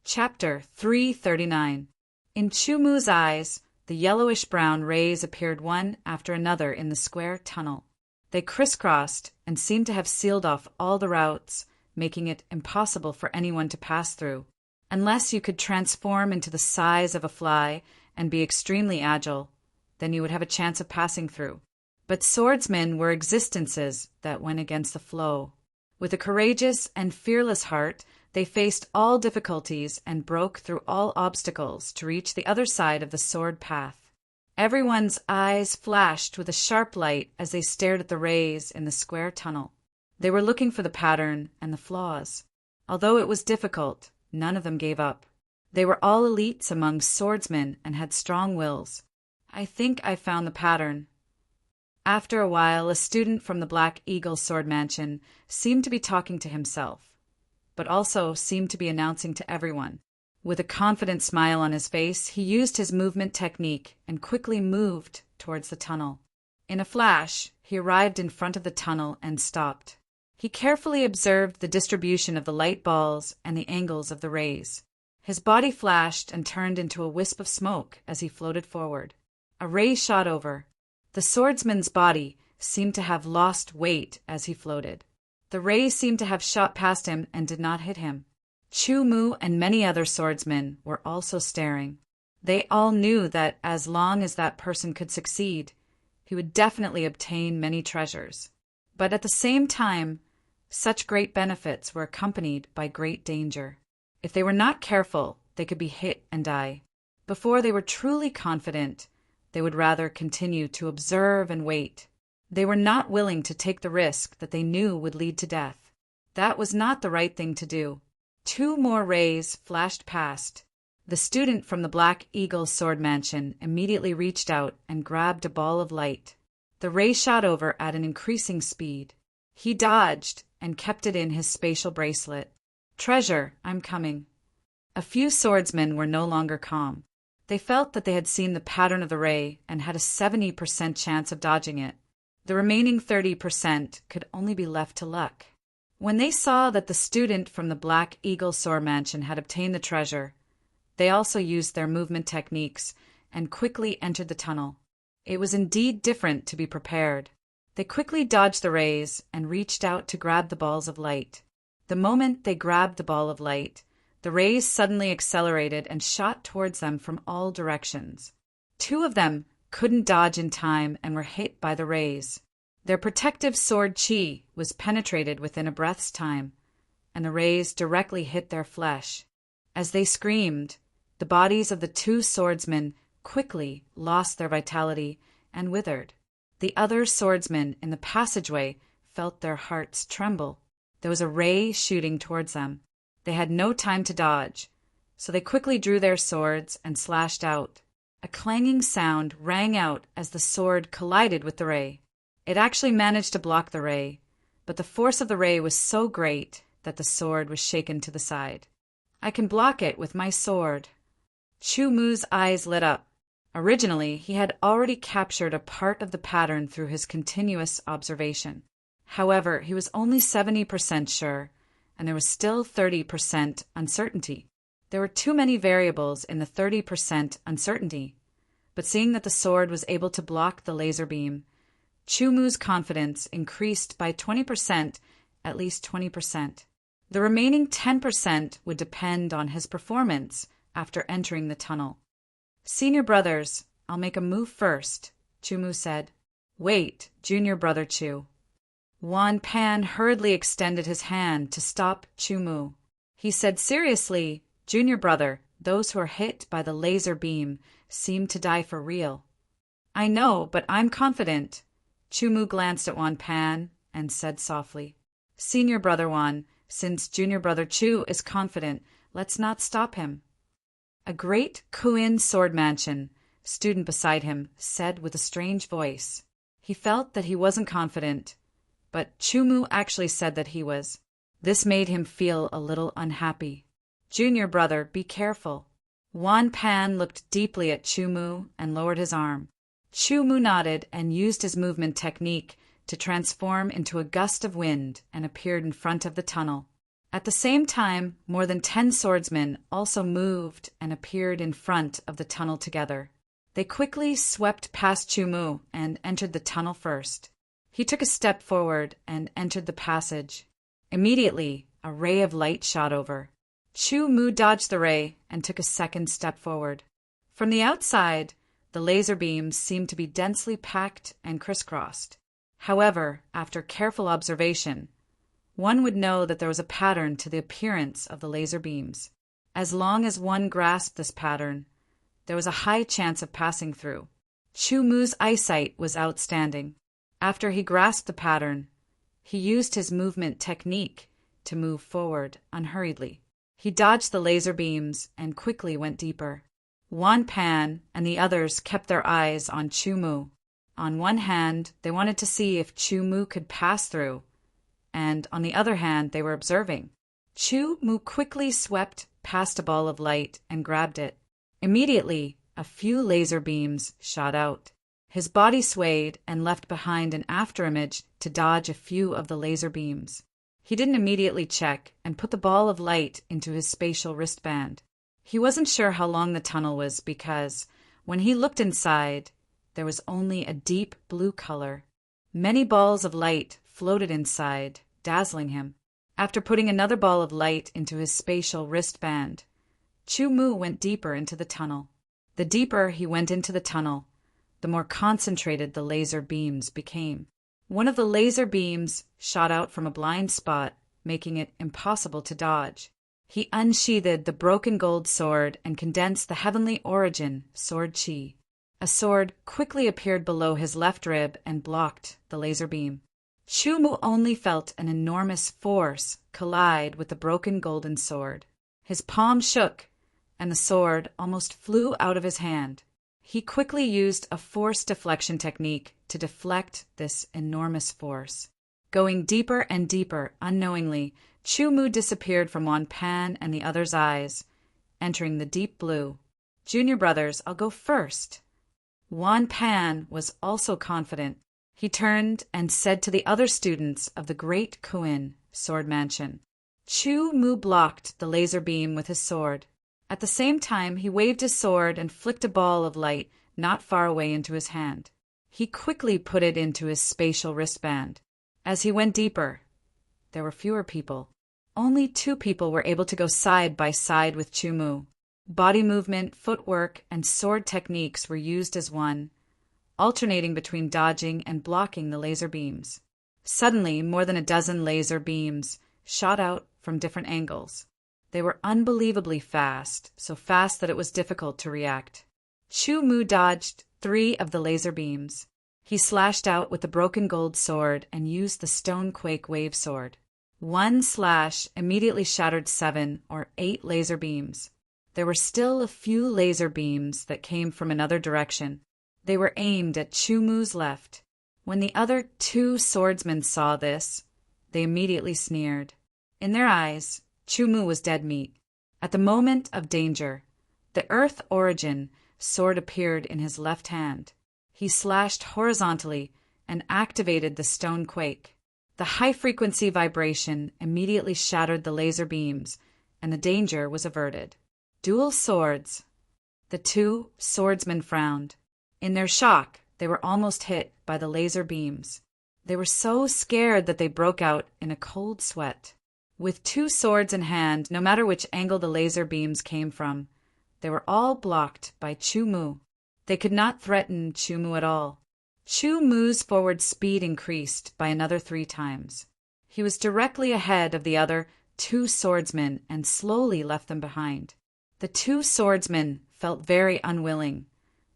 Chapter 339. In Chumu's eyes, the yellowish-brown rays appeared one after another in the square tunnel. They crisscrossed and seemed to have sealed off all the routes, making it impossible for anyone to pass through. Unless you could transform into the size of a fly and be extremely agile, then you would have a chance of passing through. But swordsmen were existences that went against the flow. With a courageous and fearless heart, they faced all difficulties and broke through all obstacles to reach the other side of the sword path. Everyone's eyes flashed with a sharp light as they stared at the rays in the square tunnel. They were looking for the pattern and the flaws. Although it was difficult, none of them gave up. They were all elites among swordsmen and had strong wills. "I think I found the pattern." After a while, a student from the Black Eagle Sword Mansion seemed to be talking to himself, but also seemed to be announcing to everyone. With a confident smile on his face, he used his movement technique and quickly moved towards the tunnel. In a flash, he arrived in front of the tunnel and stopped. He carefully observed the distribution of the light balls and the angles of the rays. His body flashed and turned into a wisp of smoke as he floated forward. A ray shot over. The swordsman's body seemed to have lost weight as he floated. The ray seemed to have shot past him and did not hit him. Chumu and many other swordsmen were also staring. They all knew that as long as that person could succeed, he would definitely obtain many treasures. But at the same time, such great benefits were accompanied by great danger. If they were not careful, they could be hit and die. Before they were truly confident, they would rather continue to observe and wait. They were not willing to take the risk that they knew would lead to death. That was not the right thing to do. 2 more rays flashed past. The student from the Black Eagle Sword Mansion immediately reached out and grabbed a ball of light. The ray shot over at an increasing speed. He dodged and kept it in his spatial bracelet. "Treasure, I'm coming." A few swordsmen were no longer calm. They felt that they had seen the pattern of the ray and had a 70% chance of dodging it. The remaining 30% could only be left to luck. When they saw that the student from the Black Eagle Sword Mansion had obtained the treasure, they also used their movement techniques and quickly entered the tunnel. It was indeed different to be prepared. They quickly dodged the rays and reached out to grab the balls of light. The moment they grabbed the ball of light, the rays suddenly accelerated and shot towards them from all directions. 2 of them couldn't dodge in time and were hit by the rays. Their protective sword chi was penetrated within a breath's time, and the rays directly hit their flesh. As they screamed, the bodies of the 2 swordsmen quickly lost their vitality and withered. The other swordsmen in the passageway felt their hearts tremble. There was a ray shooting towards them. They had no time to dodge, so they quickly drew their swords and slashed out. A clanging sound rang out as the sword collided with the ray. It actually managed to block the ray, but the force of the ray was so great that the sword was shaken to the side. "I can block it with my sword." Chumu's eyes lit up. Originally, he had already captured a part of the pattern through his continuous observation. However, he was only 70% sure, and there was still 30% uncertainty. There were too many variables in the 30% uncertainty, but seeing that the sword was able to block the laser beam, Chumu's confidence increased by 20%, at least 20%. The remaining 10% would depend on his performance after entering the tunnel. "Senior brothers, I'll make a move first," Chumu said. "Wait, junior brother Chu." Wan Pan hurriedly extended his hand to stop Chumu. He said seriously, "Junior brother, those who are hit by the laser beam seem to die for real." "I know, but I'm confident." Chumu glanced at Wan Pan and said softly, "Senior brother Wan, since junior brother Chu is confident, let's not stop him." A great Kuin Sword Mansion student beside him said with a strange voice. He felt that he wasn't confident, but Chumu actually said that he was. This made him feel a little unhappy. "Junior brother, be careful." Wan Pan looked deeply at Chumu and lowered his arm. Chumu nodded and used his movement technique to transform into a gust of wind and appeared in front of the tunnel. At the same time, more than 10 swordsmen also moved and appeared in front of the tunnel together. They quickly swept past Chu-Mu and entered the tunnel first. He took a step forward and entered the passage. Immediately, a ray of light shot over. Chu-Mu dodged the ray and took a second step forward. From the outside, the laser beams seemed to be densely packed and crisscrossed. However, after careful observation, one would know that there was a pattern to the appearance of the laser beams. As long as one grasped this pattern, there was a high chance of passing through. Chu-Mu's eyesight was outstanding. After he grasped the pattern, he used his movement technique to move forward unhurriedly. He dodged the laser beams and quickly went deeper. Wan Pan and the others kept their eyes on Chu-Mu. On one hand, they wanted to see if Chu-Mu could pass through, and on the other hand, they were observing. Chu-Mu quickly swept past a ball of light and grabbed it. Immediately, a few laser beams shot out. His body swayed and left behind an afterimage to dodge a few of the laser beams. He didn't immediately check and put the ball of light into his spatial wristband. He wasn't sure how long the tunnel was because, when he looked inside, there was only a deep blue color. Many balls of light floated inside, dazzling him. After putting another ball of light into his spatial wristband, Chu-Mu went deeper into the tunnel. The deeper he went into the tunnel, the more concentrated the laser beams became. One of the laser beams shot out from a blind spot, making it impossible to dodge. He unsheathed the broken gold sword and condensed the heavenly origin sword chi. A sword quickly appeared below his left rib and blocked the laser beam. Chu-Mu only felt an enormous force collide with the broken golden sword. His palm shook, and the sword almost flew out of his hand. He quickly used a force deflection technique to deflect this enormous force. Going deeper and deeper, unknowingly, Chu-Mu disappeared from Wan Pan and the others' eyes, entering the deep blue. "Junior brothers, I'll go first." Wan Pan was also confident. He turned and said to the other students of the Great Kuin Sword Mansion. Chu-Mu blocked the laser beam with his sword. At the same time, he waved his sword and flicked a ball of light not far away into his hand. He quickly put it into his spatial wristband. As he went deeper, there were fewer people. Only 2 people were able to go side by side with Chu-Mu. Body movement, footwork, and sword techniques were used as one, alternating between dodging and blocking the laser beams. Suddenly, more than a dozen laser beams shot out from different angles. They were unbelievably fast, so fast that it was difficult to react. Chu-Mu dodged 3 of the laser beams. He slashed out with the broken gold sword and used the Stonequake wave sword. One slash immediately shattered 7 or 8 laser beams. There were still a few laser beams that came from another direction. They were aimed at Chu-Mu's left. When the other 2 swordsmen saw this, they immediately sneered. In their eyes, Chu-Mu was dead meat. At the moment of danger, the Earth Origin sword appeared in his left hand. He slashed horizontally and activated the Stonequake. The high-frequency vibration immediately shattered the laser beams, and the danger was averted. Dual swords. The 2 swordsmen frowned. In their shock, they were almost hit by the laser beams. They were so scared that they broke out in a cold sweat. With 2 swords in hand, no matter which angle the laser beams came from, they were all blocked by Chu-Mu. They could not threaten Chu-Mu at all. Chu-Mu's forward speed increased by another 3 times. He was directly ahead of the other 2 swordsmen and slowly left them behind. The 2 swordsmen felt very unwilling,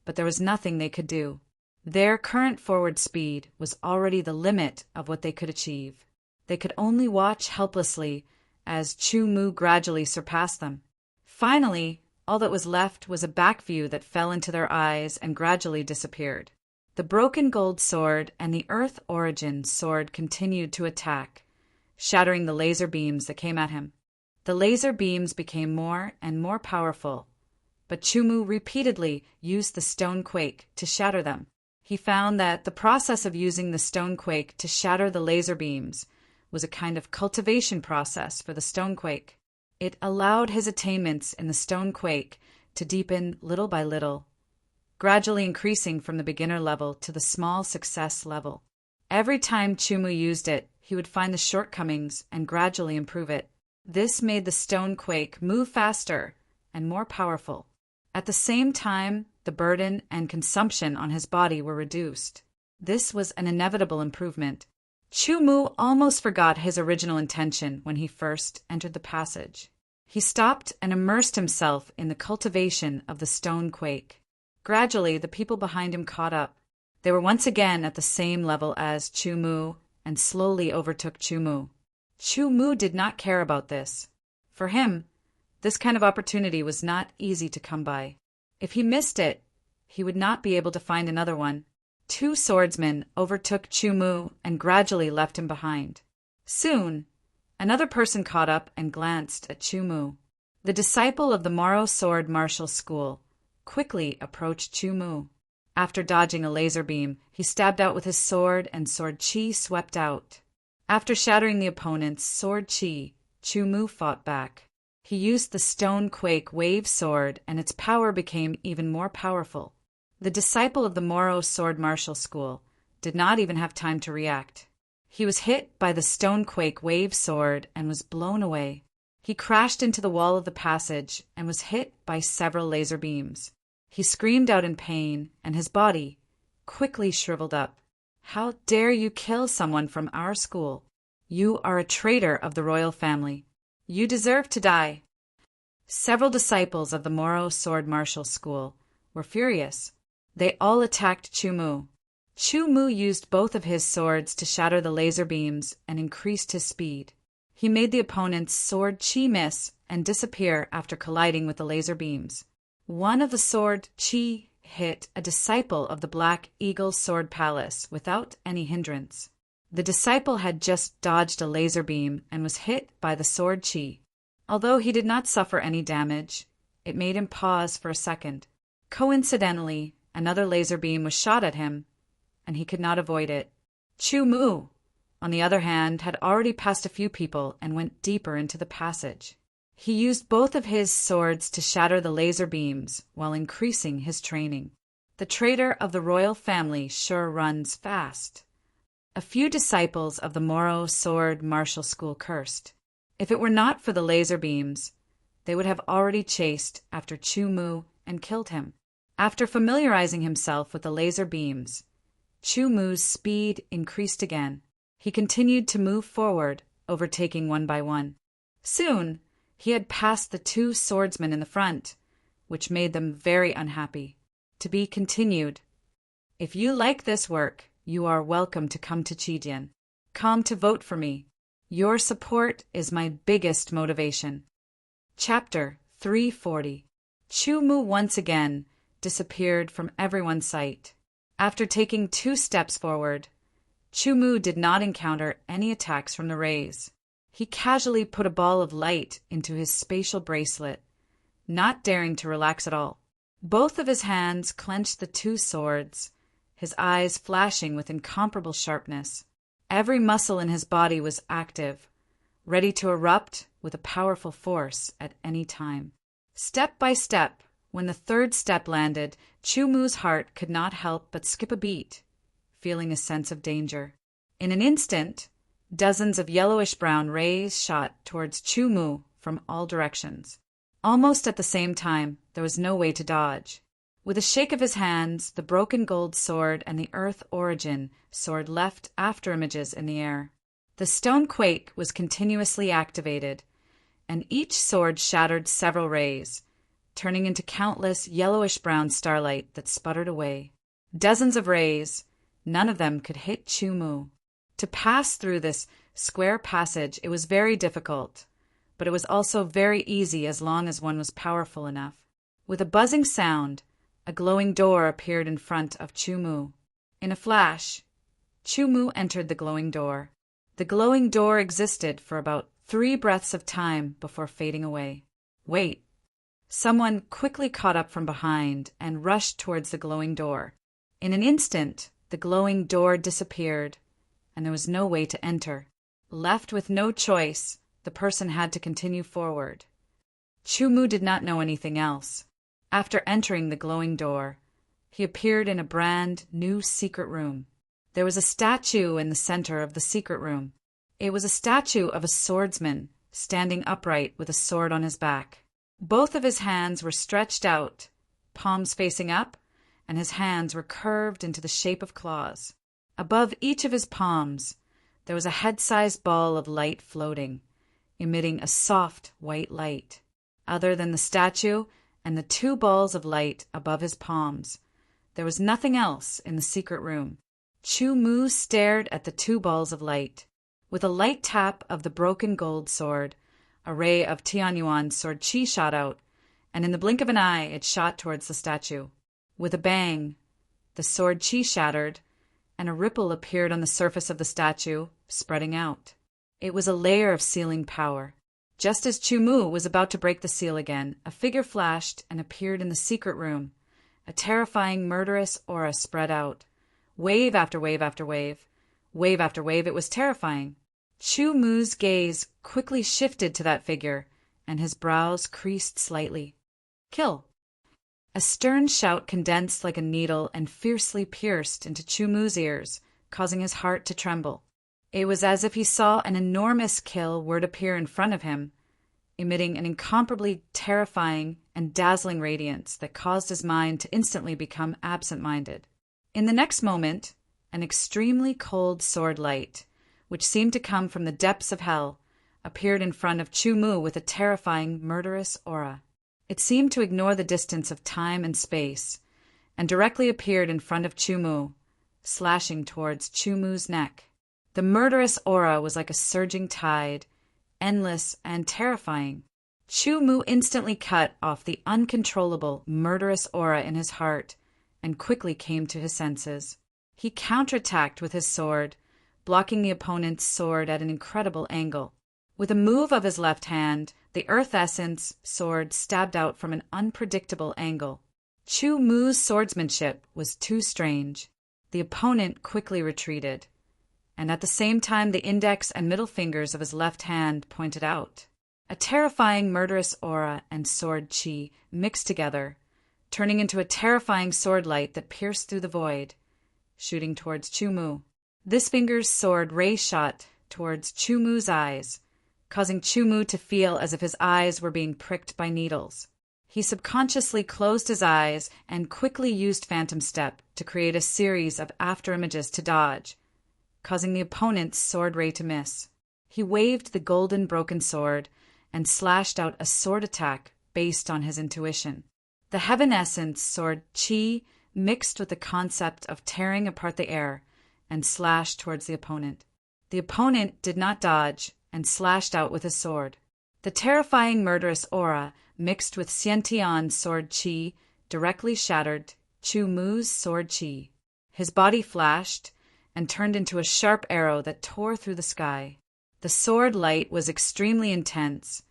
but there was nothing they could do. Their current forward speed was already the limit of what they could achieve. They could only watch helplessly as Chu-Mu gradually surpassed them. Finally, all that was left was a back view that fell into their eyes and gradually disappeared. The broken gold sword and the Earth Origin sword continued to attack, shattering the laser beams that came at him. The laser beams became more and more powerful, but Chu-Mu repeatedly used the Stonequake to shatter them. He found that the process of using the Stonequake to shatter the laser beams was a kind of cultivation process for the stonequake. It allowed his attainments in the stonequake to deepen little by little, gradually increasing from the beginner level to the small success level. Every time Chumu used it, he would find the shortcomings and gradually improve it. This made the stonequake move faster and more powerful. At the same time, the burden and consumption on his body were reduced. This was an inevitable improvement. Chumu almost forgot his original intention when he first entered the passage. He stopped and immersed himself in the cultivation of the stonequake. Gradually, the people behind him caught up. They were once again at the same level as Chumu and slowly overtook Chumu. Chumu did not care about this. For him, this kind of opportunity was not easy to come by. If he missed it, he would not be able to find another one. 2 swordsmen overtook Chumu and gradually left him behind. Soon, another person caught up and glanced at Chumu. The disciple of the Moro Sword Martial School quickly approached Chumu. After dodging a laser beam, he stabbed out with his sword and sword chi swept out. After shattering the opponent's sword chi, Chumu fought back. He used the stonequake wave sword and its power became even more powerful. The disciple of the Moro Sword Martial School did not even have time to react. He was hit by the stonequake wave sword and was blown away. He crashed into the wall of the passage and was hit by several laser beams. He screamed out in pain, and his body quickly shriveled up. "How dare you kill someone from our school? You are a traitor of the royal family. You deserve to die." Several disciples of the Moro Sword Martial School were furious. They all attacked Chumu. Chumu used both of his swords to shatter the laser beams and increased his speed. He made the opponent's sword chi miss and disappear after colliding with the laser beams. One of the sword chi hit a disciple of the Black Eagle Sword Palace without any hindrance. The disciple had just dodged a laser beam and was hit by the sword chi. Although he did not suffer any damage, it made him pause for a second. Coincidentally, another laser beam was shot at him, and he could not avoid it. Chumu, on the other hand, had already passed a few people and went deeper into the passage. He used both of his swords to shatter the laser beams while increasing his training. The traitor of the royal family sure runs fast. A few disciples of the Moro Sword Martial School cursed. If it were not for the laser beams, they would have already chased after Chumu and killed him. After familiarizing himself with the laser beams, Chumu's speed increased again. He continued to move forward, overtaking one by one. Soon, he had passed the 2 swordsmen in the front, which made them very unhappy. To be continued. If you like this work, you are welcome to come to Chidian. Come to vote for me. Your support is my biggest motivation. Chapter 340. Chumu once again disappeared from everyone's sight. After taking 2 steps forward, Chumu did not encounter any attacks from the rays. He casually put a ball of light into his spatial bracelet, not daring to relax at all. Both of his hands clenched the 2 swords, his eyes flashing with incomparable sharpness. Every muscle in his body was active, ready to erupt with a powerful force at any time. Step by step, when the 3rd step landed, Chumu's heart could not help but skip a beat, feeling a sense of danger. In an instant, dozens of yellowish-brown rays shot towards Chumu from all directions. Almost at the same time, there was no way to dodge. With a shake of his hands, the broken gold sword and the earth origin sword left after images in the air. The stone quake was continuously activated, and each sword shattered several rays, turning into countless yellowish-brown starlight that sputtered away. Dozens of rays, none of them could hit Chumu. To pass through this square passage, it was very difficult, but it was also very easy as long as one was powerful enough. With a buzzing sound, a glowing door appeared in front of Chumu. In a flash, Chumu entered the glowing door. The glowing door existed for about 3 breaths of time before fading away. Wait! Someone quickly caught up from behind and rushed towards the glowing door. In an instant, the glowing door disappeared, and there was no way to enter. Left with no choice, the person had to continue forward. Chu-mu did not know anything else. After entering the glowing door, he appeared in a brand new secret room. There was a statue in the center of the secret room. It was a statue of a swordsman, standing upright with a sword on his back. Both of his hands were stretched out, palms facing up, and his hands were curved into the shape of claws. Above each of his palms, there was a head-sized ball of light floating, emitting a soft white light. Other than the statue and the two balls of light above his palms, there was nothing else in the secret room. Chu-mu stared at the two balls of light. With a light tap of the broken gold sword, a ray of Tianyuan's sword chi shot out, and in the blink of an eye it shot towards the statue. With a bang, the sword chi shattered, and a ripple appeared on the surface of the statue, spreading out. It was a layer of sealing power. Just as Chu-mu was about to break the seal again, a figure flashed and appeared in the secret room. A terrifying, murderous aura spread out. Wave after wave after wave. Wave after wave, it was terrifying. Chu-mu's gaze quickly shifted to that figure, and his brows creased slightly. Kill! A stern shout condensed like a needle and fiercely pierced into Chu-mu's ears, causing his heart to tremble. It was as if he saw an enormous kill word appear in front of him, emitting an incomparably terrifying and dazzling radiance that caused his mind to instantly become absent-minded. In the next moment, an extremely cold sword light, which seemed to come from the depths of hell, appeared in front of Chu-mu with a terrifying, murderous aura. It seemed to ignore the distance of time and space, and directly appeared in front of Chu-mu, slashing towards Chu-mu's neck. The murderous aura was like a surging tide, endless and terrifying. Chu-mu instantly cut off the uncontrollable, murderous aura in his heart and quickly came to his senses. He counterattacked with his sword, blocking the opponent's sword at an incredible angle. With a move of his left hand, the Earth Essence sword stabbed out from an unpredictable angle. Chu-mu's swordsmanship was too strange. The opponent quickly retreated, and at the same time the index and middle fingers of his left hand pointed out. A terrifying murderous aura and sword chi mixed together, turning into a terrifying sword light that pierced through the void, shooting towards Chu-mu. This finger's sword ray shot towards Chu-mu's eyes, causing Chu-mu to feel as if his eyes were being pricked by needles. He subconsciously closed his eyes and quickly used Phantom Step to create a series of afterimages to dodge, causing the opponent's sword ray to miss. He waved the golden broken sword and slashed out a sword attack based on his intuition. The Heaven Essence sword chi mixed with the concept of tearing apart the air and slashed towards the opponent. The opponent did not dodge and slashed out with his sword. The terrifying murderous aura mixed with Xiantian's sword chi directly shattered Chu-mu's sword chi. His body flashed and turned into a sharp arrow that tore through the sky. The sword light was extremely intense,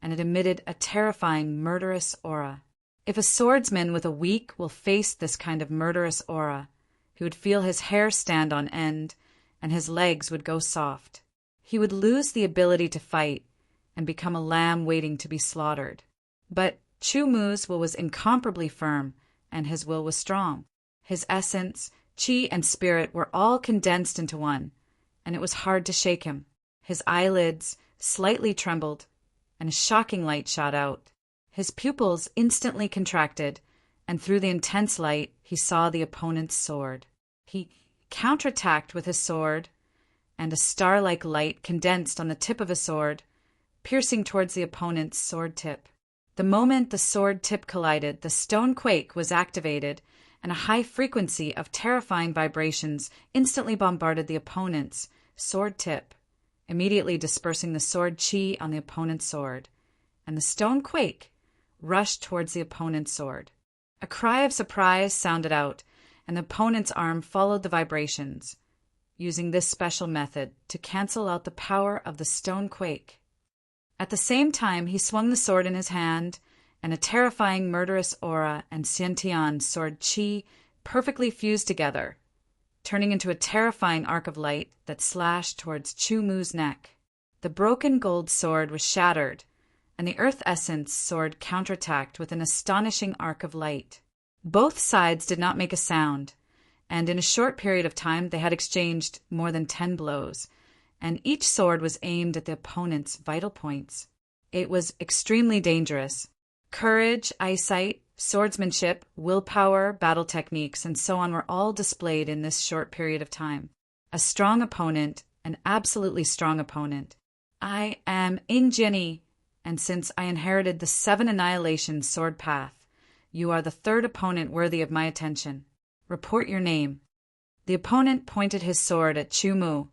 and it emitted a terrifying murderous aura. If a swordsman with a weak will face this kind of murderous aura, he would feel his hair stand on end, and his legs would go soft. He would lose the ability to fight and become a lamb waiting to be slaughtered. But Chu-mu's will was incomparably firm, and his will was strong. His essence, chi, and spirit were all condensed into one, and it was hard to shake him. His eyelids slightly trembled, and a shocking light shot out. His pupils instantly contracted, and through the intense light he saw the opponent's sword. He counterattacked with his sword, and a star-like light condensed on the tip of his sword, piercing towards the opponent's sword tip. The moment the sword tip collided, the stone quake was activated, and a high frequency of terrifying vibrations instantly bombarded the opponent's sword tip, immediately dispersing the sword chi on the opponent's sword, and the stone quake rushed towards the opponent's sword. A cry of surprise sounded out, and the opponent's arm followed the vibrations, using this special method to cancel out the power of the stone quake. At the same time, he swung the sword in his hand, and a terrifying murderous aura and Xiantian's sword chi perfectly fused together, turning into a terrifying arc of light that slashed towards Chu Mu's neck. The broken gold sword was shattered, and the Earth Essence sword counterattacked with an astonishing arc of light. Both sides did not make a sound, and in a short period of time they had exchanged more than 10 blows, and each sword was aimed at the opponent's vital points. It was extremely dangerous. Courage, eyesight, swordsmanship, willpower, battle techniques, and so on were all displayed in this short period of time. A strong opponent, an absolutely strong opponent. I am Ingjini, and since I inherited the 7 Annihilation sword path, you are the third opponent worthy of my attention. Report your name. The opponent pointed his sword at Chu Mu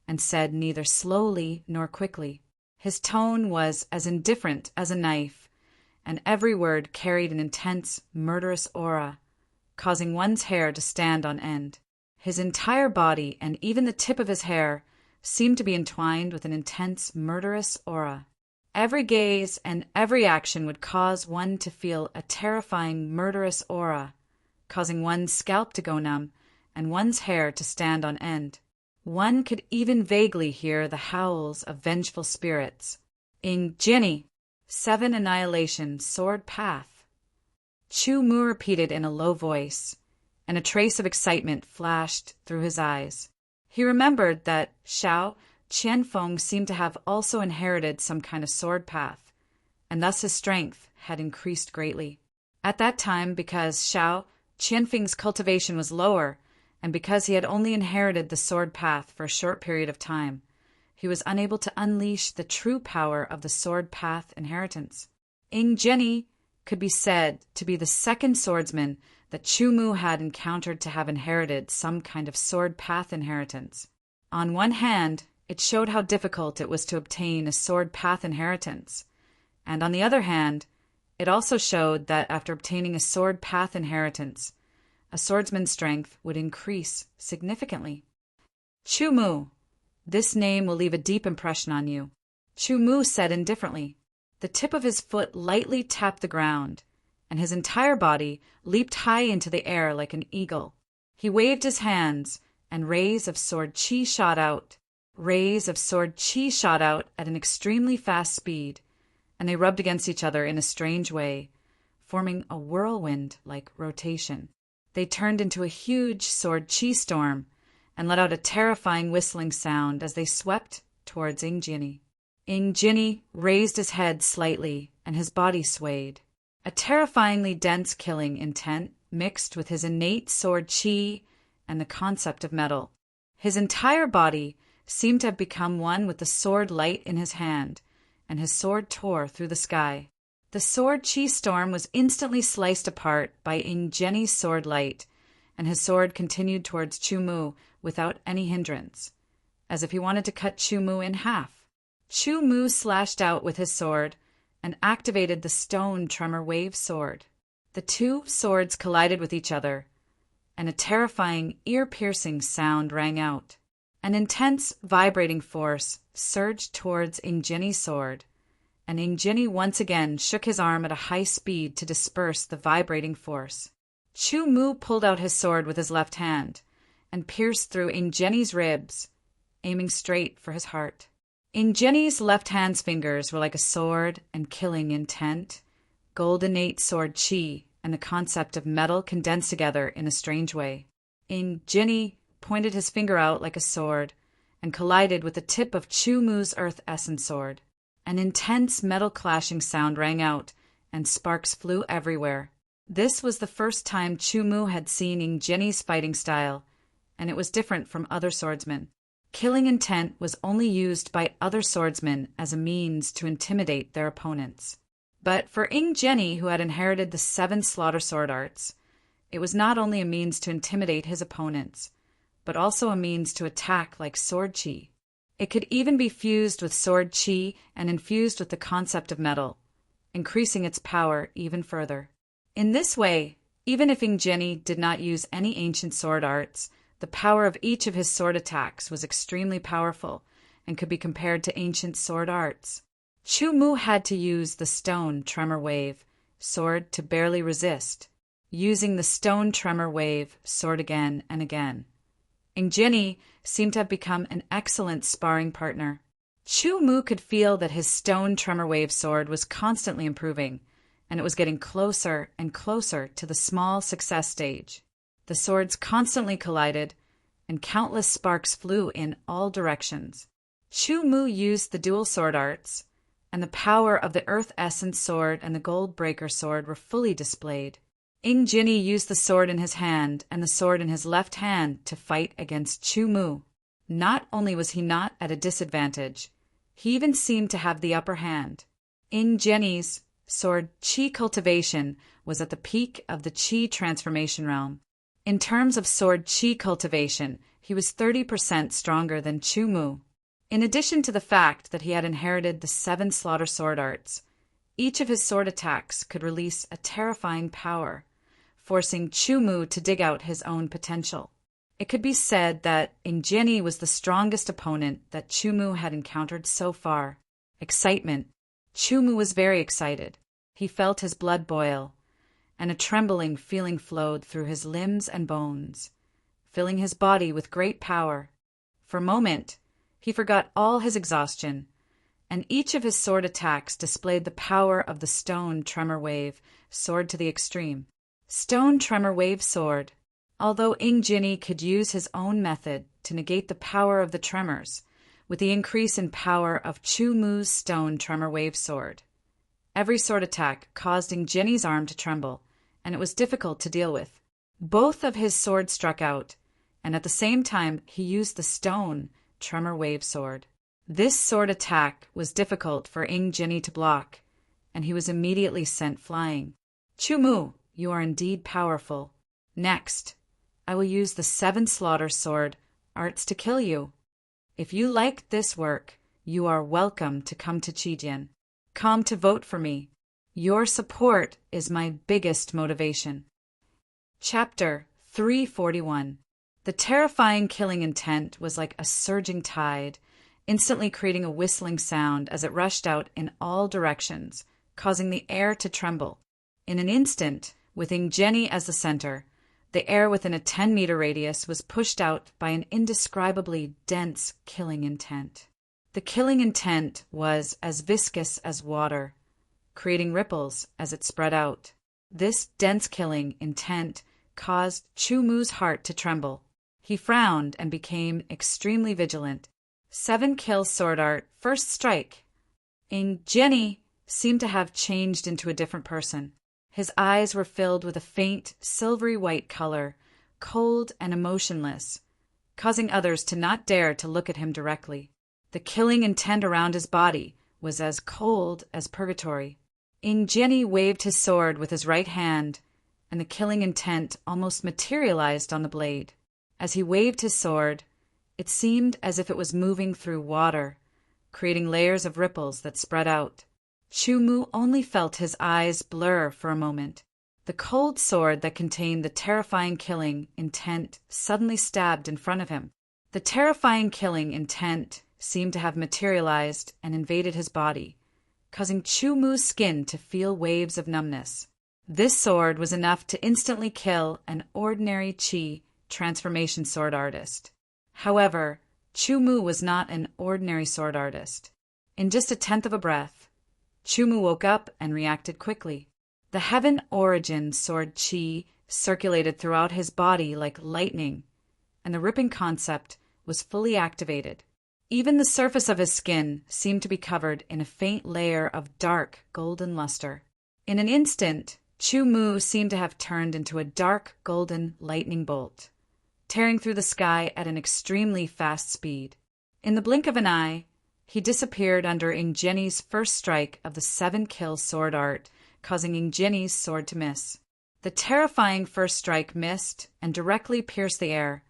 and said neither slowly nor quickly. His tone was as indifferent as a knife, and every word carried an intense, murderous aura, causing one's hair to stand on end. His entire body and even the tip of his hair seemed to be entwined with an intense, murderous aura. Every gaze and every action would cause one to feel a terrifying, murderous aura, causing one's scalp to go numb and one's hair to stand on end. One could even vaguely hear the howls of vengeful spirits. Ingjini, 7 Annihilation sword path. Chu Mu repeated in a low voice, and a trace of excitement flashed through his eyes. He remembered that Xiao Qianfeng seemed to have also inherited some kind of sword path, and thus his strength had increased greatly. At that time, because Xiao Qianfeng's cultivation was lower, and because he had only inherited the sword path for a short period of time, he was unable to unleash the true power of the sword path inheritance. Ingjini could be said to be the second swordsman that Chu Mu had encountered to have inherited some kind of sword path inheritance. On one hand, it showed how difficult it was to obtain a sword path inheritance, and on the other hand, it also showed that after obtaining a sword path inheritance, a swordsman's strength would increase significantly. Chu Mu, this name will leave a deep impression on you, Chu Mu said indifferently. The tip of his foot lightly tapped the ground, and his entire body leaped high into the air like an eagle. He waved his hands, and rays of sword chi shot out. Rays of sword chi shot out at an extremely fast speed, and they rubbed against each other in a strange way, forming a whirlwind-like rotation. They turned into a huge sword chi storm and let out a terrifying whistling sound as they swept towards Ingjini. Ingjini raised his head slightly, and his body swayed. A terrifyingly dense killing intent mixed with his innate sword chi and the concept of metal. His entire body seemed to have become one with the sword light in his hand, and his sword tore through the sky. The sword chi storm was instantly sliced apart by Ingjini's sword light, and his sword continued towards Chu Mu without any hindrance, as if he wanted to cut Chu Mu in half. Chu Mu slashed out with his sword and activated the stone tremor wave sword. The two swords collided with each other, and a terrifying, ear-piercing sound rang out. An intense, vibrating force surged towards Ingjini's sword, and Ingjini once again shook his arm at a high speed to disperse the vibrating force. Chu Mu pulled out his sword with his left hand and pierced through Ingjini's ribs, aiming straight for his heart. Ingjini's left hand's fingers were like a sword and killing intent, goldenate sword chi, and the concept of metal condensed together in a strange way. Ingjini pointed his finger out like a sword and collided with the tip of Chu Mu's earth essence sword. An intense metal clashing sound rang out, and sparks flew everywhere. This was the first time Chu Mu had seen Ingjini's fighting style, and it was different from other swordsmen. Killing intent was only used by other swordsmen as a means to intimidate their opponents. But for Ingjini, who had inherited the 7 slaughter sword arts, it was not only a means to intimidate his opponents, but also a means to attack like sword chi. It could even be fused with sword chi and infused with the concept of metal, increasing its power even further. In this way, even if Ingjini did not use any ancient sword arts, the power of each of his sword attacks was extremely powerful and could be compared to ancient sword arts. Chu Mu had to use the stone tremor wave sword to barely resist, using the stone tremor wave sword again and again. Jinny seemed to have become an excellent sparring partner. Chu Mu could feel that his stone tremor wave sword was constantly improving, and it was getting closer and closer to the small success stage. The swords constantly collided, and countless sparks flew in all directions. Chu Mu used the dual sword arts, and the power of the Earth Essence sword and the Gold Breaker sword were fully displayed. Jinny used the sword in his hand and the sword in his left hand to fight against Chu Mu. Not only was he not at a disadvantage, he even seemed to have the upper hand. Jinny's sword Qi cultivation was at the peak of the Qi transformation realm. In terms of sword Qi cultivation, he was 30% stronger than Chu Mu. In addition to the fact that he had inherited the 7 slaughter sword arts, each of his sword attacks could release a terrifying power, forcing Chu Mu to dig out his own potential. It could be said that Jinny was the strongest opponent that Chu Mu had encountered so far. Excitement. Chu Mu was very excited. He felt his blood boil, and a trembling feeling flowed through his limbs and bones, filling his body with great power. For a moment, he forgot all his exhaustion, and each of his sword attacks displayed the power of the Stone Tremor Wave sword to the extreme. Stone Tremor Wave sword. Although Jinny could use his own method to negate the power of the tremors, with the increase in power of Chu Mu's Stone Tremor Wave sword, every sword attack caused Jinny's arm to tremble, and it was difficult to deal with. Both of his swords struck out, and at the same time he used the Stone Tremor Wave sword. This sword attack was difficult for Jinny to block, and he was immediately sent flying. Chu Mu, you are indeed powerful. Next, I will use the 7 slaughter sword arts to kill you. If you like this work, you are welcome to come to Qijian. Come to vote for me. Your support is my biggest motivation. Chapter 341. The terrifying killing intent was like a surging tide, instantly creating a whistling sound as it rushed out in all directions, causing the air to tremble. In an instant, with Jinny as the center, the air within a 10-meter radius was pushed out by an indescribably dense killing intent. The killing intent was as viscous as water, creating ripples as it spread out. This dense killing intent caused Chu Mu's heart to tremble. He frowned and became extremely vigilant. 7 kill sword art, first strike. Jinny seemed to have changed into a different person. His eyes were filled with a faint, silvery white color, cold and emotionless, causing others to not dare to look at him directly. The killing intent around his body was as cold as purgatory. Jinny waved his sword with his right hand, and the killing intent almost materialized on the blade. As he waved his sword, it seemed as if it was moving through water, creating layers of ripples that spread out. Chu Mu only felt his eyes blur for a moment. The cold sword that contained the terrifying killing intent suddenly stabbed in front of him. The terrifying killing intent seemed to have materialized and invaded his body, causing Chu Mu's skin to feel waves of numbness. This sword was enough to instantly kill an ordinary Qi transformation sword artist. However, Chu Mu was not an ordinary sword artist. In just a tenth of a breath, Chu Mu woke up and reacted quickly. The Heaven Origin sword Qi circulated throughout his body like lightning, and the ripping concept was fully activated. Even the surface of his skin seemed to be covered in a faint layer of dark golden luster. In an instant, Chu Mu seemed to have turned into a dark golden lightning bolt, tearing through the sky at an extremely fast speed. In the blink of an eye, he disappeared under Jinny's first strike of the 7-kill sword art, causing Jinny's sword to miss. The terrifying first strike missed and directly pierced the air,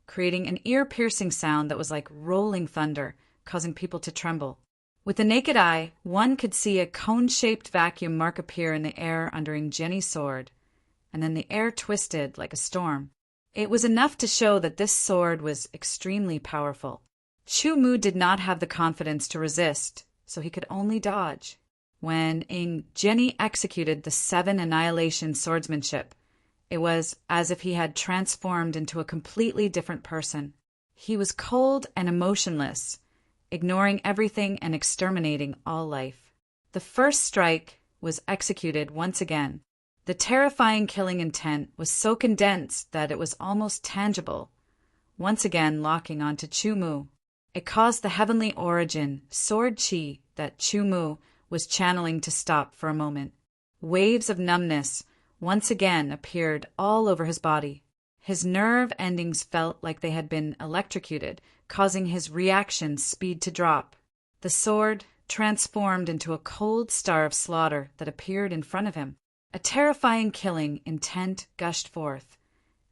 creating an ear-piercing sound that was like rolling thunder, causing people to tremble. With the naked eye, one could see a cone-shaped vacuum mark appear in the air under Jinny's sword, and then the air twisted like a storm. It was enough to show that this sword was extremely powerful. Chu Mu did not have the confidence to resist, so he could only dodge. When Jinny executed the 7 annihilation swordsmanship, it was as if he had transformed into a completely different person. He was cold and emotionless, ignoring everything and exterminating all life. The first strike was executed once again. The terrifying killing intent was so condensed that it was almost tangible, once again locking onto Chu-Mu. It caused the heavenly origin, sword chi, that Chu-Mu was channeling to stop for a moment. Waves of numbness once again appeared all over his body. His nerve endings felt like they had been electrocuted, causing his reaction speed to drop. The sword transformed into a cold star of slaughter that appeared in front of him. A terrifying killing intent gushed forth,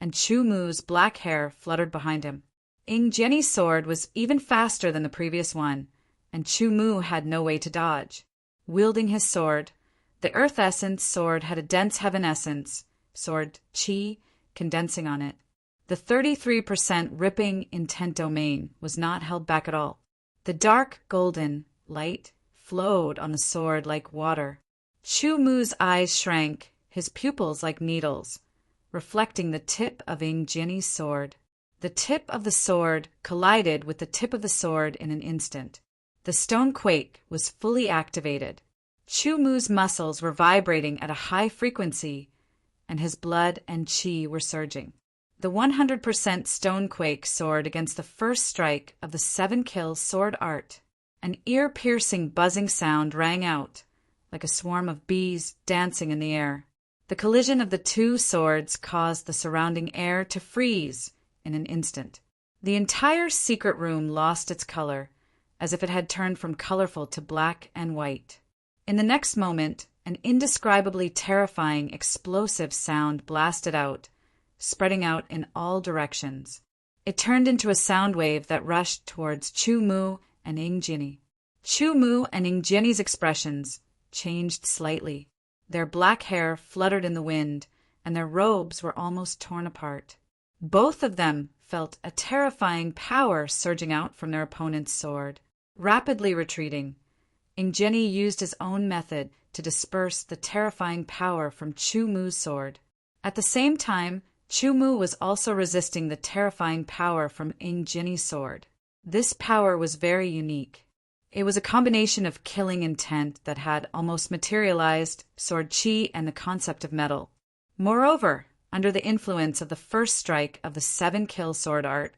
and Chu-Mu's black hair fluttered behind him. Ing-Jian's sword was even faster than the previous one, and Chu-Mu had no way to dodge. Wielding his sword, the Earth Essence sword had a dense heaven essence, sword chi, condensing on it. The 33% ripping intent domain was not held back at all. The dark golden light flowed on the sword like water. Chu-Mu's eyes shrank, his pupils like needles, reflecting the tip of Ing-Jian's sword. The tip of the sword collided with the tip of the sword in an instant. The stone quake was fully activated. Chu-Mu's muscles were vibrating at a high frequency, and his blood and chi were surging. The 100% stonequake soared against the first strike of the 7-kill sword art. An ear-piercing buzzing sound rang out, like a swarm of bees dancing in the air. The collision of the two swords caused the surrounding air to freeze in an instant. The entire secret room lost its color, as if it had turned from colorful to black and white. In the next moment, an indescribably terrifying, explosive sound blasted out, spreading out in all directions. It turned into a sound wave that rushed towards Chu-Mu and Ing-Jian. Chu-Mu and Ing-Jian's expressions changed slightly. Their black hair fluttered in the wind, and their robes were almost torn apart. Both of them felt a terrifying power surging out from their opponent's sword. Rapidly retreating, Ing-Jian used his own method to disperse the terrifying power from Chu-Mu's sword. At the same time, Chu-Mu was also resisting the terrifying power from Ing-Jian's sword. This power was very unique. It was a combination of killing intent that had almost materialized sword chi and the concept of metal. Moreover, under the influence of the first strike of the 7-kill sword art,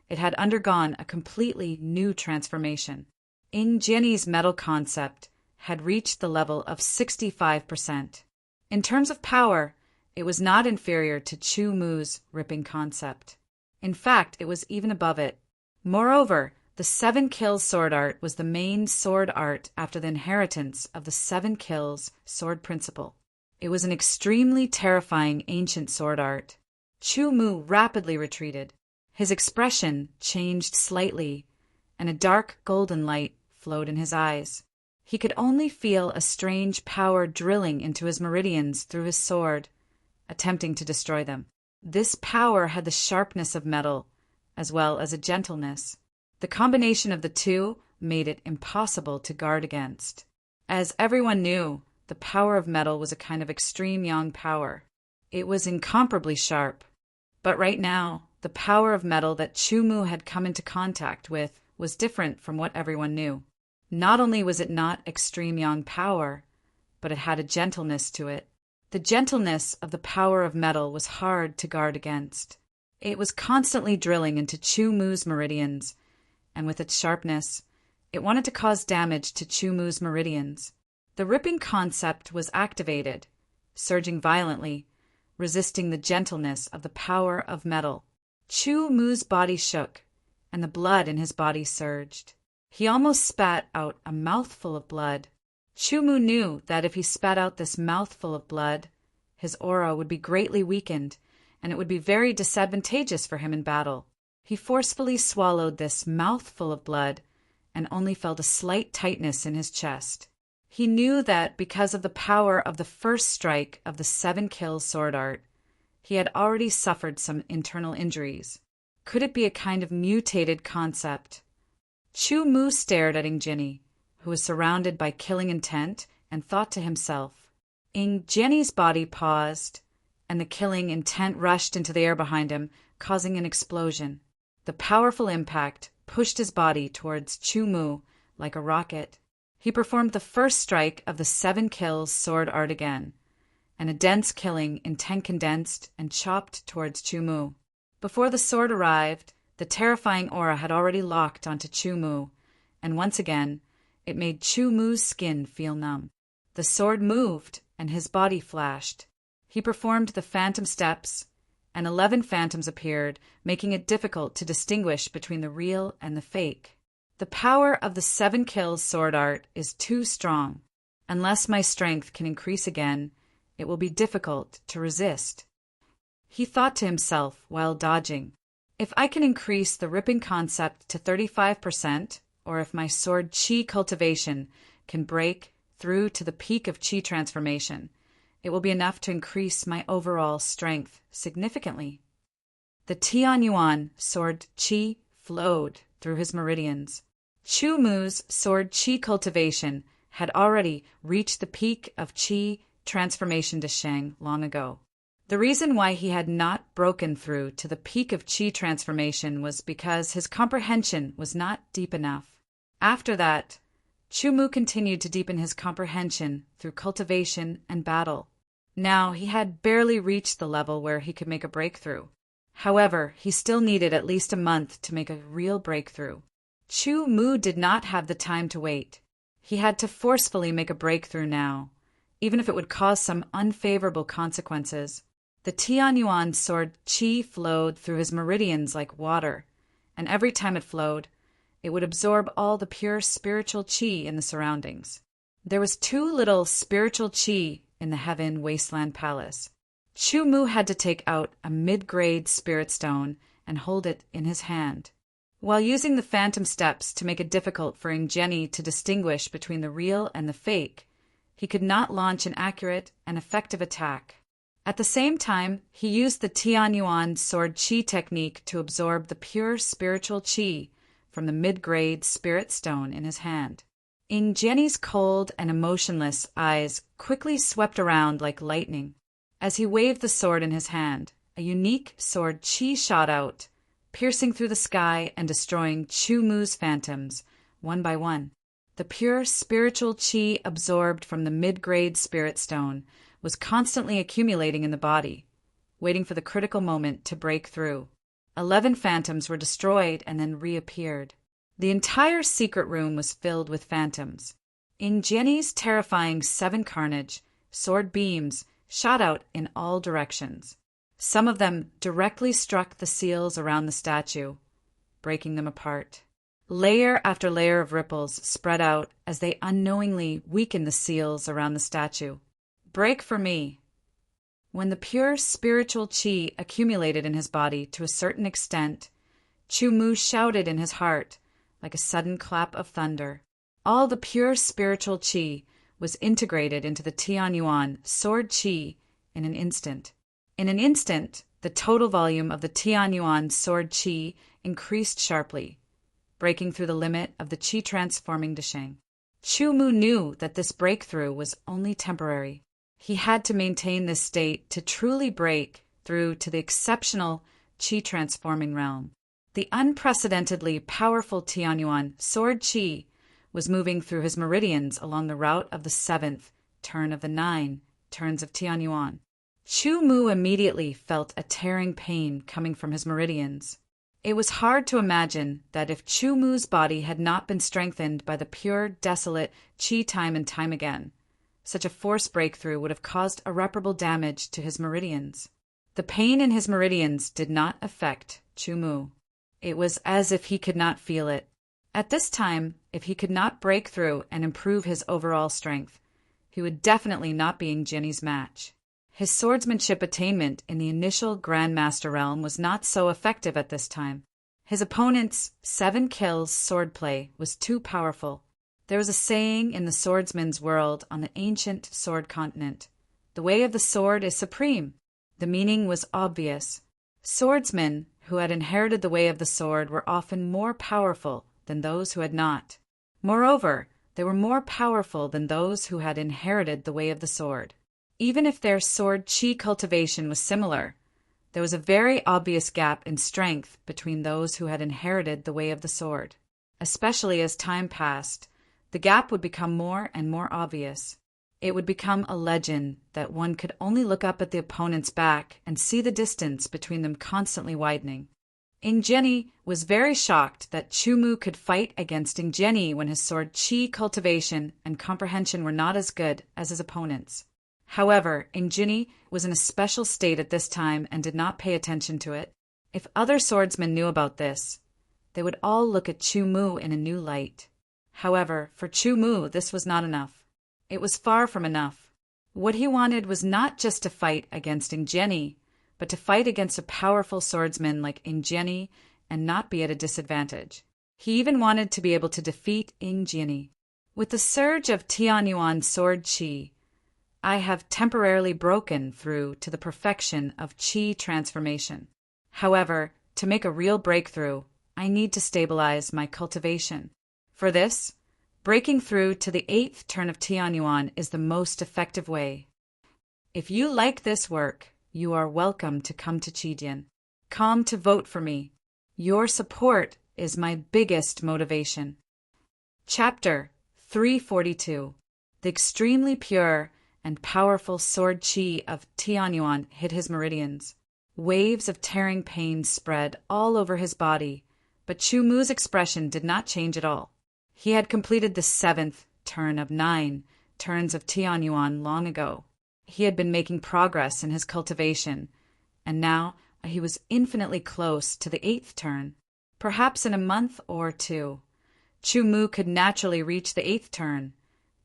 it had undergone a completely new transformation. Ing-Jian's metal concept had reached the level of 65%. In terms of power, it was not inferior to Chu-Mu's ripping concept. In fact, it was even above it. Moreover, the 7-kill sword art was the main sword art after the inheritance of the 7 kills sword principle. It was an extremely terrifying ancient sword art. Chu-Mu rapidly retreated. His expression changed slightly, and a dark golden light flowed in his eyes. He could only feel a strange power drilling into his meridians through his sword, attempting to destroy them. This power had the sharpness of metal, as well as a gentleness. The combination of the two made it impossible to guard against. As everyone knew, the power of metal was a kind of extreme yang power. It was incomparably sharp. But right now, the power of metal that Chu-Mu had come into contact with was different from what everyone knew. Not only was it not extreme yang power, but it had a gentleness to it. The gentleness of the power of metal was hard to guard against. It was constantly drilling into Chu-Mu's meridians, and with its sharpness, it wanted to cause damage to Chu-Mu's meridians. The ripping concept was activated, surging violently, resisting the gentleness of the power of metal. Chu-Mu's body shook, and the blood in his body surged. He almost spat out a mouthful of blood. Chu-Mu knew that if he spat out this mouthful of blood, his aura would be greatly weakened, and it would be very disadvantageous for him in battle. He forcefully swallowed this mouthful of blood, and only felt a slight tightness in his chest. He knew that because of the power of the first strike of the 7-kill sword art, he had already suffered some internal injuries. Could it be a kind of mutated concept? Chu-Mu stared at Ing-Jian, who was surrounded by killing intent, and thought to himself. Ing-Jian's body paused, and the killing intent rushed into the air behind him, causing an explosion. The powerful impact pushed his body towards Chu Mu like a rocket. He performed the first strike of the 7 kills sword art again, and a dense killing in 10 condensed and chopped towards Chu Mu. Before the sword arrived, the terrifying aura had already locked onto Chu Mu, and once again, it made Chu Mu's skin feel numb. The sword moved, and his body flashed. He performed the phantom steps, and 11 phantoms appeared, making it difficult to distinguish between the real and the fake. The power of the 7 kills sword art is too strong. Unless my strength can increase again, it will be difficult to resist. He thought to himself while dodging. If I can increase the ripping concept to 35%, or if my sword chi cultivation can break through to the peak of chi transformation, it will be enough to increase my overall strength significantly. The Tianyuan sword chi flowed through his meridians. Chu Mu's sword chi cultivation had already reached the peak of chi transformation to Shang long ago. The reason why he had not broken through to the peak of chi transformation was because his comprehension was not deep enough. After that, Chu Mu continued to deepen his comprehension through cultivation and battle. Now he had barely reached the level where he could make a breakthrough. However, he still needed at least a month to make a real breakthrough. Chu Mu did not have the time to wait. He had to forcefully make a breakthrough now, even if it would cause some unfavorable consequences. The Tianyuan sword chi flowed through his meridians like water, and every time it flowed, it would absorb all the pure spiritual chi in the surroundings. There was too little spiritual chi in the Heaven Wasteland Palace. Chu Mu had to take out a mid-grade spirit stone and hold it in his hand. While using the phantom steps to make it difficult for Ingeni to distinguish between the real and the fake, he could not launch an accurate and effective attack. At the same time, he used the Tianyuan sword chi technique to absorb the pure spiritual chi from the mid-grade spirit stone in his hand. Ingeni's cold and emotionless eyes quickly swept around like lightning. As he waved the sword in his hand, a unique sword chi shot out, piercing through the sky and destroying Chu Mu's phantoms, one by one. The pure spiritual chi absorbed from the mid-grade spirit stone was constantly accumulating in the body, waiting for the critical moment to break through. 11 phantoms were destroyed and then reappeared. The entire secret room was filled with phantoms. Ingeni's terrifying 7 carnage, sword beams, shot out in all directions. Some of them directly struck the seals around the statue, breaking them apart. Layer after layer of ripples spread out as they unknowingly weakened the seals around the statue. Break for me. When the pure spiritual chi accumulated in his body to a certain extent, Chu Mu shouted in his heart like a sudden clap of thunder. All the pure spiritual chi was integrated into the Tianyuan sword chi in an instant. In an instant, the total volume of the Tianyuan sword chi increased sharply, breaking through the limit of the chi transforming Desheng. Chu Mu knew that this breakthrough was only temporary. He had to maintain this state to truly break through to the exceptional chi transforming realm. The unprecedentedly powerful Tianyuan sword chi was moving through his meridians along the route of the 7th turn of the 9 turns of Tianyuan. Chu Mu immediately felt a tearing pain coming from his meridians. It was hard to imagine that if Chu Mu's body had not been strengthened by the pure, desolate chi time and time again, such a force breakthrough would have caused irreparable damage to his meridians. The pain in his meridians did not affect Chu Mu. It was as if he could not feel it. At this time, if he could not break through and improve his overall strength, he would definitely not be Ingeni's match. His swordsmanship attainment in the initial Grandmaster realm was not so effective at this time. His opponent's 7 kills swordplay was too powerful. There was a saying in the swordsman's world on the ancient sword continent, "The way of the sword is supreme." The meaning was obvious. Swordsmen who had inherited the way of the sword were often more powerful than those who had not. Moreover, they were more powerful than those who had inherited the way of the sword. Even if their sword chi cultivation was similar, There was a very obvious gap in strength between those who had inherited the way of the sword. Especially as time passed, the gap would become more and more obvious. It would become a legend that one could only look up at the opponent's back and see the distance between them constantly widening. Ingeni was very shocked that Chumu could fight against Ingeni when his sword chi cultivation and comprehension were not as good as his opponent's. However, Ingeni was in a special state at this time and did not pay attention to it. If other swordsmen knew about this, they would all look at Chumu in a new light. However, for Chumu, this was not enough. It was far from enough. What he wanted was not just to fight against Ingeni, but to fight against a powerful swordsman like Ingeni and not be at a disadvantage. He even wanted to be able to defeat Ingeni. With the surge of Tianyuan sword chi, I have temporarily broken through to the perfection of chi transformation. However, to make a real breakthrough, I need to stabilize my cultivation. For this, breaking through to the 8th turn of Tianyuan is the most effective way. If you like this work, you are welcome to come to Chidian. Come to vote for me. Your support is my biggest motivation. Chapter 342. The extremely pure and powerful sword chi of Tianyuan hit his meridians. Waves of tearing pain spread all over his body, but Chumu's expression did not change at all. He had completed the 7th turn of 9 turns of Tianyuan long ago. He had been making progress in his cultivation, and now he was infinitely close to the 8th turn. Perhaps in a month or two, Chumu could naturally reach the 8th turn,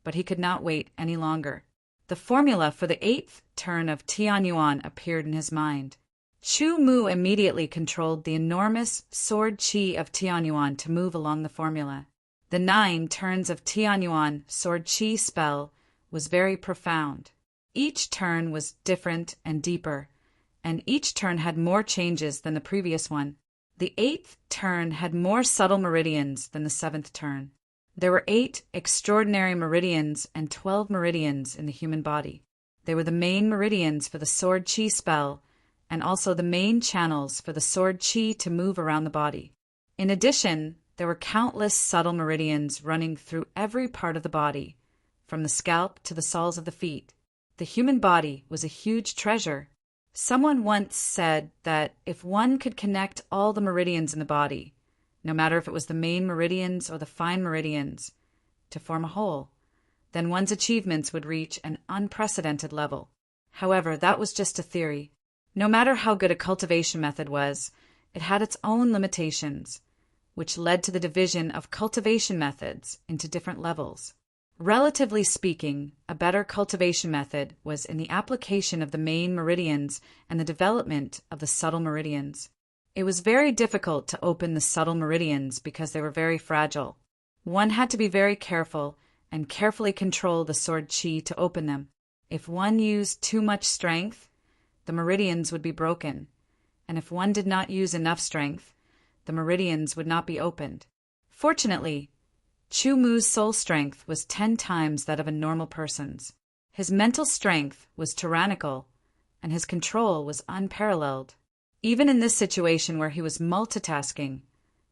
but he could not wait any longer. The formula for the 8th turn of Tianyuan appeared in his mind. Chumu immediately controlled the enormous sword chi of Tianyuan to move along the formula. The 9 turns of Tianyuan sword chi spell was very profound. Each turn was different and deeper, and each turn had more changes than the previous one. The 8th turn had more subtle meridians than the 7th turn. There were 8 extraordinary meridians and 12 meridians in the human body. They were the main meridians for the sword chi spell, and also the main channels for the sword chi to move around the body. In addition, there were countless subtle meridians running through every part of the body, from the scalp to the soles of the feet. The human body was a huge treasure. Someone once said that if one could connect all the meridians in the body, no matter if it was the main meridians or the fine meridians, to form a whole, then one's achievements would reach an unprecedented level. However, that was just a theory. No matter how good a cultivation method was, it had its own limitations, which led to the division of cultivation methods into different levels. Relatively speaking, a better cultivation method was in the application of the main meridians and the development of the subtle meridians. It was very difficult to open the subtle meridians because they were very fragile. One had to be very careful and carefully control the sword chi to open them. If one used too much strength, the meridians would be broken, and if one did not use enough strength, the meridians would not be opened. Fortunately, Chumu's soul strength was 10 times that of a normal person's. His mental strength was tyrannical, and his control was unparalleled. Even in this situation where he was multitasking,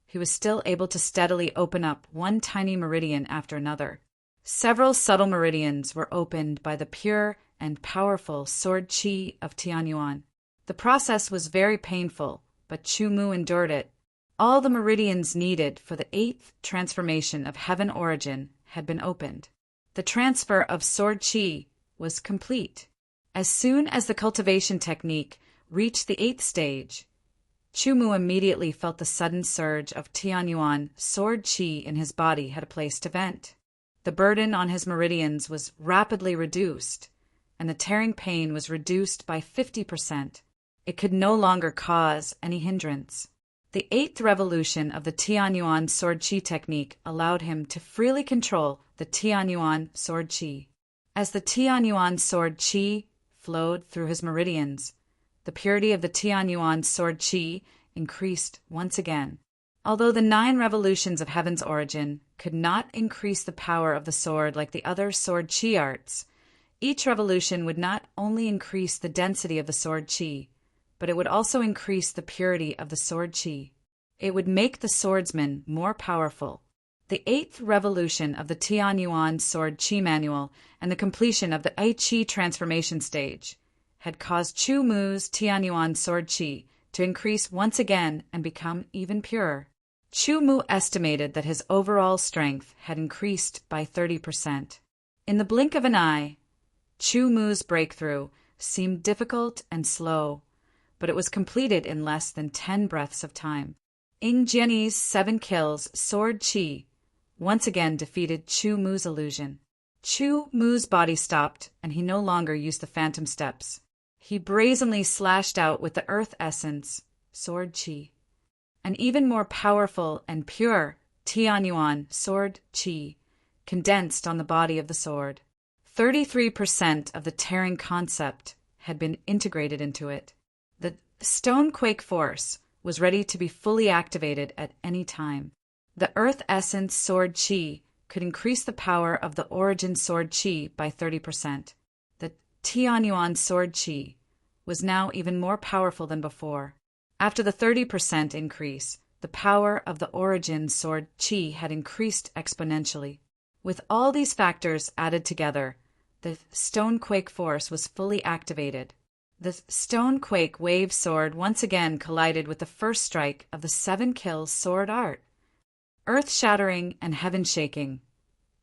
he was still able to steadily open up one tiny meridian after another. Several subtle meridians were opened by the pure and powerful sword chi of Tianyuan. The process was very painful, but Chumu endured it. All the meridians needed for the 8th transformation of heaven origin had been opened. The transfer of sword chi was complete. As soon as the cultivation technique reached the 8th stage, Chumu immediately felt the sudden surge of Tianyuan sword chi in his body had a place to vent. The burden on his meridians was rapidly reduced, and the tearing pain was reduced by 50%. It could no longer cause any hindrance. The 8th revolution of the Tianyuan sword chi technique allowed him to freely control the Tianyuan sword chi. As the Tianyuan sword chi flowed through his meridians, the purity of the Tianyuan sword chi increased once again. Although the 9 revolutions of heaven's origin could not increase the power of the sword like the other sword chi arts, each revolution would not only increase the density of the sword chi, but it would also increase the purity of the sword chi. It would make the swordsman more powerful. The 8th revolution of the Tianyuan Sword Chi Manual and the completion of the Ai Chi transformation stage had caused Chu Mu's Tianyuan Sword Chi to increase once again and become even purer. Chu Mu estimated that his overall strength had increased by 30%. In the blink of an eye, Chu Mu's breakthrough seemed difficult and slow, but it was completed in less than 10 breaths of time. Ing Jianyi's 7 kills Sword Chi once again defeated Chu Mu's illusion. Chu Mu's body stopped, and he no longer used the phantom steps. He brazenly slashed out with the earth essence, Sword Chi. An even more powerful and pure Tianyuan Sword Chi condensed on the body of the sword. 33% of the tearing concept had been integrated into it. The Stonequake force was ready to be fully activated at any time. The Earth Essence Sword Chi could increase the power of the Origin Sword Chi by 30%. The Tianyuan Sword Chi was now even more powerful than before. After the 30% increase, the power of the Origin Sword Chi had increased exponentially. With all these factors added together, the Stonequake force was fully activated. The Stonequake wave sword once again collided with the first strike of the 7 kills sword art. Earth-shattering and heaven-shaking,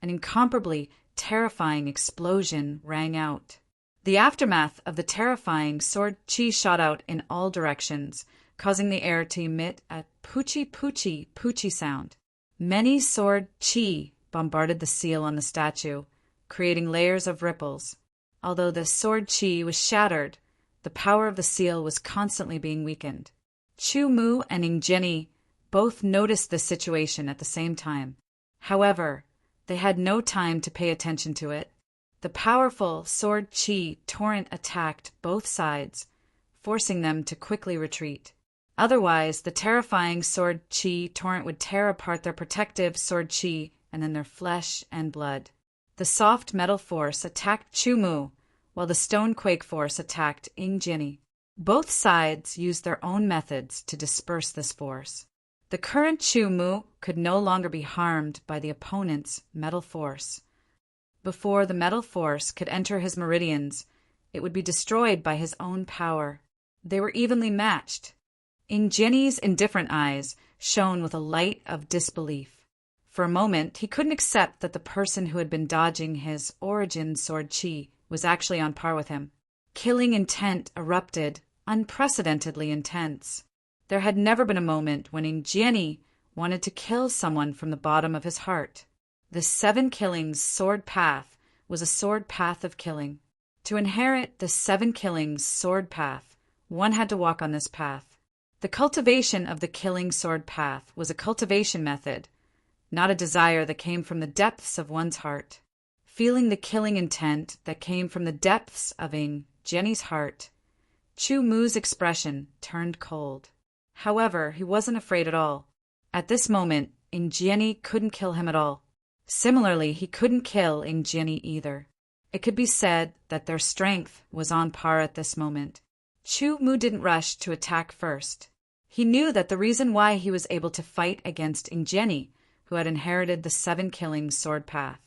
an incomparably terrifying explosion rang out. The aftermath of the terrifying sword chi shot out in all directions, causing the air to emit a poochie sound. Many sword chi bombarded the seal on the statue, creating layers of ripples. Although the sword chi was shattered, the power of the seal was constantly being weakened. Chu Mu and Ing Jianyi both noticed this situation at the same time. However, they had no time to pay attention to it. The powerful sword chi torrent attacked both sides, forcing them to quickly retreat. Otherwise, the terrifying sword chi torrent would tear apart their protective sword chi and then their flesh and blood. The soft metal force attacked Chu Mu, while the Stonequake force attacked Ing Jianyi. Both sides used their own methods to disperse this force. The current Chu Mu could no longer be harmed by the opponent's metal force. Before the metal force could enter his meridians, it would be destroyed by his own power. They were evenly matched. Ing Jianyi's indifferent eyes shone with a light of disbelief. For a moment, he couldn't accept that the person who had been dodging his Origin Sword Chi was actually on par with him. Killing intent erupted, unprecedentedly intense. There had never been a moment when Ing Jianyi wanted to kill someone from the bottom of his heart. The 7 Killings sword path was a sword path of killing. To inherit the 7 Killings sword path, one had to walk on this path. The cultivation of the killing sword path was a cultivation method, not a desire that came from the depths of one's heart. Feeling the killing intent that came from the depths of Ing Jianyi's heart, Chu Mu's expression turned cold. However, he wasn't afraid at all. At this moment, Ing Jianyi couldn't kill him at all. Similarly, he couldn't kill Ing Jianyi either. It could be said that their strength was on par at this moment. Chu Mu didn't rush to attack first. He knew that the reason why he was able to fight against Ing Jianyi, who had inherited the 7 Killings sword path,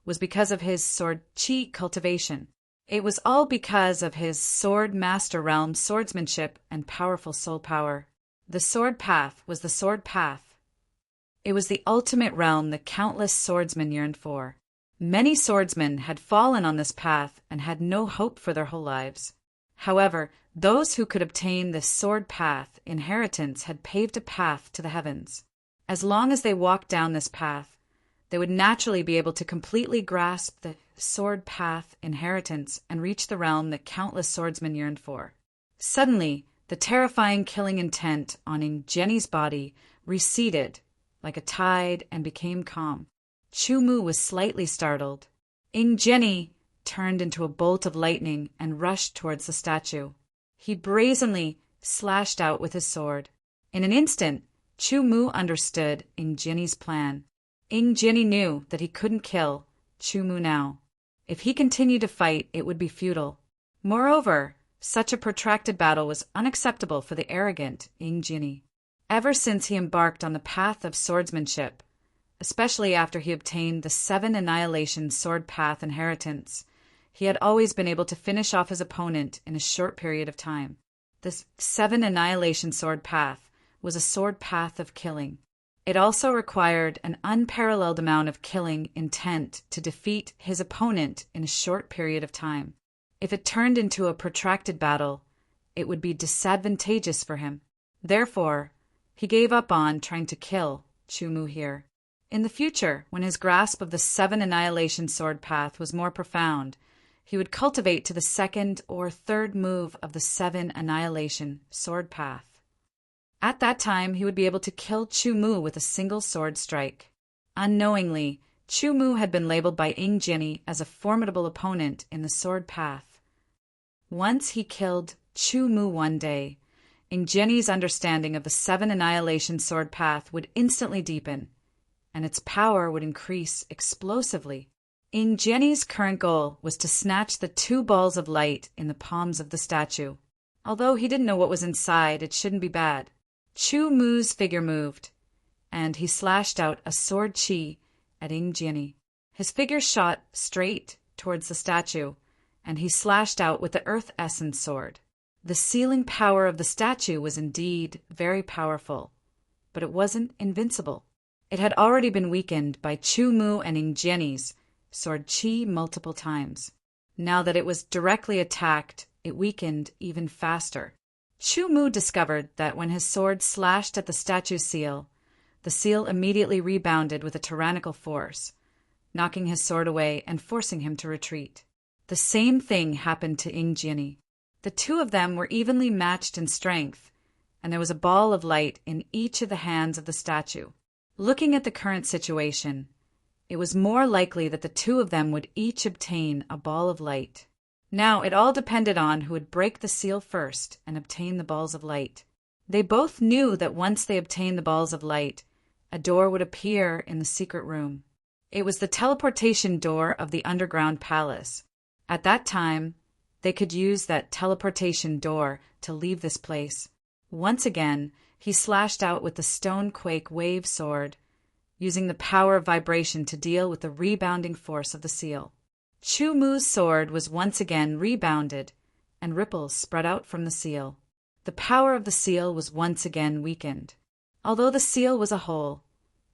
was because of his sword chi cultivation. It was all because of his sword master realm swordsmanship and powerful soul power. The sword path was the sword path. It was the ultimate realm that countless swordsmen yearned for. Many swordsmen had fallen on this path and had no hope for their whole lives. However, those who could obtain this sword path inheritance had paved a path to the heavens. As long as they walked down this path, they would naturally be able to completely grasp the sword path inheritance and reach the realm that countless swordsmen yearned for. Suddenly, the terrifying killing intent on Ing Jianyi's body receded like a tide and became calm. Chu Mu was slightly startled. Ing Jianyi turned into a bolt of lightning and rushed towards the statue. He brazenly slashed out with his sword. In an instant, Chu Mu understood Ing Jianyi's plan. Ing Jianyi knew that he couldn't kill Chu Mu now. If he continued to fight, it would be futile. Moreover, Such a protracted battle was unacceptable for the arrogant Ingjini. Ever since he embarked on the path of swordsmanship, especially after he obtained the 7 Annihilation Sword Path inheritance, he had always been able to finish off his opponent in a short period of time. This 7 Annihilation Sword Path was a sword path of killing. It also required an unparalleled amount of killing intent to defeat his opponent in a short period of time. If it turned into a protracted battle, it would be disadvantageous for him. Therefore, he gave up on trying to kill Chumu here. In the future, when his grasp of the 7 Annihilation Sword Path was more profound, he would cultivate to the 2nd or 3rd move of the 7 Annihilation Sword Path. At that time, he would be able to kill Chumu with a single sword strike. Unknowingly, Chumu had been labeled by Ingjini as a formidable opponent in the sword path. Once he killed Chumu one day, Ingjini's understanding of the 7 Annihilation Sword Path would instantly deepen, and its power would increase explosively. Ingjini's current goal was to snatch the 2 balls of light in the palms of the statue. Although he didn't know what was inside, it shouldn't be bad. Chumu's figure moved, and he slashed out a sword chi at Ingjini. His figure shot straight towards the statue, and he slashed out with the Earth Essence sword. The sealing power of the statue was indeed very powerful, but it wasn't invincible. It had already been weakened by Chumu and Ingjini's sword chi multiple times. Now that it was directly attacked, it weakened even faster. Chumu discovered that when his sword slashed at the statue's seal, the seal immediately rebounded with a tyrannical force, knocking his sword away and forcing him to retreat. The same thing happened to Ingjini. The 2 of them were evenly matched in strength, and there was a ball of light in each of the hands of the statue. Looking at the current situation, it was more likely that the 2 of them would each obtain a ball of light. Now it all depended on who would break the seal first and obtain the balls of light. They both knew that once they obtained the balls of light, a door would appear in the secret room. It was the teleportation door of the underground palace. At that time, they could use that teleportation door to leave this place. Once again, he slashed out with the Stonequake Wave Sword, using the power of vibration to deal with the rebounding force of the seal. Chumu's sword was once again rebounded, and ripples spread out from the seal. The power of the seal was once again weakened. Although the seal was a whole,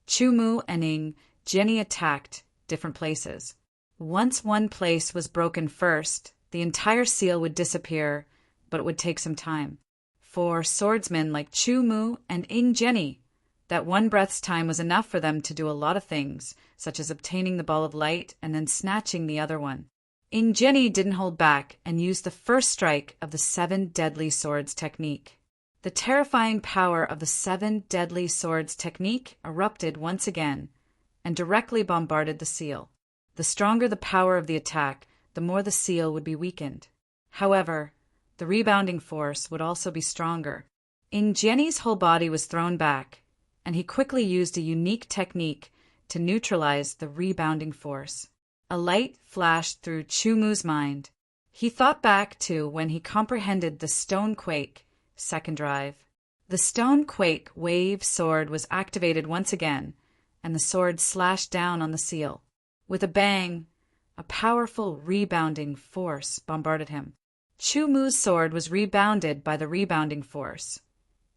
Chumu and Ingjini attacked different places. Once one place was broken first, the entire seal would disappear, but it would take some time. For swordsmen like Chumu and Ingjini, that one breath's time was enough for them to do a lot of things, such as obtaining the ball of light and then snatching the other one. Ingjini didn't hold back and used the first strike of the 7 Deadly Swords technique. The terrifying power of the 7 Deadly Swords technique erupted once again and directly bombarded the seal. The stronger the power of the attack, the more the seal would be weakened. However, the rebounding force would also be stronger. Ingjini's whole body was thrown back, and he quickly used a unique technique to neutralize the rebounding force. A light flashed through Chumu's mind. He thought back to when he comprehended the Stonequake second drive. The Stonequake Wave Sword was activated once again, and the sword slashed down on the seal. With a bang, a powerful rebounding force bombarded him. Chumu's sword was rebounded by the rebounding force,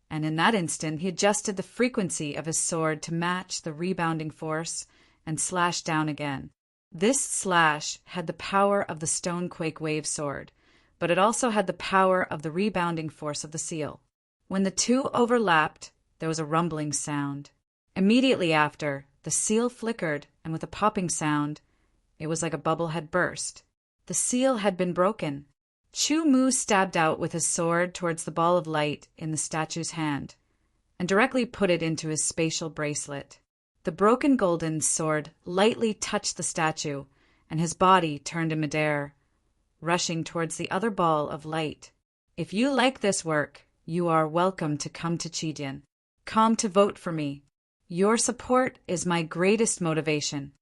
and in that instant he adjusted the frequency of his sword to match the rebounding force and slashed down again. This slash had the power of the Stonequake Wave Sword, but it also had the power of the rebounding force of the seal. When the 2 overlapped, there was a rumbling sound. Immediately after, the seal flickered, and with a popping sound, it was like a bubble had burst. The seal had been broken. Chumu stabbed out with his sword towards the ball of light in the statue's hand, and directly put it into his spatial bracelet. The broken golden sword lightly touched the statue, and his body turned in midair, rushing towards the other ball of light. If you like this work, you are welcome to come to Chidian. Come to vote for me. Your support is my greatest motivation.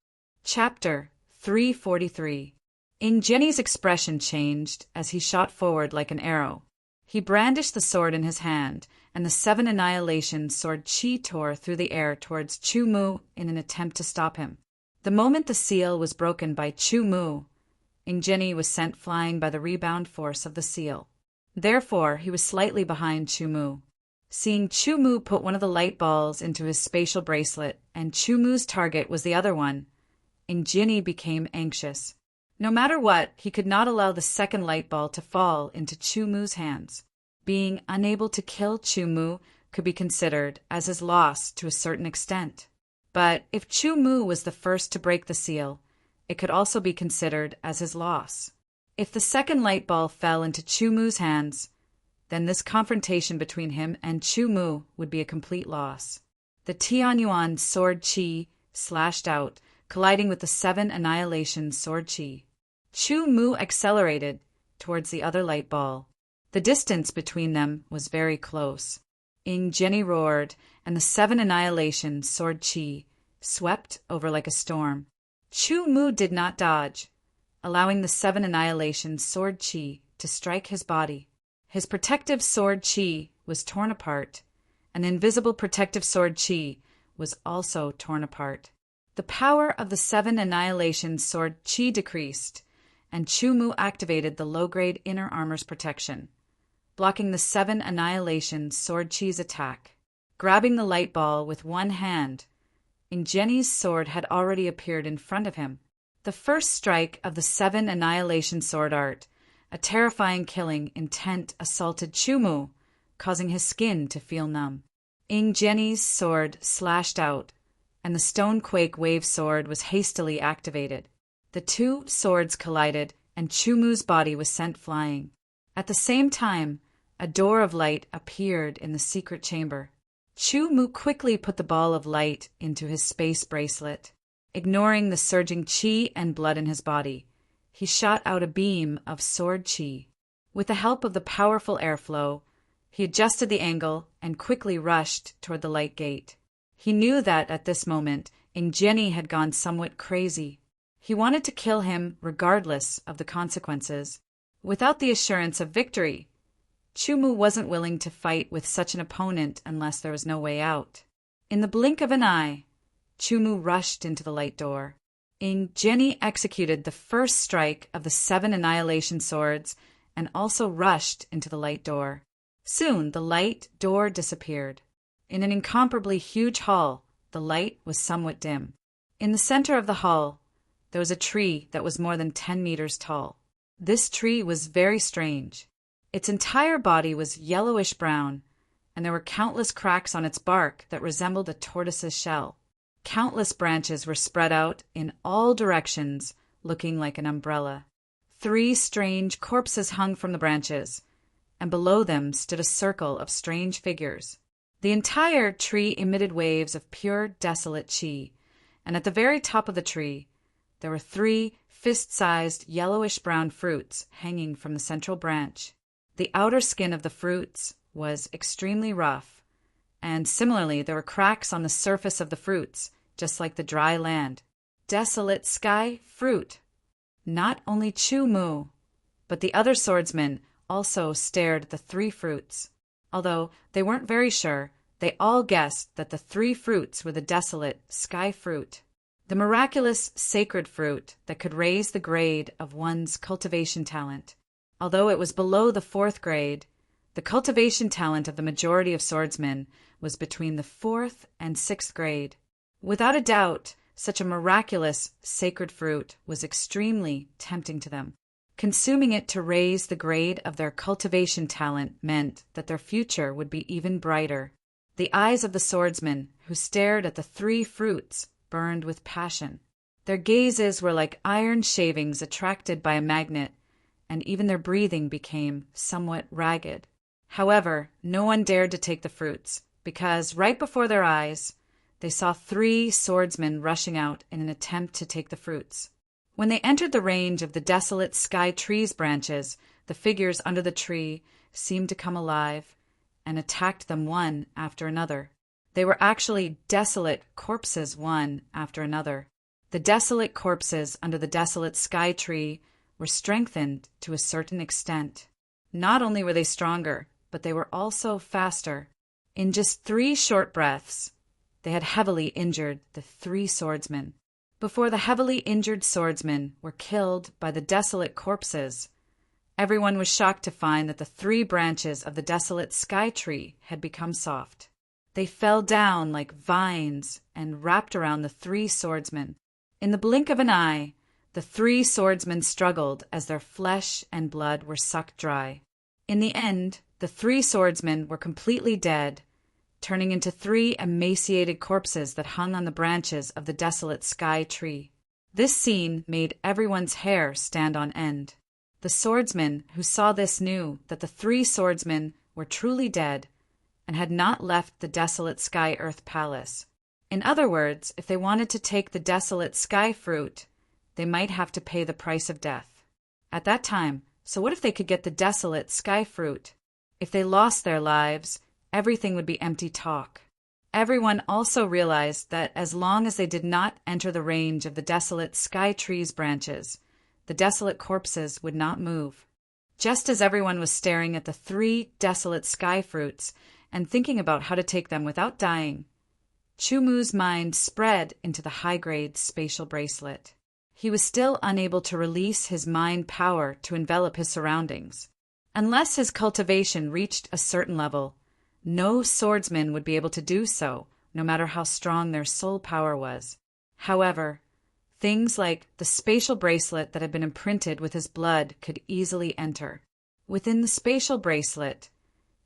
Chapter 343. Jenny's expression changed as he shot forward like an arrow. He brandished the sword in his hand, and the 7 Annihilation sword chi tore through the air towards Chu Mu in an attempt to stop him. The moment the seal was broken by Chu Mu, Jenny was sent flying by the rebound force of the seal. Therefore, he was slightly behind Chu Mu. Seeing Chu Mu put one of the light balls into his spatial bracelet, and Chu Mu's target was the other one, Jenny became anxious. No matter what, he could not allow the second light ball to fall into Chu Mu's hands. Being unable to kill Chu Mu could be considered as his loss to a certain extent. But if Chu Mu was the first to break the seal, it could also be considered as his loss. If the second light ball fell into Chu Mu's hands, then this confrontation between him and Chu Mu would be a complete loss. The Tianyuan sword chi slashed out, colliding with the 7 Annihilation sword chi. Chu Mu accelerated towards the other light ball. The distance between them was very close. Jenny roared, and the 7 Annihilation sword chi swept over like a storm. Chu Mu did not dodge, allowing the 7 Annihilation sword chi to strike his body. His protective sword chi was torn apart. An invisible protective sword chi was also torn apart. The power of the 7 Annihilation sword chi decreased, and Chu Mu activated the low-grade inner armor's protection, blocking the 7 Annihilation sword chi's attack. Grabbing the light ball with one hand, Jenny's sword had already appeared in front of him. The first strike of the 7 Annihilation sword art, a terrifying killing intent, assaulted Chu Mu, causing his skin to feel numb. Jenny's sword slashed out, and the Stonequake Wave sword was hastily activated. The two swords collided, and Chu Mu's body was sent flying. At the same time, a door of light appeared in the secret chamber. Chu Mu quickly put the ball of light into his space bracelet. Ignoring the surging chi and blood in his body, he shot out a beam of sword chi. With the help of the powerful airflow, he adjusted the angle and quickly rushed toward the light gate. He knew that at this moment, Jenny had gone somewhat crazy. He wanted to kill him regardless of the consequences. Without the assurance of victory, Chu Mu wasn't willing to fight with such an opponent unless there was no way out. In the blink of an eye, Chu Mu rushed into the light door. Jenny executed the first strike of the 7 Annihilation swords and also rushed into the light door. Soon the light door disappeared. In an incomparably huge hall, the light was somewhat dim. In the center of the hall, there was a tree that was more than 10 meters tall. This tree was very strange. Its entire body was yellowish-brown, and there were countless cracks on its bark that resembled a tortoise's shell. Countless branches were spread out in all directions, looking like an umbrella. 3 strange corpses hung from the branches, and below them stood a circle of strange figures. The entire tree emitted waves of pure, desolate chi, and at the very top of the tree, there were 3 fist-sized yellowish-brown fruits hanging from the central branch. The outer skin of the fruits was extremely rough, and similarly there were cracks on the surface of the fruits, just like the dry land. Desolate sky fruit. Not only Chu Mu, but the other swordsmen also stared at the 3 fruits. Although they weren't very sure, they all guessed that the 3 fruits were the desolate sky fruit, the miraculous sacred fruit that could raise the grade of one's cultivation talent. Although it was below the 4th grade, the cultivation talent of the majority of swordsmen was between the 4th and 6th grade. Without a doubt, such a miraculous sacred fruit was extremely tempting to them. Consuming it to raise the grade of their cultivation talent meant that their future would be even brighter. The eyes of the swordsmen who stared at the 3 fruits burned with passion. Their gazes were like iron shavings attracted by a magnet, and even their breathing became somewhat ragged. However, no one dared to take the fruits, because right before their eyes, they saw 3 swordsmen rushing out in an attempt to take the fruits. When they entered the range of the desolate sky tree's branches, the figures under the tree seemed to come alive and attacked them one after another. They were actually desolate corpses one after another. The desolate corpses under the desolate sky tree were strengthened to a certain extent. Not only were they stronger, but they were also faster. In just 3 short breaths, they had heavily injured the 3 swordsmen. Before the heavily injured swordsmen were killed by the desolate corpses, everyone was shocked to find that the 3 branches of the desolate sky tree had become soft. They fell down like vines and wrapped around the 3 swordsmen. In the blink of an eye, the 3 swordsmen struggled as their flesh and blood were sucked dry. In the end, the 3 swordsmen were completely dead, turning into 3 emaciated corpses that hung on the branches of the desolate sky tree. This scene made everyone's hair stand on end. The swordsmen who saw this knew that the 3 swordsmen were truly dead and had not left the desolate sky earth palace. In other words, if they wanted to take the desolate sky fruit, they might have to pay the price of death. At that time, so what if they could get the desolate sky fruit? If they lost their lives, everything would be empty talk. Everyone also realized that as long as they did not enter the range of the desolate sky tree's branches, the desolate corpses would not move. Just as everyone was staring at the 3 desolate sky fruits and thinking about how to take them without dying, Chumu's mind spread into the high-grade spatial bracelet. He was still unable to release his mind power to envelop his surroundings. Unless his cultivation reached a certain level, no swordsman would be able to do so, no matter how strong their soul power was. However, things like the spatial bracelet that had been imprinted with his blood could easily enter. Within the spatial bracelet,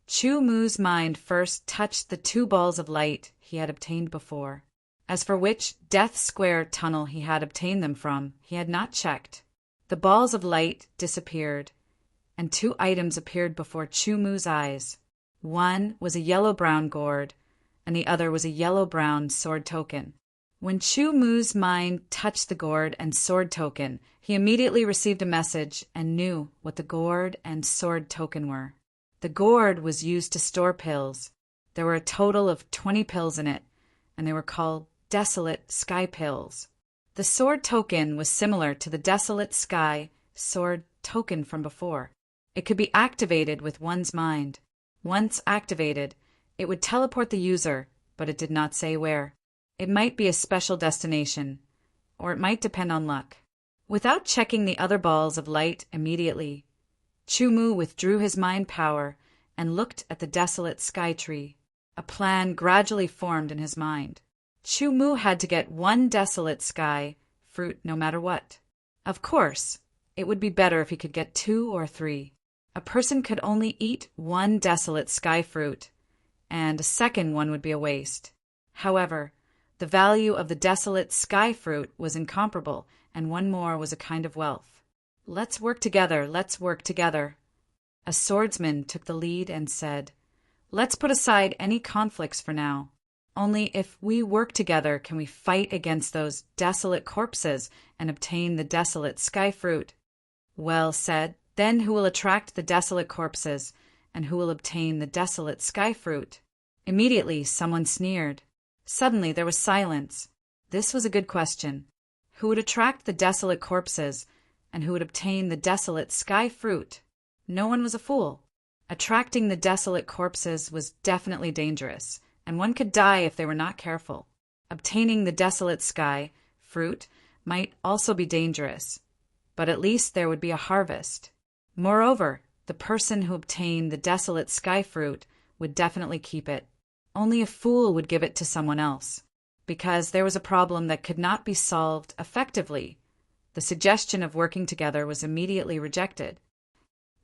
Chumu's mind first touched the 2 balls of light he had obtained before. As for which Death Square tunnel he had obtained them from, he had not checked. The balls of light disappeared, and 2 items appeared before Chumu's eyes. One was a yellow-brown gourd, and the other was a yellow-brown sword token. When Chumu's mind touched the gourd and sword token, he immediately received a message and knew what the gourd and sword token were. The gourd was used to store pills. There were a total of 20 pills in it, and they were called Desolate Sky Pills. The sword token was similar to the Desolate Sky sword token from before. It could be activated with one's mind. Once activated, it would teleport the user, but it did not say where. It might be a special destination, or it might depend on luck. Without checking the other balls of light immediately, Chumu withdrew his mind power and looked at the desolate sky tree. A plan gradually formed in his mind. Chumu had to get 1 desolate sky fruit no matter what. Of course, it would be better if he could get 2 or 3. A person could only eat 1 desolate sky fruit, and a second one would be a waste. However, the value of the desolate sky fruit was incomparable, and 1 more was a kind of wealth. Let's work together, let's work together. A swordsman took the lead and said, let's put aside any conflicts for now. Only if we work together can we fight against those desolate corpses and obtain the desolate sky fruit. Well said. Then who will attract the desolate corpses, and who will obtain the desolate sky fruit? Immediately someone sneered. Suddenly there was silence. This was a good question. Who would attract the desolate corpses, and who would obtain the desolate sky fruit? No one was a fool. Attracting the desolate corpses was definitely dangerous, and one could die if they were not careful. Obtaining the desolate sky fruit might also be dangerous, but at least there would be a harvest. Moreover, the person who obtained the desolate sky fruit would definitely keep it. Only a fool would give it to someone else, because there was a problem that could not be solved effectively. The suggestion of working together was immediately rejected.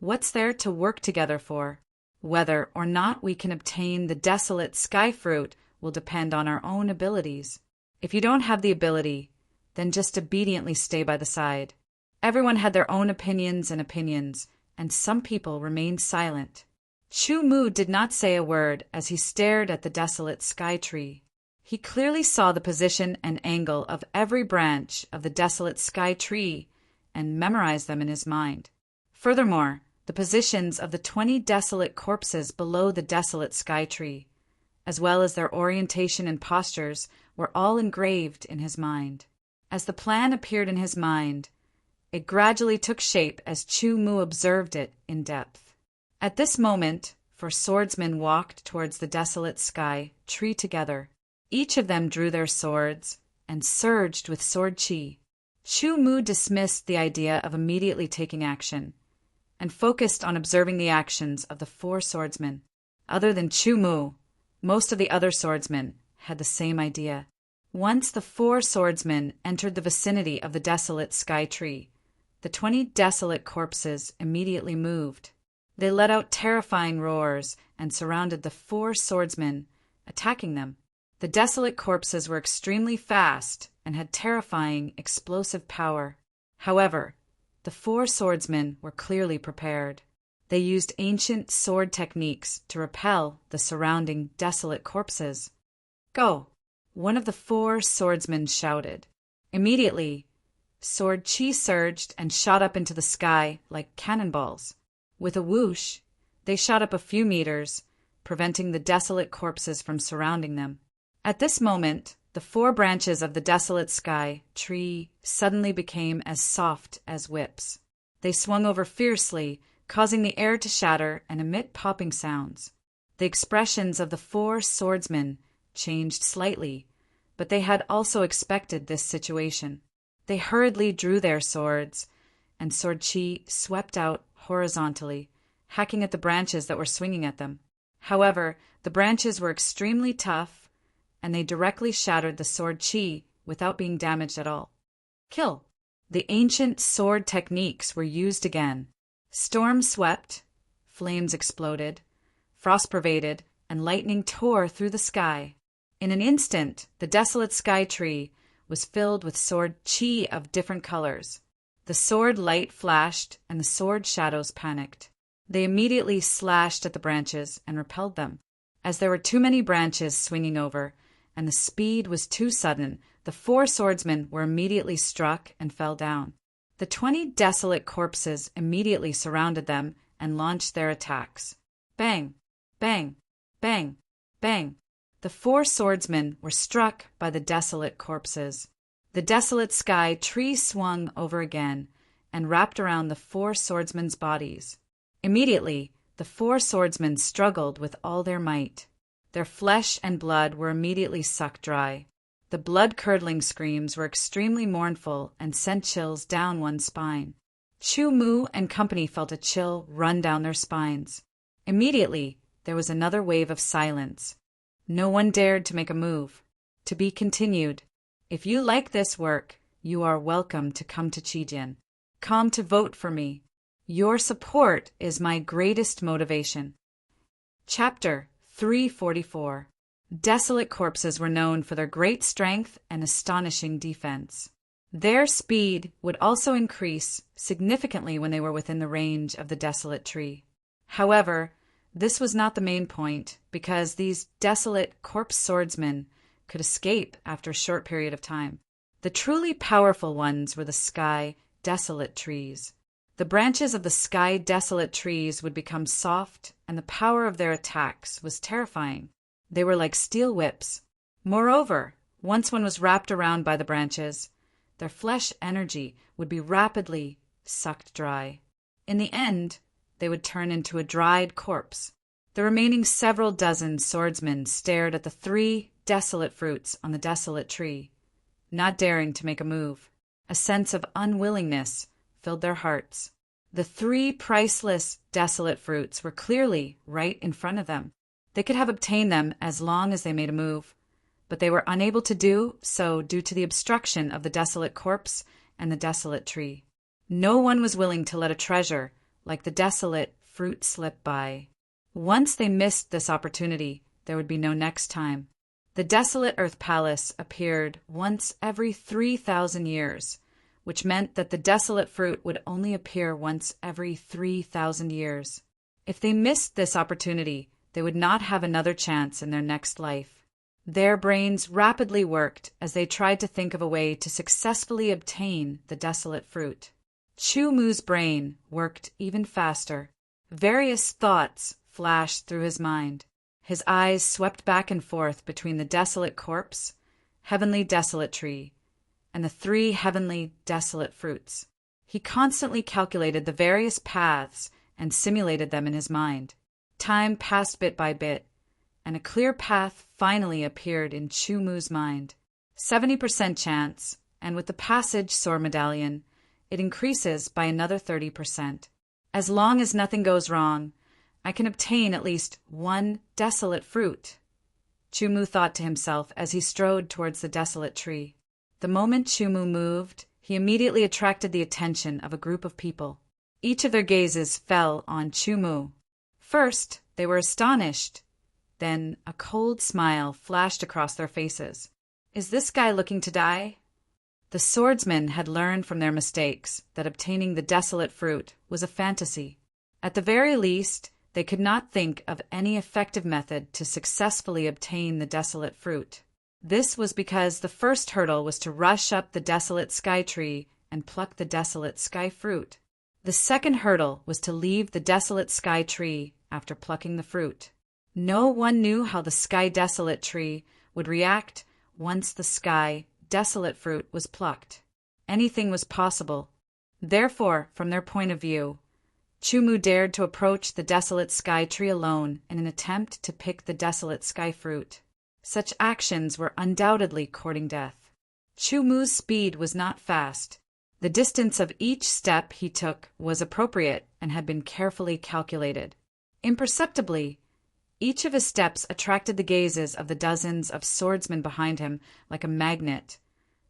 What's there to work together for? Whether or not we can obtain the desolate sky fruit will depend on our own abilities. If you don't have the ability, then just obediently stay by the side. Everyone had their own opinions, and some people remained silent. Chumu did not say a word as he stared at the desolate sky tree. He clearly saw the position and angle of every branch of the desolate sky tree and memorized them in his mind. Furthermore, the positions of the 20 desolate corpses below the desolate sky tree, as well as their orientation and postures, were all engraved in his mind. As the plan appeared in his mind, It gradually took shape as Chu Mu observed it in depth. At this moment, 4 swordsmen walked towards the desolate sky tree together. Each of them drew their swords and surged with sword chi. Chu Mu dismissed the idea of immediately taking action and focused on observing the actions of the 4 swordsmen. Other than Chu Mu, most of the other swordsmen had the same idea. Once the 4 swordsmen entered the vicinity of the desolate sky tree, the 20 desolate corpses immediately moved. They let out terrifying roars and surrounded the 4 swordsmen, attacking them. The desolate corpses were extremely fast and had terrifying, explosive power. However, the 4 swordsmen were clearly prepared. They used ancient sword techniques to repel the surrounding desolate corpses. "Go!" one of the 4 swordsmen shouted. Immediately, sword chi surged and shot up into the sky like cannonballs. With a whoosh, they shot up a few meters, preventing the desolate corpses from surrounding them. At this moment, the 4 branches of the desolate sky tree suddenly became as soft as whips. They swung over fiercely, causing the air to shatter and emit popping sounds. The expressions of the 4 swordsmen changed slightly, but they had also expected this situation. They hurriedly drew their swords, and sword chi swept out horizontally, hacking at the branches that were swinging at them. However, the branches were extremely tough, and they directly shattered the sword chi without being damaged at all. Kill! The ancient sword techniques were used again. Storm swept, flames exploded, frost pervaded, and lightning tore through the sky. In an instant, the desolate sky tree was filled with sword chi of different colors. The sword light flashed, and the sword shadows panicked. They immediately slashed at the branches and repelled them. As there were too many branches swinging over, and the speed was too sudden, the 4 swordsmen were immediately struck and fell down. The 20 desolate corpses immediately surrounded them and launched their attacks. Bang! Bang! Bang! Bang! The 4 swordsmen were struck by the desolate corpses. The desolate sky tree swung over again and wrapped around the 4 swordsmen's bodies. Immediately, the 4 swordsmen struggled with all their might. Their flesh and blood were immediately sucked dry. The blood-curdling screams were extremely mournful and sent chills down one's spine. Chu Mu and company felt a chill run down their spines. Immediately, there was another wave of silence. No one dared to make a move. To be continued. If you like this work, you are welcome to come to Chijian. Come to vote for me. Your support is my greatest motivation. Chapter 344. Desolate corpses were known for their great strength and astonishing defense. Their speed would also increase significantly when they were within the range of the desolate tree. However, this was not the main point, because these desolate corpse swordsmen could escape after a short period of time. The truly powerful ones were the sky desolate trees. The branches of the sky desolate trees would become soft, and the power of their attacks was terrifying. They were like steel whips. Moreover, once one was wrapped around by the branches, their flesh energy would be rapidly sucked dry. In the end, they would turn into a dried corpse. The remaining several dozen swordsmen stared at the 3 desolate fruits on the desolate tree, not daring to make a move. A sense of unwillingness filled their hearts. The 3 priceless desolate fruits were clearly right in front of them. They could have obtained them as long as they made a move, but they were unable to do so due to the obstruction of the desolate corpse and the desolate tree. No one was willing to let a treasure like the desolate fruit slip by. Once they missed this opportunity, there would be no next time. The desolate Earth Palace appeared once every 3,000 years, which meant that the desolate fruit would only appear once every 3,000 years. If they missed this opportunity, they would not have another chance in their next life. Their brains rapidly worked as they tried to think of a way to successfully obtain the desolate fruit. Chu Mu's brain worked even faster. Various thoughts flashed through his mind. His eyes swept back and forth between the desolate corpse, heavenly desolate tree, and the 3 heavenly desolate fruits. He constantly calculated the various paths and simulated them in his mind. Time passed bit by bit, and a clear path finally appeared in Chumu's mind. 70% chance, and with the passage sword medallion, it increases by another 30%. As long as nothing goes wrong, I can obtain at least one desolate fruit, Chumu thought to himself as he strode towards the desolate tree. The moment Chumu moved, he immediately attracted the attention of a group of people. Each of their gazes fell on Chumu. First, they were astonished. Then a cold smile flashed across their faces. Is this guy looking to die? The swordsmen had learned from their mistakes that obtaining the desolate fruit was a fantasy. At the very least, they could not think of any effective method to successfully obtain the desolate fruit. This was because the first hurdle was to rush up the desolate sky tree and pluck the desolate sky fruit. The second hurdle was to leave the desolate sky tree after plucking the fruit. No one knew how the sky desolate tree would react once the sky desolate fruit was plucked. Anything was possible. Therefore, from their point of view, Chumu dared to approach the desolate sky tree alone in an attempt to pick the desolate sky fruit. Such actions were undoubtedly courting death. Chumu's speed was not fast. The distance of each step he took was appropriate and had been carefully calculated. Imperceptibly, each of his steps attracted the gazes of the dozens of swordsmen behind him like a magnet,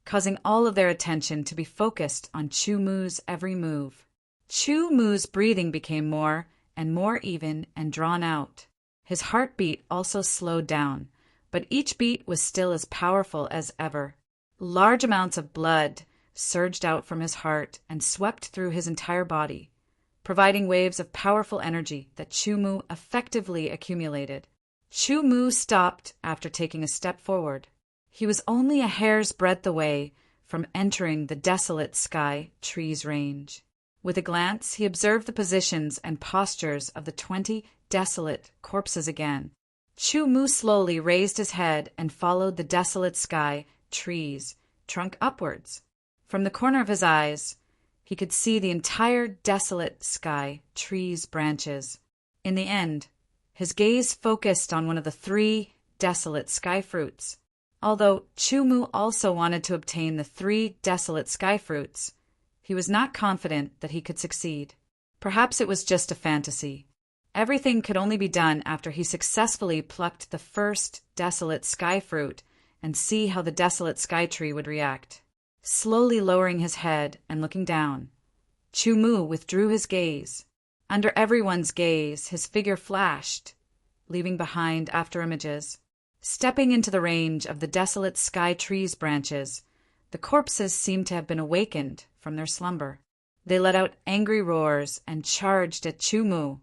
causing all of their attention to be focused on Chumu's every move. Chumu's breathing became more and more even and drawn out. His heartbeat also slowed down, but each beat was still as powerful as ever. Large amounts of blood surged out from his heart and swept through his entire body, providing waves of powerful energy that Chumu effectively accumulated. Chumu stopped after taking a step forward. He was only a hair's breadth away from entering the desolate sky tree's range. With a glance, he observed the positions and postures of the 20 desolate corpses again. Chumu slowly raised his head and followed the desolate sky tree's trunk upwards. From the corner of his eyes, he could see the entire desolate sky tree's branches. In the end, his gaze focused on one of the 3 desolate sky fruits. Although Chumu also wanted to obtain the 3 desolate sky fruits, he was not confident that he could succeed. Perhaps it was just a fantasy. Everything could only be done after he successfully plucked the first desolate sky fruit and see how the desolate sky tree would react. Slowly lowering his head and looking down, Chumu withdrew his gaze. Under everyone's gaze, his figure flashed, leaving behind afterimages. Stepping into the range of the desolate sky tree's branches, the corpses seemed to have been awakened from their slumber. They let out angry roars and charged at Chumu,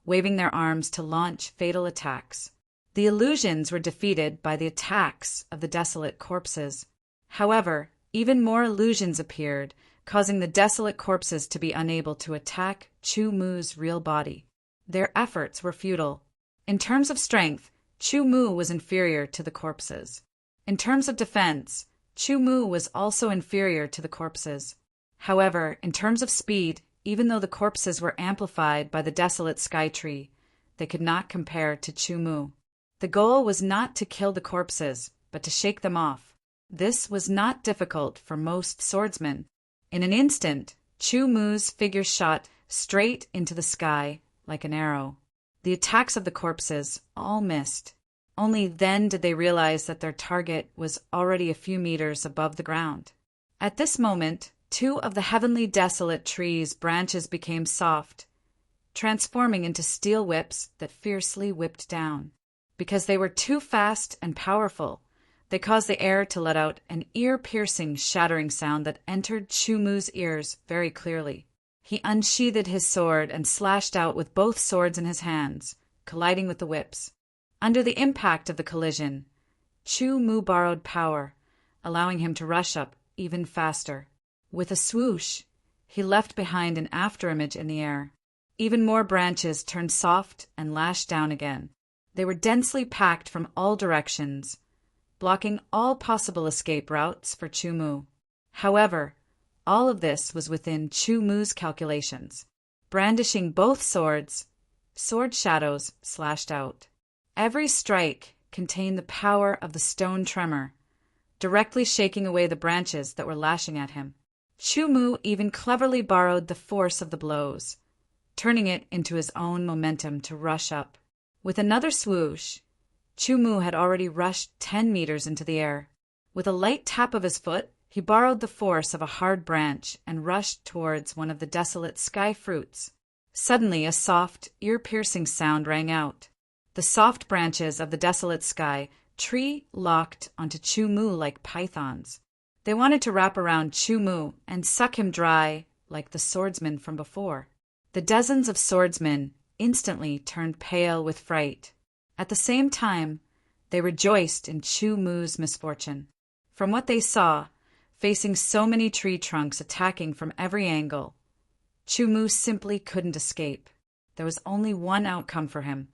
waving their arms to launch fatal attacks. The illusions were defeated by the attacks of the desolate corpses. However, even more illusions appeared, causing the desolate corpses to be unable to attack Chumu's real body. Their efforts were futile. In terms of strength, Chumu was inferior to the corpses. In terms of defense, Chumu was also inferior to the corpses. However, in terms of speed, even though the corpses were amplified by the desolate sky tree, they could not compare to Chumu. The goal was not to kill the corpses, but to shake them off. This was not difficult for most swordsmen. In an instant, Chumu's figure shot straight into the sky like an arrow. The attacks of the corpses all missed. Only then did they realize that their target was already a few meters above the ground. At this moment, 2 of the heavenly desolate tree's branches became soft, transforming into steel whips that fiercely whipped down. Because they were too fast and powerful, they caused the air to let out an ear-piercing, shattering sound that entered Chumu's ears very clearly. He unsheathed his sword and slashed out with both swords in his hands, colliding with the whips. Under the impact of the collision, Chumu borrowed power, allowing him to rush up even faster. With a swoosh, he left behind an afterimage in the air. Even more branches turned soft and lashed down again. They were densely packed from all directions, blocking all possible escape routes for Chumu. However, All of this was within Chu Mu's calculations. Brandishing both swords, sword shadows slashed out. Every strike contained the power of the stone tremor, directly shaking away the branches that were lashing at him. Chu Mu even cleverly borrowed the force of the blows, turning it into his own momentum to rush up. With another swoosh, Chu Mu had already rushed 10 meters into the air. With a light tap of his foot, he borrowed the force of a hard branch and rushed towards one of the desolate sky fruits. Suddenly, a soft, ear-piercing sound rang out. The soft branches of the desolate sky tree locked onto Chu Mu like pythons. They wanted to wrap around Chu Mu and suck him dry like the swordsman from before. The dozens of swordsmen instantly turned pale with fright. At the same time, they rejoiced in Chu Mu's misfortune. From what they saw, facing so many tree trunks attacking from every angle, Chu Mu simply couldn't escape. There was only one outcome for him,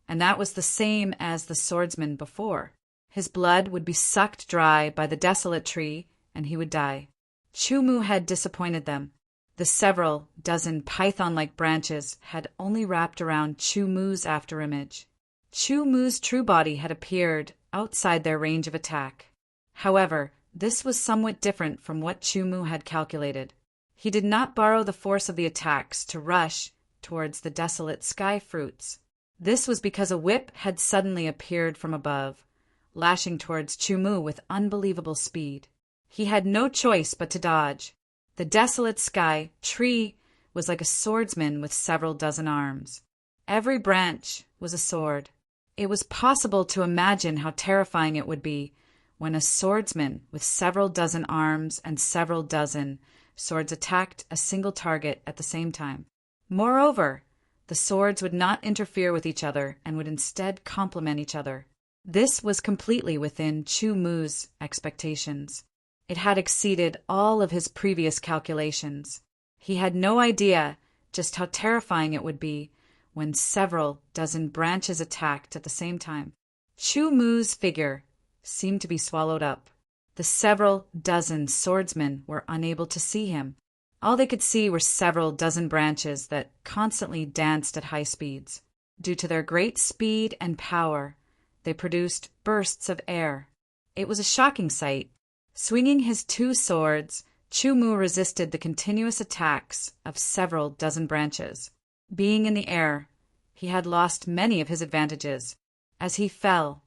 and that was the same as the swordsman before. His blood would be sucked dry by the desolate tree, and he would die. Chu Mu had disappointed them. The several dozen python-like branches had only wrapped around Chu Mu's afterimage. Chu Mu's true body had appeared outside their range of attack. However, this was somewhat different from what Chu Mu had calculated. He did not borrow the force of the attacks to rush towards the desolate sky fruits. This was because a whip had suddenly appeared from above, lashing towards Chu Mu with unbelievable speed. He had no choice but to dodge. The desolate sky tree was like a swordsman with several dozen arms. Every branch was a sword. It was possible to imagine how terrifying it would be when a swordsman with several dozen arms and several dozen swords attacked a single target at the same time. Moreover, the swords would not interfere with each other and would instead complement each other. This was completely within Chu Mu's expectations. It had exceeded all of his previous calculations. He had no idea just how terrifying it would be when several dozen branches attacked at the same time. Chu Mu's figure seemed to be swallowed up. The several dozen swordsmen were unable to see him. All they could see were several dozen branches that constantly danced at high speeds. Due to their great speed and power, they produced bursts of air. It was a shocking sight. Swinging his two swords, Chu Mu resisted the continuous attacks of several dozen branches. Being in the air, he had lost many of his advantages. As he fell,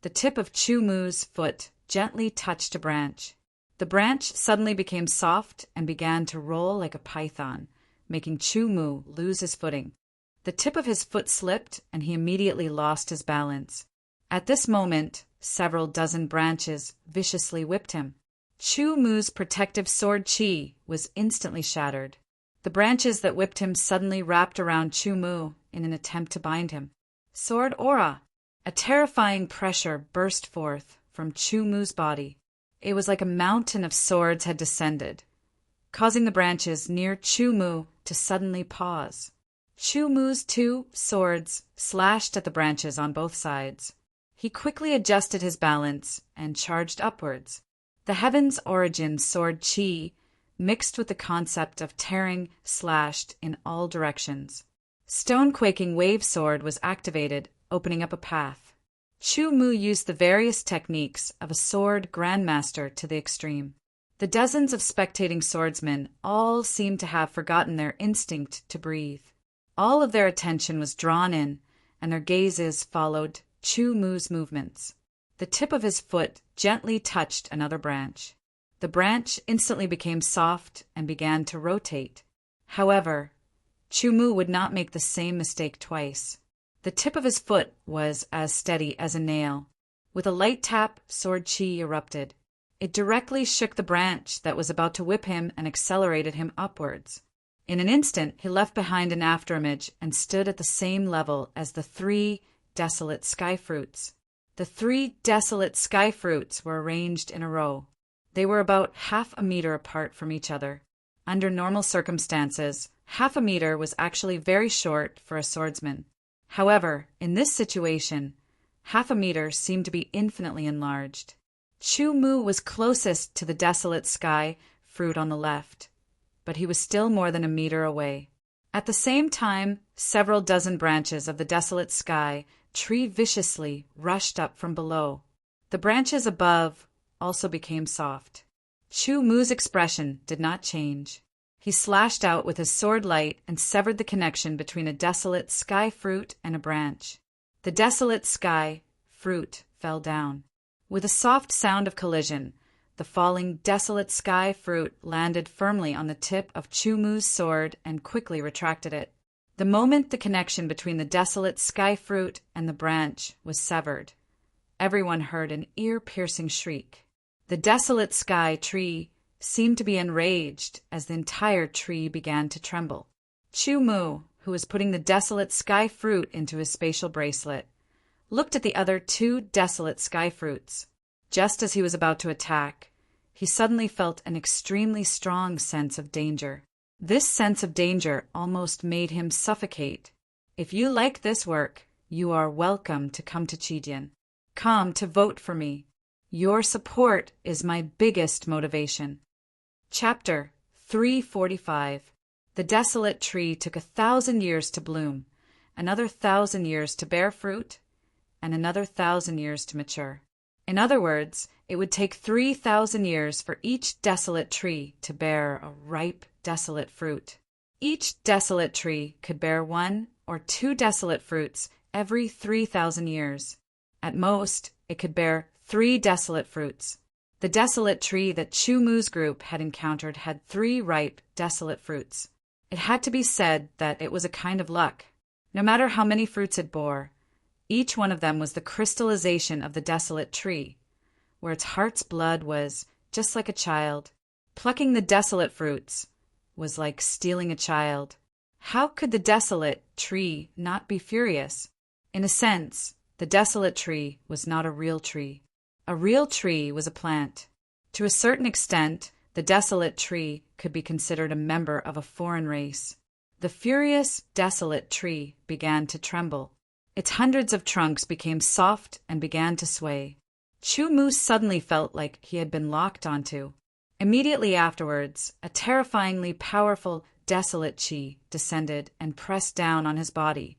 the tip of Chu Mu's foot gently touched a branch. The branch suddenly became soft and began to roll like a python, making Chu Mu lose his footing. The tip of his foot slipped, and he immediately lost his balance. At this moment, several dozen branches viciously whipped him. Chu Mu's protective sword chi was instantly shattered. The branches that whipped him suddenly wrapped around Chu Mu in an attempt to bind him. Sword aura! A terrifying pressure burst forth from Chu Mu's body. It was like a mountain of swords had descended, causing the branches near Chu Mu to suddenly pause. Chu Mu's two swords slashed at the branches on both sides. He quickly adjusted his balance and charged upwards. The Heaven's Origin sword chi mixed with the concept of tearing slashed in all directions. Stone-quaking wave sword was activated, opening up a path. Chu Mu used the various techniques of a sword grandmaster to the extreme. The dozens of spectating swordsmen all seemed to have forgotten their instinct to breathe. All of their attention was drawn in, and their gazes followed Chu Mu's movements. The tip of his foot gently touched another branch. The branch instantly became soft and began to rotate. However, Chu Mu would not make the same mistake twice. The tip of his foot was as steady as a nail. With a light tap, sword chi erupted. It directly shook the branch that was about to whip him and accelerated him upwards. In an instant, he left behind an afterimage and stood at the same level as the three desolate sky fruits. The three desolate sky fruits were arranged in a row. They were about half a meter apart from each other. Under normal circumstances, half a meter was actually very short for a swordsman. However, in this situation, half a meter seemed to be infinitely enlarged. Chu Mu was closest to the desolate sky fruit on the left, but he was still more than a meter away. At the same time, several dozen branches of the desolate sky tree viciously rushed up from below. The branches above also became soft. Chu Mu's expression did not change. He slashed out with his sword light and severed the connection between a desolate sky fruit and a branch. The desolate sky fruit fell down. With a soft sound of collision, the falling desolate sky fruit landed firmly on the tip of Chu Mu's sword and quickly retracted it. The moment the connection between the desolate sky fruit and the branch was severed, everyone heard an ear-piercing shriek. The desolate sky tree seemed to be enraged as the entire tree began to tremble. Chu Mu, who was putting the desolate sky fruit into his spatial bracelet, looked at the other two desolate sky fruits. Just as he was about to attack, he suddenly felt an extremely strong sense of danger. This sense of danger almost made him suffocate. If you like this work, you are welcome to come to Chidian. Come to vote for me. Your support is my biggest motivation. Chapter 345. The desolate tree took 1,000 years to bloom, another 1,000 years to bear fruit, and another 1,000 years to mature. In other words, it would take 3,000 years for each desolate tree to bear a ripe, desolate fruit. Each desolate tree could bear 1 or 2 desolate fruits every 3,000 years. At most, it could bear 3 desolate fruits. The desolate tree that Chu Mu's group had encountered had 3 ripe, desolate fruits. It had to be said that it was a kind of luck. No matter how many fruits it bore, each one of them was the crystallization of the desolate tree, where its heart's blood was just like a child. Plucking the desolate fruits was like stealing a child. How could the desolate tree not be furious? In a sense, the desolate tree was not a real tree. A real tree was a plant. To a certain extent, the desolate tree could be considered a member of a foreign race. The furious, desolate tree began to tremble. Its hundreds of trunks became soft and began to sway. Chu Mu suddenly felt like he had been locked onto. Immediately afterwards, a terrifyingly powerful, desolate chi descended and pressed down on his body,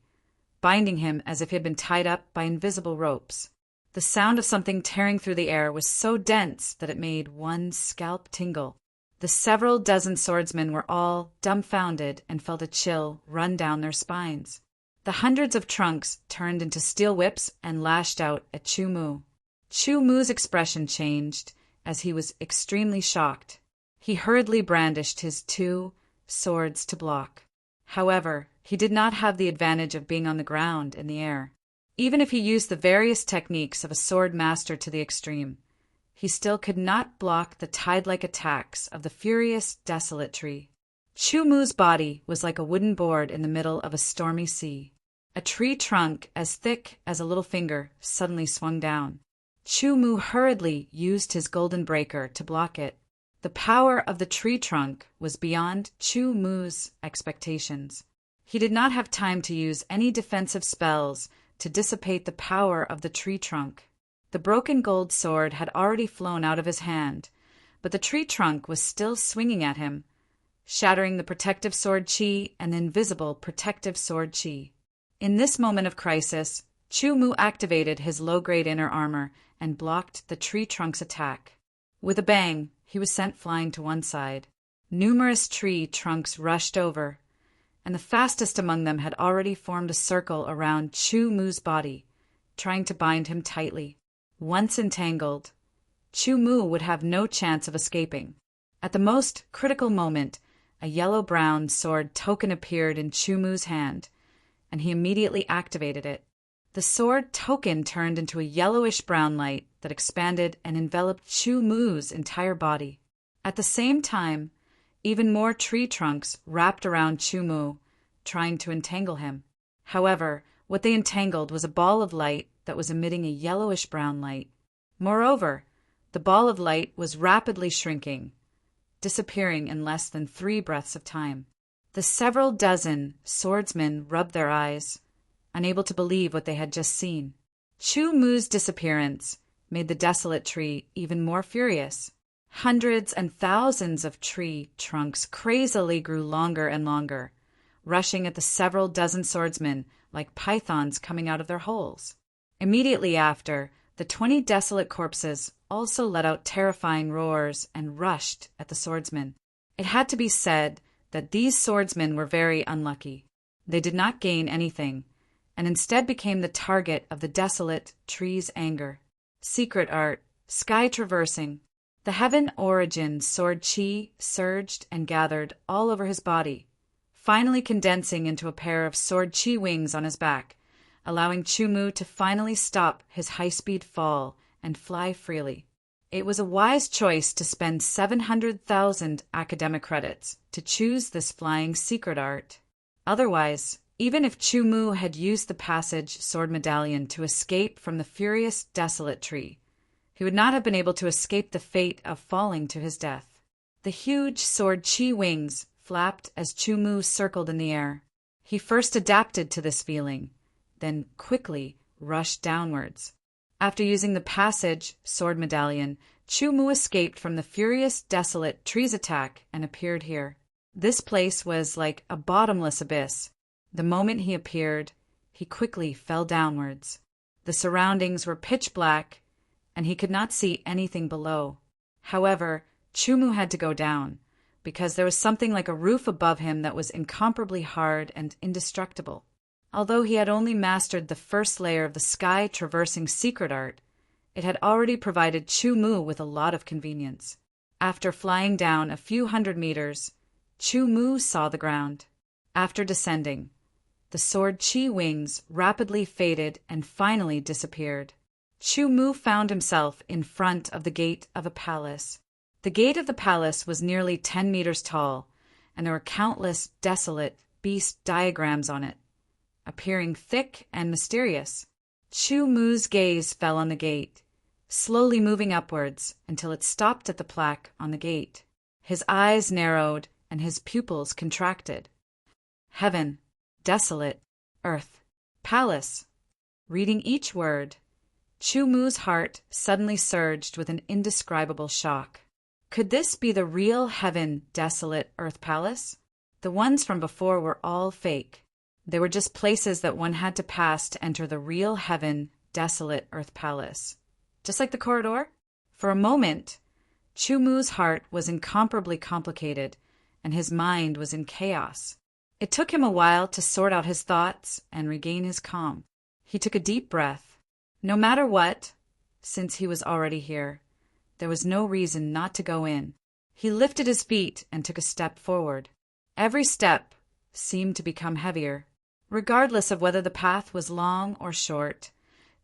binding him as if he had been tied up by invisible ropes. The sound of something tearing through the air was so dense that it made one's scalp tingle. The several dozen swordsmen were all dumbfounded and felt a chill run down their spines. The hundreds of trunks turned into steel whips and lashed out at Chu Mu. Chu Mu's expression changed as he was extremely shocked. He hurriedly brandished his 2 swords to block. However, he did not have the advantage of being on the ground in the air. Even if he used the various techniques of a sword master to the extreme, he still could not block the tide-like attacks of the furious, desolate tree. Chu Mu's body was like a wooden board in the middle of a stormy sea. A tree trunk as thick as a little finger suddenly swung down. Chu Mu hurriedly used his golden breaker to block it. The power of the tree trunk was beyond Chu Mu's expectations. He did not have time to use any defensive spells to dissipate the power of the tree trunk. The broken gold sword had already flown out of his hand, but the tree trunk was still swinging at him, shattering the protective sword chi and the invisible protective sword chi. In this moment of crisis, Chu Mu activated his low-grade inner armor and blocked the tree trunk's attack. With a bang, he was sent flying to one side. Numerous tree trunks rushed over, and the fastest among them had already formed a circle around Chu Mu's body, trying to bind him tightly. Once entangled, Chu Mu would have no chance of escaping. At the most critical moment, a yellow-brown sword token appeared in Chu Mu's hand, and he immediately activated it. The sword token turned into a yellowish-brown light that expanded and enveloped Chu Mu's entire body. At the same time, even more tree trunks wrapped around Chu Mu, trying to entangle him. However, what they entangled was a ball of light that was emitting a yellowish-brown light. Moreover, the ball of light was rapidly shrinking, disappearing in less than 3 breaths of time. The several dozen swordsmen rubbed their eyes, unable to believe what they had just seen. Chu Mu's disappearance made the desolate tree even more furious. Hundreds and thousands of tree trunks crazily grew longer and longer, rushing at the several dozen swordsmen like pythons coming out of their holes. Immediately after, the 20 desolate corpses also let out terrifying roars and rushed at the swordsmen. It had to be said that these swordsmen were very unlucky. They did not gain anything, and instead became the target of the desolate tree's anger. Secret art, sky traversing. The heaven origin sword chi surged and gathered all over his body, finally condensing into a pair of sword chi wings on his back, allowing Chumu to finally stop his high-speed fall and fly freely. It was a wise choice to spend 700,000 academic credits to choose this flying secret art. Otherwise, even if Chumu had used the passage sword medallion to escape from the furious desolate tree, he would not have been able to escape the fate of falling to his death. The huge sword chi wings flapped as Chumu circled in the air. He first adapted to this feeling, then quickly rushed downwards. After using the passage sword medallion, Chumu escaped from the furious desolate tree's attack and appeared here. This place was like a bottomless abyss. The moment he appeared, he quickly fell downwards. The surroundings were pitch black, and he could not see anything below. However, Chumu had to go down, because there was something like a roof above him that was incomparably hard and indestructible. Although he had only mastered the first layer of the sky-traversing secret art, it had already provided Chumu with a lot of convenience. After flying down a few hundred meters, Chumu saw the ground. After descending, the sword chi wings rapidly faded and finally disappeared. Chumu found himself in front of the gate of a palace. The gate of the palace was nearly 10 meters tall, and there were countless desolate beast diagrams on it, appearing thick and mysterious. Chumu's gaze fell on the gate, slowly moving upwards until it stopped at the plaque on the gate. His eyes narrowed and his pupils contracted. Heaven, desolate, earth, palace. Reading each word, Chumu's heart suddenly surged with an indescribable shock. Could this be the real heaven, desolate, earth palace? The ones from before were all fake. They were just places that one had to pass to enter the real heaven, desolate, earth palace. Just like the corridor? For a moment, Chumu's heart was incomparably complicated, and his mind was in chaos. It took him a while to sort out his thoughts and regain his calm. He took a deep breath. No matter what, since he was already here, there was no reason not to go in. He lifted his feet and took a step forward. Every step seemed to become heavier. Regardless of whether the path was long or short,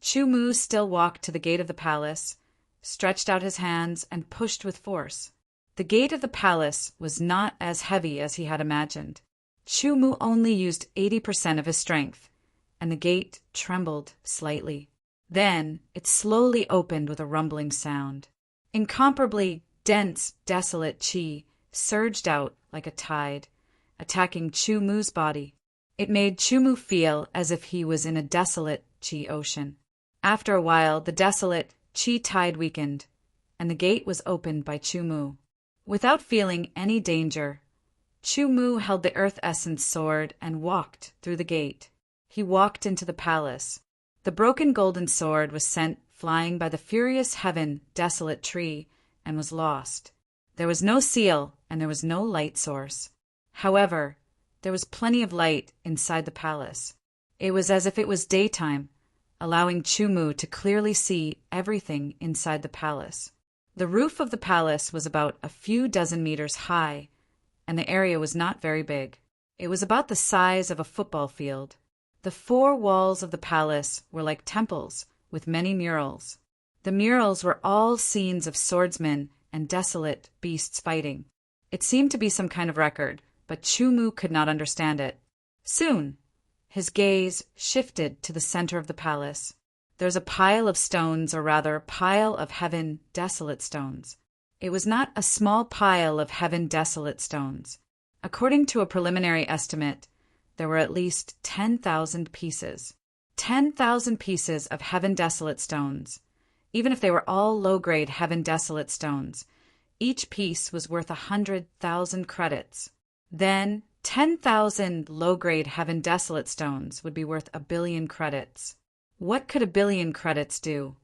Chumu still walked to the gate of the palace, stretched out his hands, and pushed with force. The gate of the palace was not as heavy as he had imagined. Chumu only used 80% of his strength, and the gate trembled slightly. Then it slowly opened with a rumbling sound. Incomparably dense, desolate chi surged out like a tide, attacking Chumu's body. It made Chumu feel as if he was in a desolate chi ocean. After a while, the desolate chi tide weakened, and the gate was opened by Chumu. Without feeling any danger, Chumu held the earth essence sword and walked through the gate. He walked into the palace. The broken golden sword was sent flying by the furious heaven, desolate tree, and was lost. There was no seal, and there was no light source. However, there was plenty of light inside the palace. It was as if it was daytime, allowing Chumu to clearly see everything inside the palace. The roof of the palace was about a few dozen meters high, and the area was not very big. It was about the size of a football field. The four walls of the palace were like temples, with many murals. The murals were all scenes of swordsmen and desolate beasts fighting. It seemed to be some kind of record, but Chumu could not understand it. Soon, his gaze shifted to the center of the palace. There's a pile of stones, or rather, a pile of heaven desolate stones. It was not a small pile of heaven desolate stones. According to a preliminary estimate, there were at least 10,000 pieces. 10,000 pieces of heaven desolate stones. Even if they were all low-grade heaven desolate stones, Each piece was worth 100,000 credits. Then 10,000 low-grade Heaven Desolate stones would be worth 1 billion credits. What could 1 billion credits do?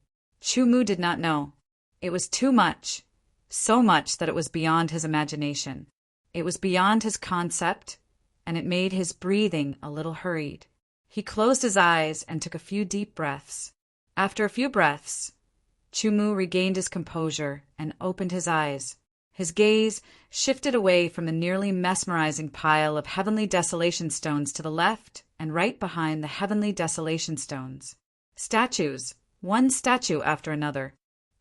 Chu-Mu did not know. It was too much, so much that it was beyond his imagination. It was beyond his concept, and it made his breathing a little hurried. He closed his eyes and took a few deep breaths. After a few breaths, Chu-Mu regained his composure and opened his eyes. His gaze shifted away from the nearly mesmerizing pile of Heavenly Desolation stones to the left and right behind the Heavenly Desolation stones. Statues, one statue after another.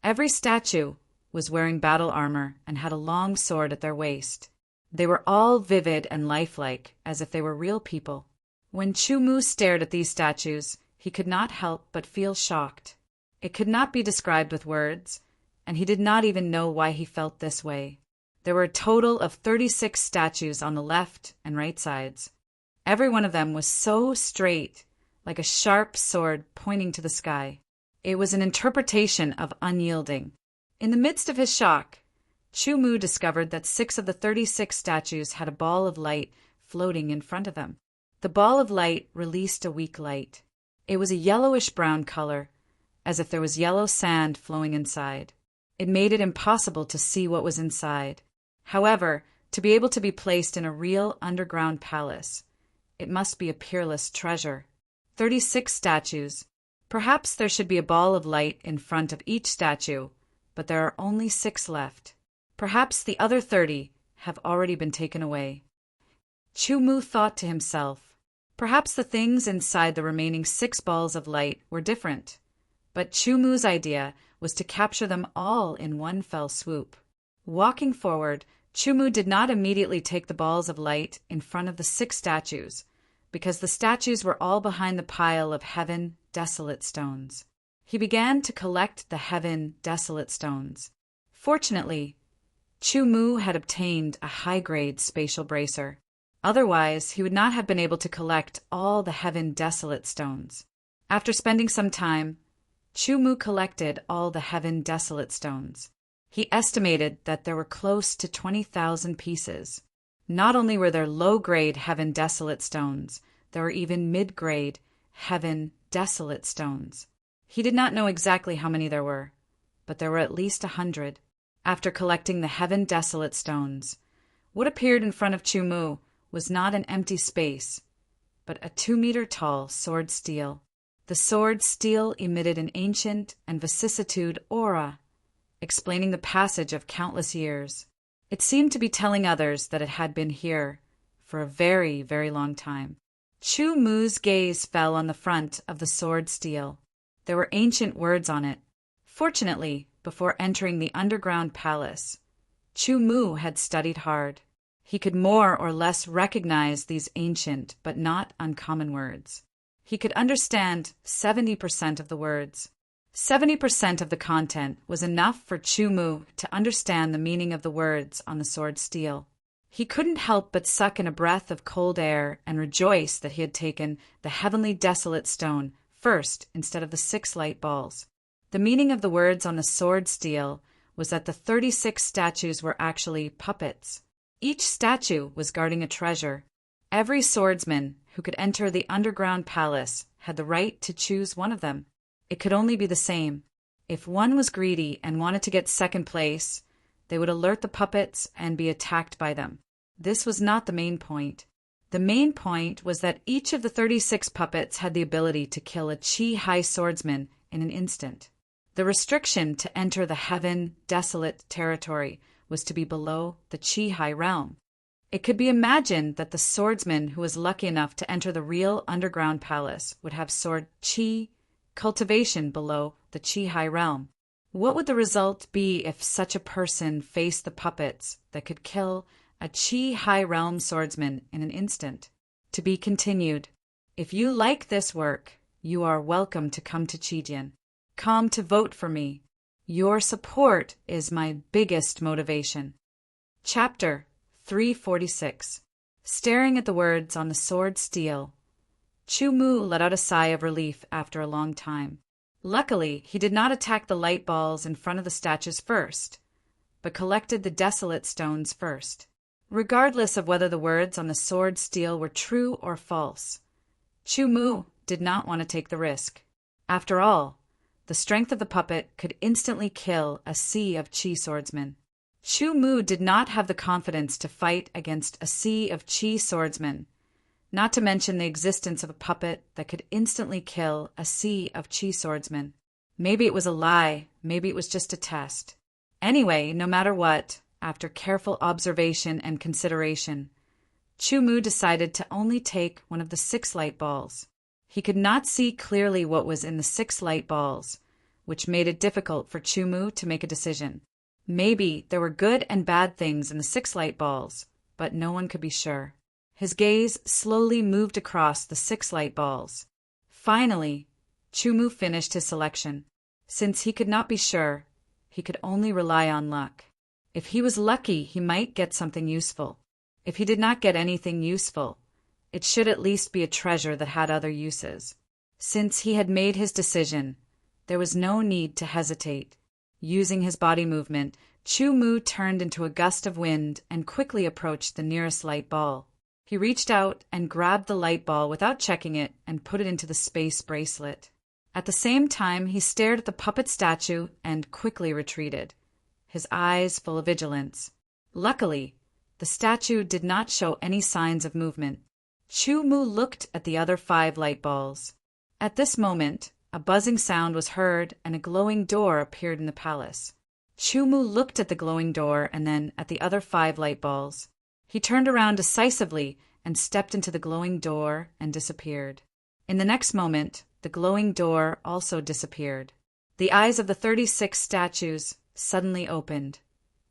Every statue was wearing battle armor and had a long sword at their waist. They were all vivid and lifelike, as if they were real people. When Chu-Mu stared at these statues, he could not help but feel shocked. It could not be described with words, and he did not even know why he felt this way. There were a total of 36 statues on the left and right sides. Every one of them was so straight, like a sharp sword pointing to the sky. It was an interpretation of unyielding. In the midst of his shock, Chu-Mu discovered that 6 of the 36 statues had a ball of light floating in front of them. The ball of light released a weak light. It was a yellowish-brown color, as if there was yellow sand flowing inside. It made it impossible to see what was inside. However, to be able to be placed in a real underground palace, it must be a peerless treasure. 36 statues. Perhaps there should be a ball of light in front of each statue, but there are only 6 left. Perhaps the other 30 have already been taken away. Chu-Mu thought to himself, perhaps the things inside the remaining 6 balls of light were different. But Chu-Mu's idea was to capture them all in one fell swoop. Walking forward, Chu-Mu did not immediately take the balls of light in front of the 6 statues, because the statues were all behind the pile of Heaven Desolate stones. He began to collect the Heaven Desolate stones. Fortunately, Chu-Mu had obtained a high-grade spatial bracer. Otherwise, he would not have been able to collect all the Heaven Desolate stones. After spending some time, Chu-Mu collected all the Heaven Desolate stones. He estimated that there were close to 20,000 pieces. Not only were there low-grade Heaven Desolate stones, there were even mid-grade Heaven Desolate stones. He did not know exactly how many there were, but there were at least 100. After collecting the Heaven Desolate stones, what appeared in front of Chu-Mu was not an empty space, but a 2-meter-tall sword steel. The sword steel emitted an ancient and vicissitude aura, explaining the passage of countless years. It seemed to be telling others that it had been here for a very, very long time. Chu-Mu's gaze fell on the front of the sword steel. There were ancient words on it. Fortunately, before entering the underground palace, Chu-Mu had studied hard. He could more or less recognize these ancient but not uncommon words. He could understand 70% of the words. 70% of the content was enough for Chu-Mu to understand the meaning of the words on the sword steel. He couldn't help but suck in a breath of cold air and rejoice that he had taken the Heavenly Desolate stone first instead of the 6 light balls. The meaning of the words on the sword steel was that the 36 statues were actually puppets. Each statue was guarding a treasure. Every swordsman who could enter the underground palace had the right to choose one of them. It could only be the same. If one was greedy and wanted to get second place, they would alert the puppets and be attacked by them. This was not the main point. The main point was that each of the 36 puppets had the ability to kill a Chi-High swordsman in an instant. The restriction to enter the Heaven Desolate territory was to be below the Chi-High realm. It could be imagined that the swordsman who was lucky enough to enter the real underground palace would have sword Chi cultivation below the Chi-High realm. What would the result be if such a person faced the puppets that could kill a Chi-High realm swordsman in an instant? To be continued. If you like this work, you are welcome to come to Chijian. Come to vote for me. Your support is my biggest motivation. Chapter 346. Staring at the words on the sword steel, Chu-Mu let out a sigh of relief after a long time. Luckily, he did not attack the light balls in front of the statues first, but collected the desolate stones first. Regardless of whether the words on the sword steel were true or false, Chu Mu did not want to take the risk. After all, the strength of the puppet could instantly kill a sea of Qi swordsmen. Chu Mu did not have the confidence to fight against a sea of Qi swordsmen, not to mention the existence of a puppet that could instantly kill a sea of Qi swordsmen. Maybe it was a lie, maybe it was just a test. Anyway, no matter what, after careful observation and consideration, Chu Mu decided to only take one of the 6 light balls. He could not see clearly what was in the 6 light balls, which made it difficult for Chu Mu to make a decision. Maybe there were good and bad things in the 6 light balls, but no one could be sure. His gaze slowly moved across the 6 light balls. Finally, Chu Mu finished his selection. Since he could not be sure, he could only rely on luck. If he was lucky, he might get something useful. If he did not get anything useful, it should at least be a treasure that had other uses. Since he had made his decision, there was no need to hesitate. Using his body movement, Chu Mu turned into a gust of wind and quickly approached the nearest light ball. He reached out and grabbed the light ball without checking it and put it into the space bracelet. At the same time, he stared at the puppet statue and quickly retreated, his eyes full of vigilance. Luckily, the statue did not show any signs of movement. Chu Mu looked at the other 5 light balls. At this moment, a buzzing sound was heard and a glowing door appeared in the palace. Chu Mu looked at the glowing door and then at the other 5 light balls. He turned around decisively and stepped into the glowing door and disappeared. In the next moment, the glowing door also disappeared. The eyes of the 36 statues suddenly opened,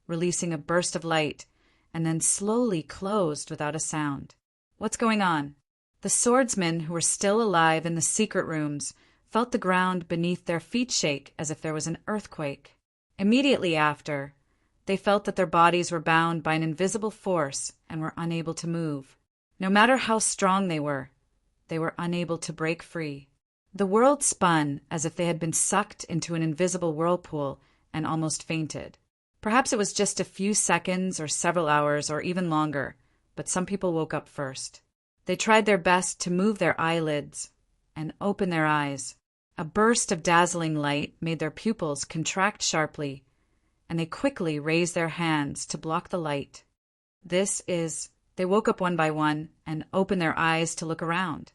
releasing a burst of light, and then slowly closed without a sound. What's going on? The swordsmen who were still alive in the secret rooms felt the ground beneath their feet shake as if there was an earthquake. Immediately after, they felt that their bodies were bound by an invisible force and were unable to move. No matter how strong they were unable to break free. The world spun as if they had been sucked into an invisible whirlpool and almost fainted. Perhaps it was just a few seconds or several hours or even longer, but some people woke up first. They tried their best to move their eyelids and open their eyes. A burst of dazzling light made their pupils contract sharply, and they quickly raised their hands to block the light. They woke up one by one and opened their eyes to look around.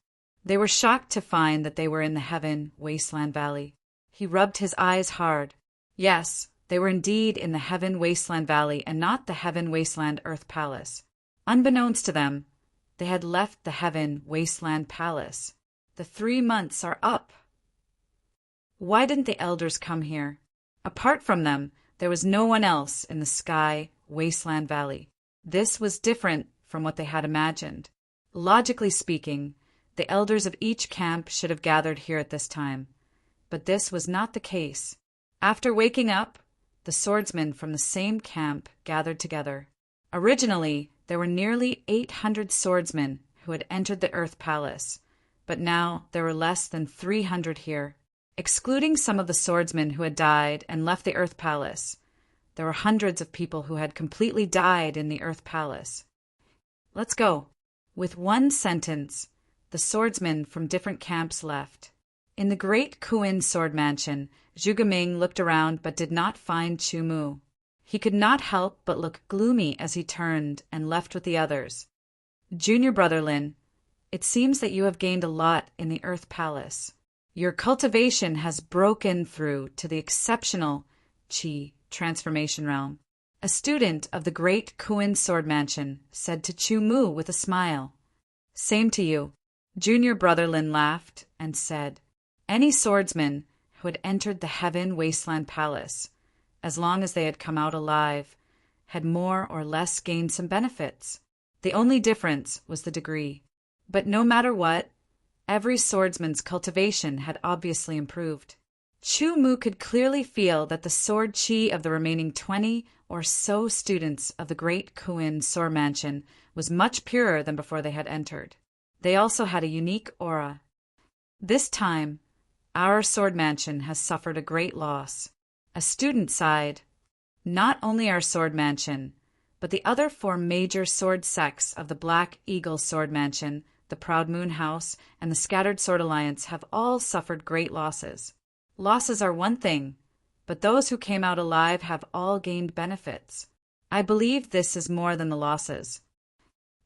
They were shocked to find that they were in the Heaven Wasteland Valley. He rubbed his eyes hard. Yes, they were indeed in the Heaven Wasteland Valley and not the Heaven Wasteland Earth Palace. Unbeknownst to them, they had left the Heaven Wasteland Palace. The 3 months are up. Why didn't the elders come here? Apart from them, there was no one else in the Sky Wasteland Valley. This was different from what they had imagined. Logically speaking, the elders of each camp should have gathered here at this time, but this was not the case. After waking up, the swordsmen from the same camp gathered together. Originally, there were nearly 800 swordsmen who had entered the Earth Palace, but now there were less than 300 here. Excluding some of the swordsmen who had died and left the Earth Palace, there were hundreds of people who had completely died in the Earth Palace. Let's go. With one sentence, the swordsmen from different camps left. In the great Kuin sword mansion, Zhuge Ming looked around but did not find Chu Mu. He could not help but look gloomy as he turned and left with the others. Junior brother Lin, it seems that you have gained a lot in the Earth Palace. Your cultivation has broken through to the exceptional Qi transformation realm. A student of the great Kuin sword mansion said to Chu Mu with a smile. Same to you. Junior brother Lin laughed and said, any swordsman who had entered the Heaven Wasteland Palace, as long as they had come out alive, had more or less gained some benefits. The only difference was the degree. But no matter what, every swordsman's cultivation had obviously improved. Chu Mu could clearly feel that the sword chi of the remaining 20 or so students of the great Kuin sword mansion was much purer than before they had entered. They also had a unique aura. This time, our sword mansion has suffered a great loss. A student sighed. Not only our sword mansion, but the other 4 major sword sects of the Black Eagle Sword Mansion, the Proud Moon House, and the Scattered Sword Alliance have all suffered great losses. Losses are one thing, but those who came out alive have all gained benefits. I believe this is more than the losses.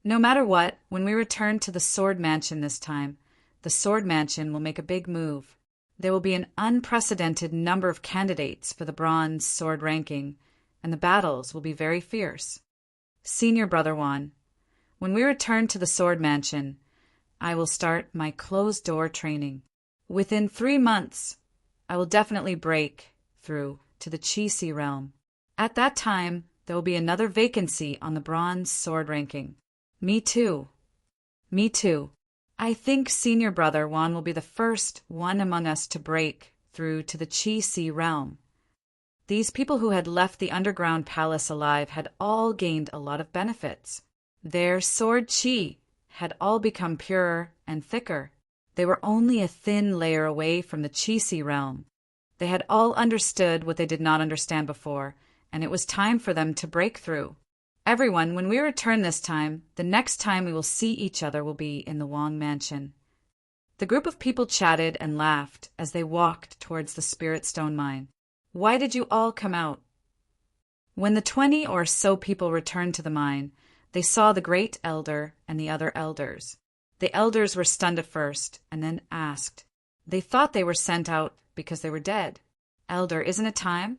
No matter what, when we return to the Sword Mansion this time, the Sword Mansion will make a big move. There will be an unprecedented number of candidates for the Bronze Sword ranking, and the battles will be very fierce. Senior Brother Juan, when we return to the Sword Mansion, I will start my closed-door training. Within 3 months, I will definitely break through to the Chi-Si realm. At that time, there will be another vacancy on the Bronze Sword ranking. Me too. Me too. I think Senior Brother Juan will be the first one among us to break through to the Chi-Si realm. These people who had left the underground palace alive had all gained a lot of benefits. Their sword chi had all become purer and thicker. They were only a thin layer away from the Chi-Si realm. They had all understood what they did not understand before, and it was time for them to break through. Everyone, when we return this time, the next time we will see each other will be in the Wong Mansion. The group of people chatted and laughed as they walked towards the Spirit Stone Mine. Why did you all come out? When the 20 or so people returned to the mine, they saw the Great Elder and the other elders. The elders were stunned at first, and then asked. They thought they were sent out because they were dead. Elder, isn't it time?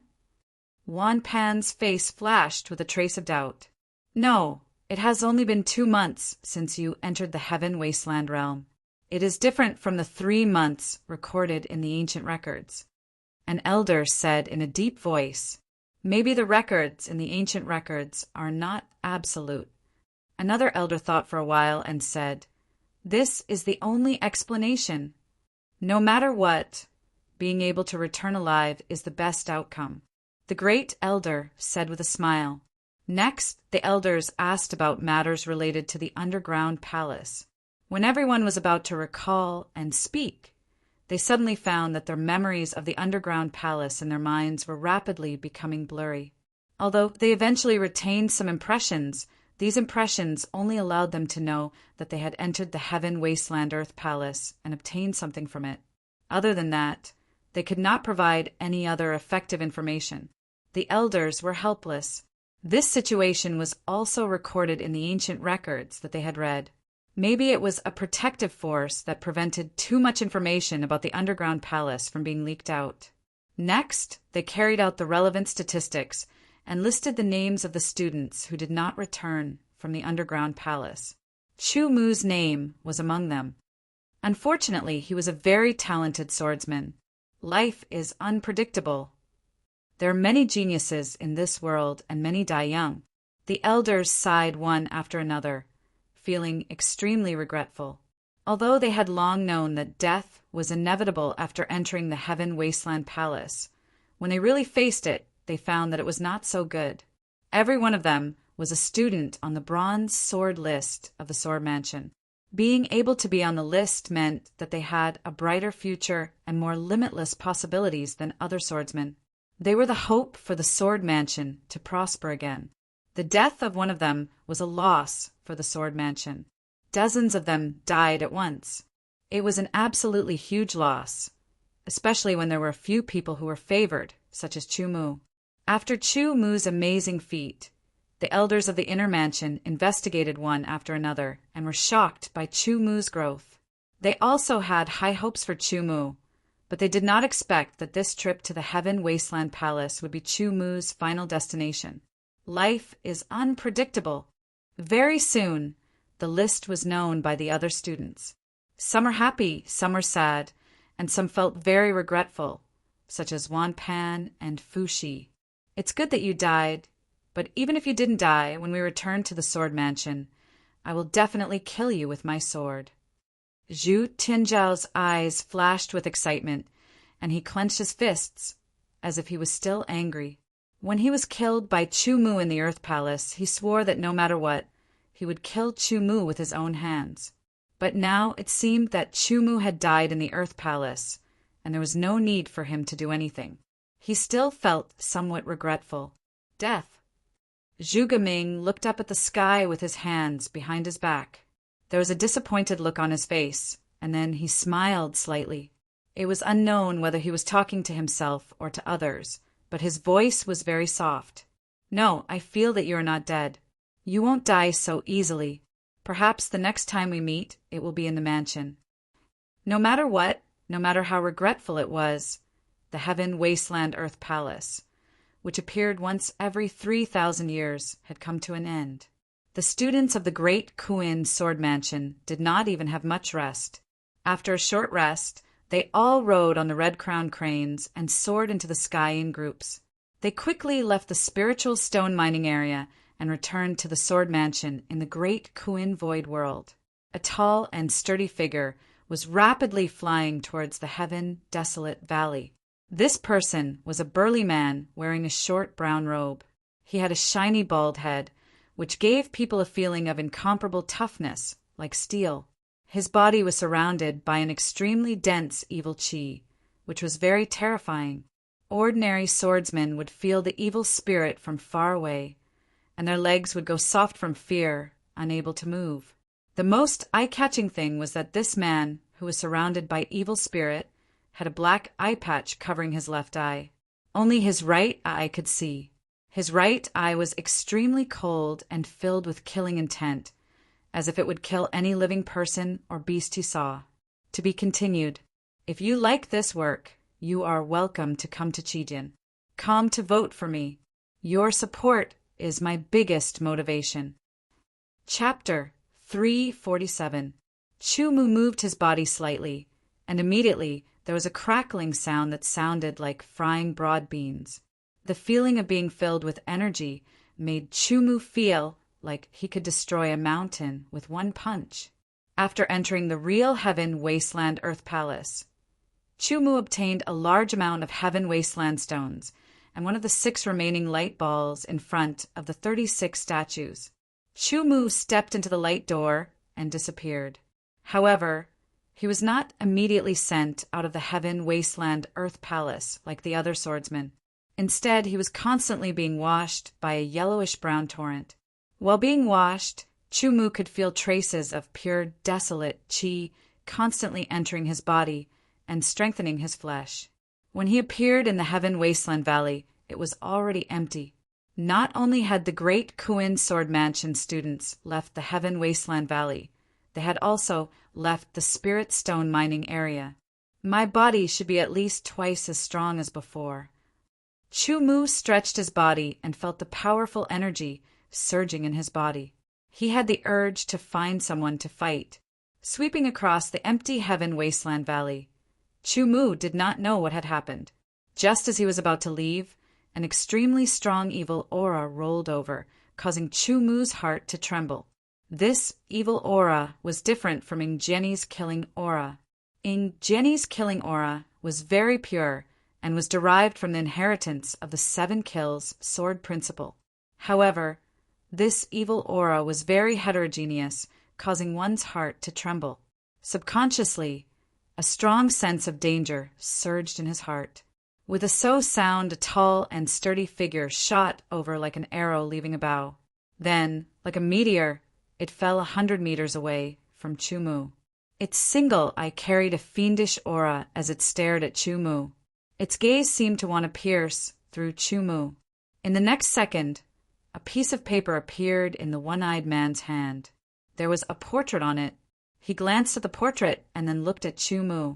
Wan Pan's face flashed with a trace of doubt. No, it has only been 2 months since you entered the Heaven Wasteland realm. It is different from the 3 months recorded in the ancient records. An elder said in a deep voice, maybe the records in the ancient records are not absolute. Another elder thought for a while and said, this is the only explanation. No matter what, being able to return alive is the best outcome. The great elder said with a smile. Next, the elders asked about matters related to the underground palace. When everyone was about to recall and speak, they suddenly found that their memories of the underground palace in their minds were rapidly becoming blurry. Although they eventually retained some impressions, these impressions only allowed them to know that they had entered the Heaven Wasteland Earth Palace and obtained something from it. Other than that, they could not provide any other effective information. The elders were helpless. This situation was also recorded in the ancient records that they had read. Maybe it was a protective force that prevented too much information about the underground palace from being leaked out. Next, they carried out the relevant statistics and listed the names of the students who did not return from the underground palace. Chu Mu's name was among them. Unfortunately, he was a very talented swordsman. Life is unpredictable. There are many geniuses in this world, and many die young. The elders sighed one after another, feeling extremely regretful. Although they had long known that death was inevitable after entering the Heaven Wasteland Palace, when they really faced it, they found that it was not so good. Every one of them was a student on the Bronze Sword list of the Sword Mansion. Being able to be on the list meant that they had a brighter future and more limitless possibilities than other swordsmen. They were the hope for the Sword Mansion to prosper again. The death of one of them was a loss for the Sword Mansion. Dozens of them died at once. It was an absolutely huge loss, especially when there were a few people who were favored, such as Chu Mu. After Chu Mu's amazing feat, the elders of the Inner Mansion investigated one after another and were shocked by Chu Mu's growth. They also had high hopes for Chu Mu, but they did not expect that this trip to the Heaven Wasteland Palace would be Chu Mu's final destination. Life is unpredictable. Very soon, the list was known by the other students. Some were happy, some were sad, and some felt very regretful, such as Wan Pan and Fushi. It's good that you died, but even if you didn't die, when we return to the Sword Mansion, I will definitely kill you with my sword. Zhu Tianzhao's eyes flashed with excitement, and he clenched his fists, as if he was still angry. When he was killed by Chu Mu in the Earth Palace, he swore that no matter what, he would kill Chu Mu with his own hands. But now it seemed that Chu Mu had died in the Earth Palace, and there was no need for him to do anything. He still felt somewhat regretful. death. Zhuge Ming looked up at the sky with his hands behind his back. There was a disappointed look on his face, and then he smiled slightly. It was unknown whether he was talking to himself or to others, but his voice was very soft. No, I feel that you are not dead. You won't die so easily. Perhaps the next time we meet, it will be in the mansion. No matter what, no matter how regretful it was, the heaven wasteland earth palace, which appeared once every 3,000 years, had come to an end. The students of the great Kuin sword mansion did not even have much rest. After a short rest, they all rode on the red-crowned cranes and soared into the sky in groups. They quickly left the spiritual stone mining area and returned to the sword mansion in the great Kuin void world. A tall and sturdy figure was rapidly flying towards the heaven desolate valley. This person was a burly man wearing a short brown robe. He had a shiny bald head, which gave people a feeling of incomparable toughness, like steel. His body was surrounded by an extremely dense evil chi, which was very terrifying. Ordinary swordsmen would feel the evil spirit from far away, and their legs would go soft from fear, unable to move. The most eye-catching thing was that this man, who was surrounded by evil spirit, had a black eye patch covering his left eye. Only his right eye could see. His right eye was extremely cold and filled with killing intent, as if it would kill any living person or beast he saw. To be continued. If you like this work, you are welcome to come to Qijin. Come to vote for me. Your support is my biggest motivation. Chapter 347. Chu-Mu moved his body slightly, and immediately there was a crackling sound that sounded like frying broad beans. The feeling of being filled with energy made Chu-Mu feel like he could destroy a mountain with one punch. After entering the real Heaven Wasteland Earth Palace, Chu-Mu obtained a large amount of Heaven Wasteland stones and one of the 6 remaining light balls in front of the 36 statues. Chu-Mu stepped into the light door and disappeared. However, he was not immediately sent out of the Heaven Wasteland Earth Palace like the other swordsmen. Instead, he was constantly being washed by a yellowish-brown torrent. While being washed, Chu-Mu could feel traces of pure desolate chi constantly entering his body and strengthening his flesh. When he appeared in the Heaven Wasteland Valley, it was already empty. Not only had the great Kuin Sword Mansion students left the Heaven Wasteland Valley, they had also left the Spirit Stone mining area. My body should be at least twice as strong as before. Chu-Mu stretched his body and felt the powerful energy surging in his body. He had the urge to find someone to fight. Sweeping across the empty Heaven Wasteland Valley, Chu-Mu did not know what had happened. Just as he was about to leave, an extremely strong evil aura rolled over, causing Chu-Mu's heart to tremble. This evil aura was different from Ing Jenny's killing aura. Ing Jenny's killing aura was very pure and was derived from the inheritance of the 7 kills sword principle. However, this evil aura was very heterogeneous, causing one's heart to tremble. Subconsciously, a strong sense of danger surged in his heart. With a so sound, a tall and sturdy figure shot over like an arrow leaving a bow. Then, like a meteor, it fell 100 meters away from Chu-Mu. Its single eye carried a fiendish aura as it stared at Chu-Mu. Its gaze seemed to want to pierce through Chu-Mu. In the next second, a piece of paper appeared in the one-eyed man's hand. There was a portrait on it. He glanced at the portrait and then looked at Chu-Mu.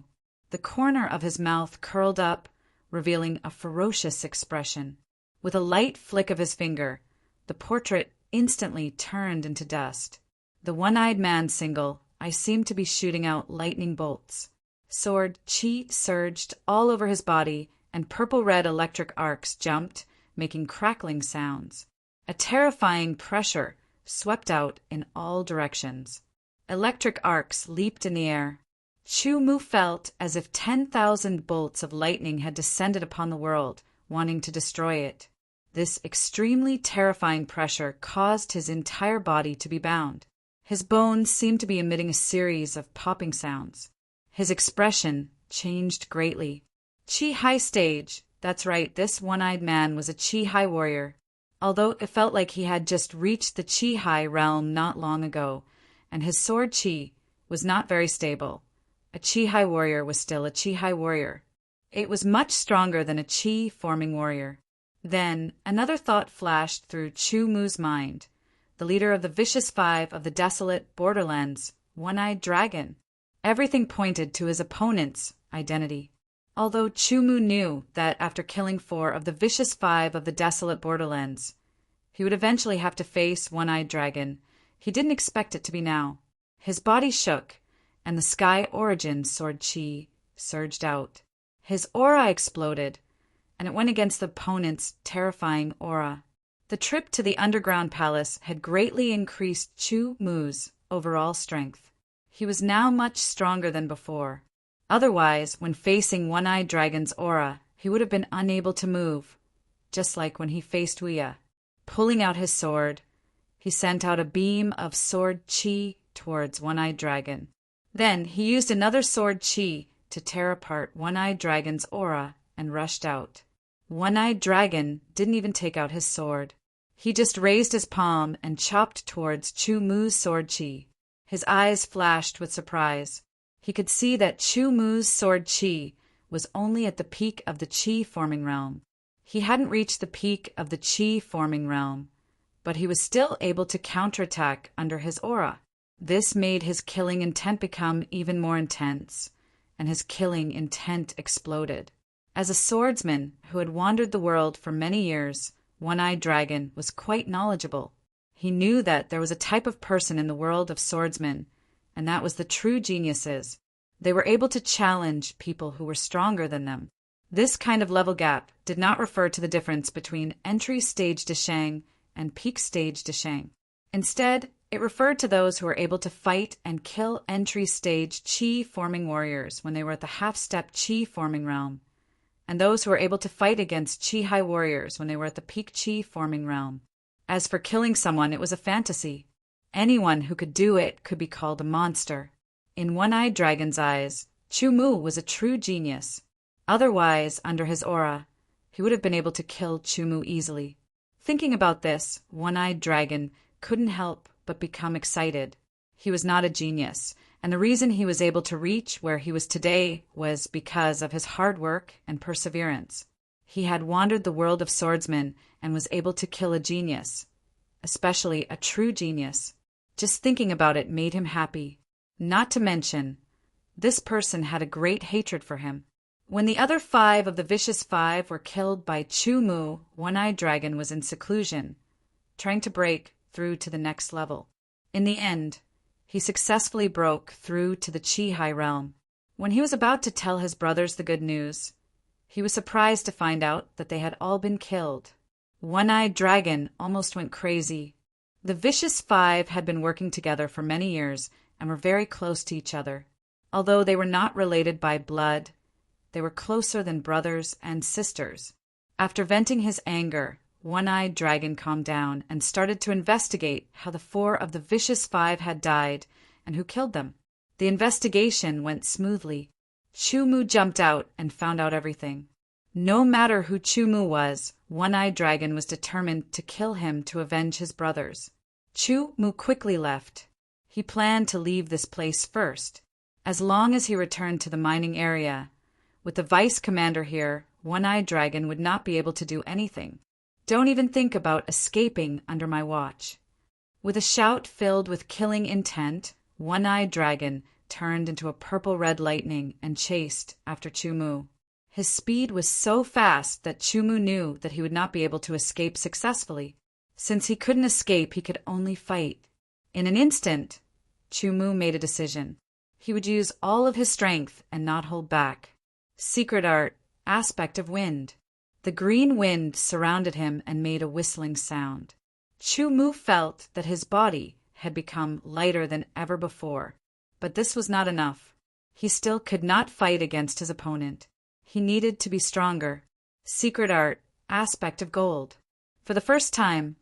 The corner of his mouth curled up, revealing a ferocious expression. With a light flick of his finger, the portrait instantly turned into dust. The one-eyed man's single eye seemed to be shooting out lightning bolts. Sword chi surged all over his body, and purple-red electric arcs jumped, making crackling sounds. A terrifying pressure swept out in all directions. Electric arcs leaped in the air. Chu-Mu felt as if 10,000 bolts of lightning had descended upon the world, wanting to destroy it. This extremely terrifying pressure caused his entire body to be bound. His bones seemed to be emitting a series of popping sounds. His expression changed greatly. Chi High Stage. That's right, this one-eyed man was a Chi High warrior. although it felt like he had just reached the chi-high realm not long ago, and his sword chi was not very stable. A chi-high warrior was still a chi-high warrior. It was much stronger than a chi-forming warrior. Then another thought flashed through Chu Mu's mind, the leader of the vicious five of the desolate borderlands, One-Eyed Dragon. Everything pointed to his opponent's identity. Although Chu Mu knew that after killing 4 of the vicious 5 of the desolate borderlands, he would eventually have to face One-Eyed Dragon, he didn't expect it to be now. His body shook, and the Sky Origin sword chi surged out. His aura exploded, and it went against the opponent's terrifying aura. The trip to the underground palace had greatly increased Chu Mu's overall strength. He was now much stronger than before. Otherwise, when facing One-Eyed Dragon's aura, he would have been unable to move, just like when he faced Ouya. Pulling out his sword, he sent out a beam of sword chi towards One-Eyed Dragon. Then he used another sword chi to tear apart One-Eyed Dragon's aura and rushed out. One-Eyed Dragon didn't even take out his sword. He just raised his palm and chopped towards Chu Mu's sword chi. His eyes flashed with surprise. He could see that Chu Mu's sword chi was only at the peak of the chi-forming realm. He hadn't reached the peak of the chi-forming realm, but he was still able to counterattack under his aura. This made his killing intent become even more intense, and his killing intent exploded. As a swordsman who had wandered the world for many years, One-Eyed Dragon was quite knowledgeable. He knew that there was a type of person in the world of swordsmen, and that was the true geniuses. They were able to challenge people who were stronger than them. This kind of level gap did not refer to the difference between entry stage Deshang and peak stage Deshang. Instead, it referred to those who were able to fight and kill entry stage chi-forming warriors when they were at the half-step chi-forming realm, and those who were able to fight against chi-high warriors when they were at the peak chi-forming realm. As for killing someone, it was a fantasy. Anyone who could do it could be called a monster. In One-Eyed Dragon's eyes, Chu Mu was a true genius. Otherwise, under his aura, he would have been able to kill Chu Mu easily. Thinking about this, One-Eyed Dragon couldn't help but become excited. He was not a genius, and the reason he was able to reach where he was today was because of his hard work and perseverance. He had wandered the world of swordsmen and was able to kill a genius, especially a true genius. Just thinking about it made him happy. Not to mention, this person had a great hatred for him. When the other 5 of the vicious 5 were killed by Chu Mu, One-Eyed Dragon was in seclusion, trying to break through to the next level. In the end, he successfully broke through to the Chi-High realm. When he was about to tell his brothers the good news, he was surprised to find out that they had all been killed. One-Eyed Dragon almost went crazy. The vicious 5 had been working together for many years and were very close to each other. Although they were not related by blood, they were closer than brothers and sisters. After venting his anger, One-Eyed Dragon calmed down and started to investigate how the 4 of the vicious 5 had died and who killed them. The investigation went smoothly. Chu Mu jumped out and found out everything. No matter who Chu Mu was, One-Eyed Dragon was determined to kill him to avenge his brothers. Chu Mu quickly left. He planned to leave this place first. As long as he returned to the mining area, with the vice commander here, One-Eyed Dragon would not be able to do anything. Don't even think about escaping under my watch. With a shout filled with killing intent, One-Eyed Dragon turned into a purple-red lightning and chased after Chu Mu. His speed was so fast that Chu Mu knew that he would not be able to escape successfully. Since he couldn't escape, he could only fight. In an instant, Chu Mu made a decision. He would use all of his strength and not hold back. Secret art, aspect of wind. The green wind surrounded him and made a whistling sound. Chu Mu felt that his body had become lighter than ever before, but this was not enough. He still could not fight against his opponent. He needed to be stronger. Secret art, aspect of gold. For the first time,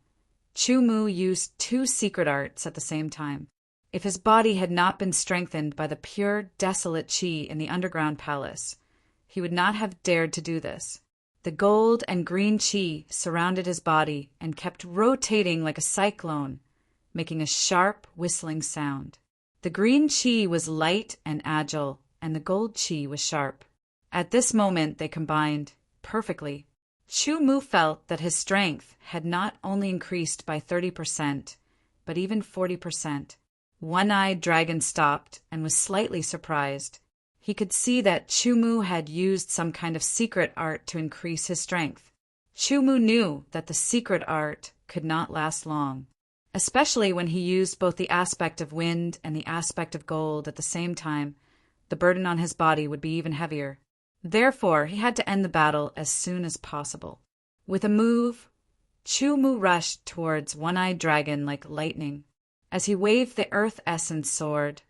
Chu Mu used 2 secret arts at the same time. If his body had not been strengthened by the pure, desolate chi in the underground palace, he would not have dared to do this. The gold and green chi surrounded his body and kept rotating like a cyclone, making a sharp, whistling sound. The green chi was light and agile, and the gold chi was sharp. At this moment they combined perfectly. Chu Mu felt that his strength had not only increased by 30%, but even 40%. One-eyed dragon stopped and was slightly surprised. He could see that Chu Mu had used some kind of secret art to increase his strength. Chu Mu knew that the secret art could not last long, especially when he used both the aspect of wind and the aspect of gold at the same time. The burden on his body would be even heavier. Therefore, he had to end the battle as soon as possible. With a move, Chu Mu rushed towards One-Eyed Dragon like lightning. As he waved the Earth Essence sword,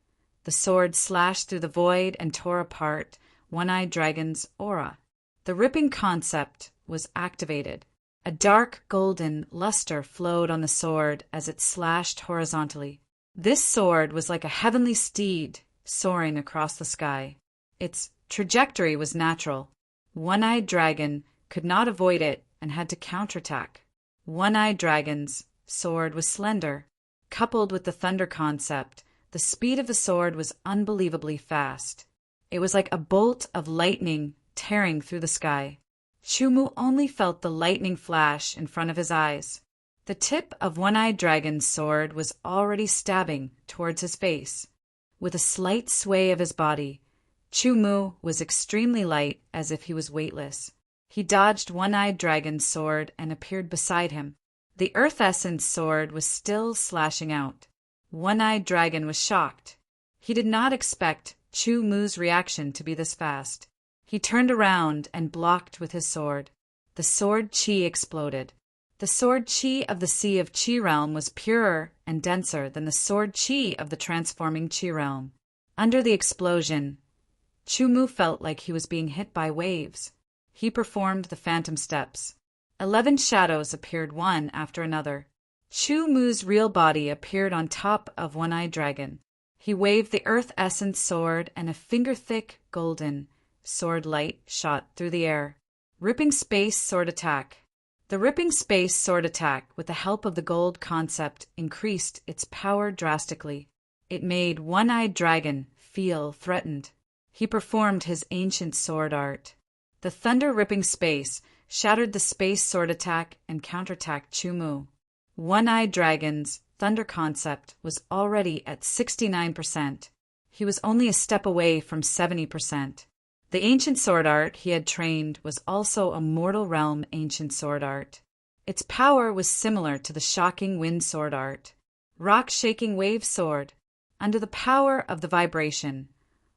the sword slashed through the void and tore apart One-Eyed Dragon's aura. The ripping concept was activated. A dark golden luster flowed on the sword as it slashed horizontally. This sword was like a heavenly steed soaring across the sky. Its trajectory was natural. One-Eyed Dragon could not avoid it and had to counterattack. One-Eyed Dragon's sword was slender. Coupled with the thunder concept, the speed of the sword was unbelievably fast. It was like a bolt of lightning tearing through the sky. Chu Mu only felt the lightning flash in front of his eyes. The tip of One-Eyed Dragon's sword was already stabbing towards his face. With a slight sway of his body, Chu Mu was extremely light, as if he was weightless. He dodged One-Eyed Dragon's sword and appeared beside him. The Earth Essence sword was still slashing out. One-Eyed Dragon was shocked. He did not expect Chu Mu's reaction to be this fast. He turned around and blocked with his sword. The sword chi exploded. The sword chi of the Sea of Chi Realm was purer and denser than the sword chi of the transforming Chi Realm. Under the explosion, Chu Mu felt like he was being hit by waves. He performed the phantom steps. 11 shadows appeared one after another. Chu Mu's real body appeared on top of One-Eyed Dragon. He waved the Earth Essence sword and a finger-thick golden sword light shot through the air. Ripping Space Sword Attack. The Ripping Space Sword Attack, with the help of the gold concept, increased its power drastically. It made One-Eyed Dragon feel threatened. He performed his ancient sword art. The Thunder Ripping Space shattered the space sword attack and counterattacked Chu Mu. One-Eyed Dragon's thunder concept was already at 69%. He was only a step away from 70%. The ancient sword art he had trained was also a Mortal Realm ancient sword art. Its power was similar to the shocking wind sword art. Rock-shaking wave sword. Under the power of the vibration,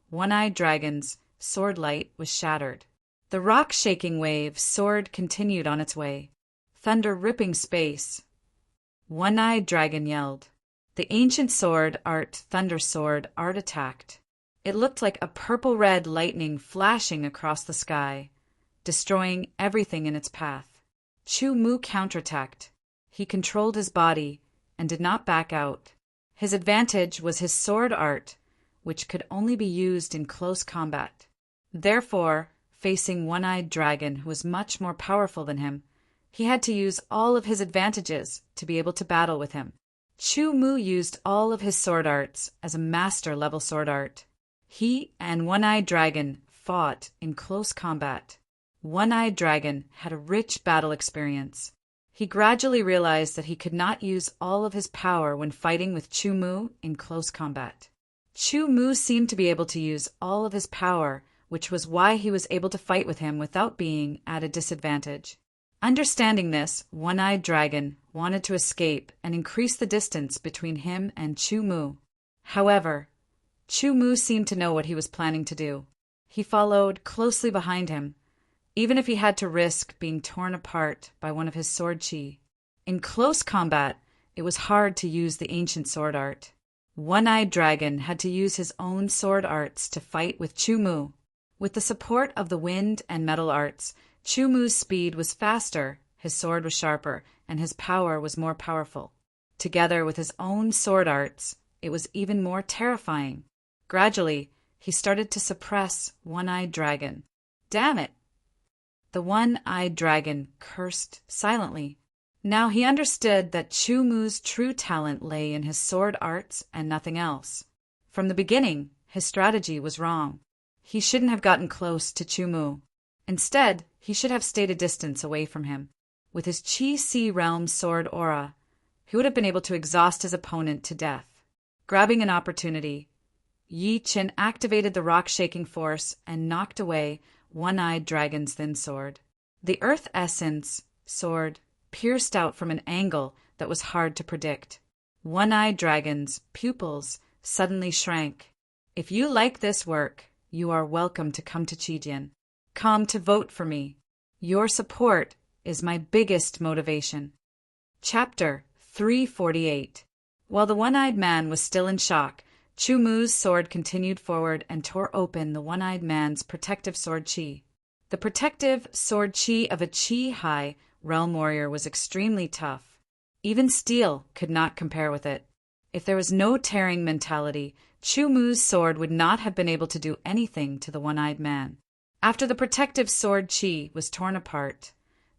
One-Eyed Dragon's sword light was shattered. The rock-shaking wave sword continued on its way. Thunder ripping space. One-Eyed Dragon yelled. The ancient sword art thunder sword art attacked. It looked like a purple-red lightning flashing across the sky, destroying everything in its path. Chu Mu counterattacked. He controlled his body and did not back out. His advantage was his sword art, which could only be used in close combat. Therefore, facing One-Eyed Dragon, who was much more powerful than him, he had to use all of his advantages to be able to battle with him. Chu Mu used all of his sword arts as a master-level sword art. He and One-Eyed Dragon fought in close combat. One-Eyed Dragon had a rich battle experience. He gradually realized that he could not use all of his power when fighting with Chu Mu in close combat. Chu Mu seemed to be able to use all of his power, which was why he was able to fight with him without being at a disadvantage. Understanding this, One-Eyed Dragon wanted to escape and increase the distance between him and Chu Mu. However, Chu Mu seemed to know what he was planning to do. He followed closely behind him, even if he had to risk being torn apart by one of his sword chi. In close combat, it was hard to use the ancient sword art. One-Eyed Dragon had to use his own sword arts to fight with Chu Mu. With the support of the wind and metal arts, Chu Mu's speed was faster, his sword was sharper, and his power was more powerful. Together with his own sword arts, it was even more terrifying. Gradually, he started to suppress One-Eyed Dragon. Damn it! The one-eyed dragon cursed silently. Now he understood that Chu Mu's true talent lay in his sword arts and nothing else. From the beginning, his strategy was wrong. He shouldn't have gotten close to Chu Mu. Instead, he should have stayed a distance away from him. With his Qi Sea Realm sword aura, he would have been able to exhaust his opponent to death. Grabbing an opportunity, Yi Qin activated the rock-shaking force and knocked away One-Eyed Dragon's thin sword. The Earth Essence sword pierced out from an angle that was hard to predict. One-Eyed Dragon's pupils suddenly shrank. If you like this work, you are welcome to come to Qijian. Come to vote for me. Your support is my biggest motivation. Chapter 348. While the one-eyed man was still in shock, Chu Mu's sword continued forward and tore open the one-eyed man's protective sword Qi. The protective sword Qi of a Qi-high realm warrior was extremely tough. Even steel could not compare with it. If there was no tearing mentality, Chu Mu's sword would not have been able to do anything to the one-eyed man. After the protective sword Qi was torn apart,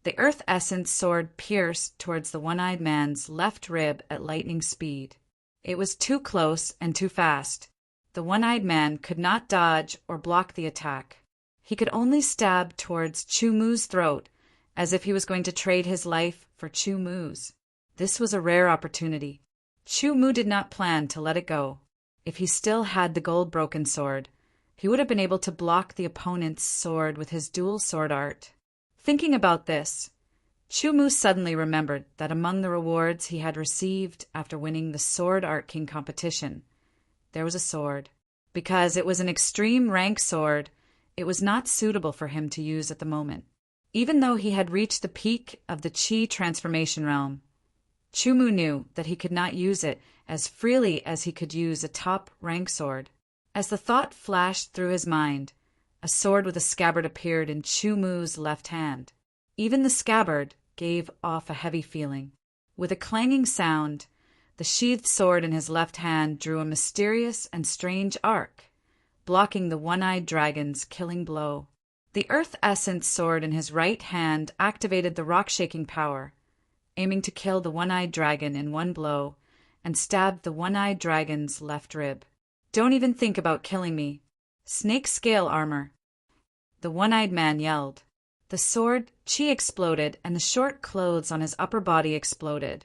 the Earth Essence sword pierced towards the one-eyed man's left rib at lightning speed. It was too close and too fast. The one-eyed man could not dodge or block the attack. He could only stab towards Chu Mu's throat, as if he was going to trade his life for Chu Mu's. This was a rare opportunity. Chu Mu did not plan to let it go. If he still had the gold-broken sword, he would have been able to block the opponent's sword with his dual sword art. Thinking about this, Chu Mu suddenly remembered that among the rewards he had received after winning the Sword Art King competition, there was a sword. Because it was an extreme rank sword, it was not suitable for him to use at the moment. Even though he had reached the peak of the Qi transformation realm, Chu Mu knew that he could not use it as freely as he could use a top rank sword. As the thought flashed through his mind, a sword with a scabbard appeared in Chu Mu's left hand. Even the scabbard gave off a heavy feeling. With a clanging sound, the sheathed sword in his left hand drew a mysterious and strange arc, blocking the one-eyed dragon's killing blow. The Earth Essence sword in his right hand activated the rock-shaking power, aiming to kill the one-eyed dragon in one blow, and stabbed the one-eyed dragon's left rib. "Don't even think about killing me. Snake scale armor," the one-eyed man yelled. The sword Qi exploded and the short clothes on his upper body exploded,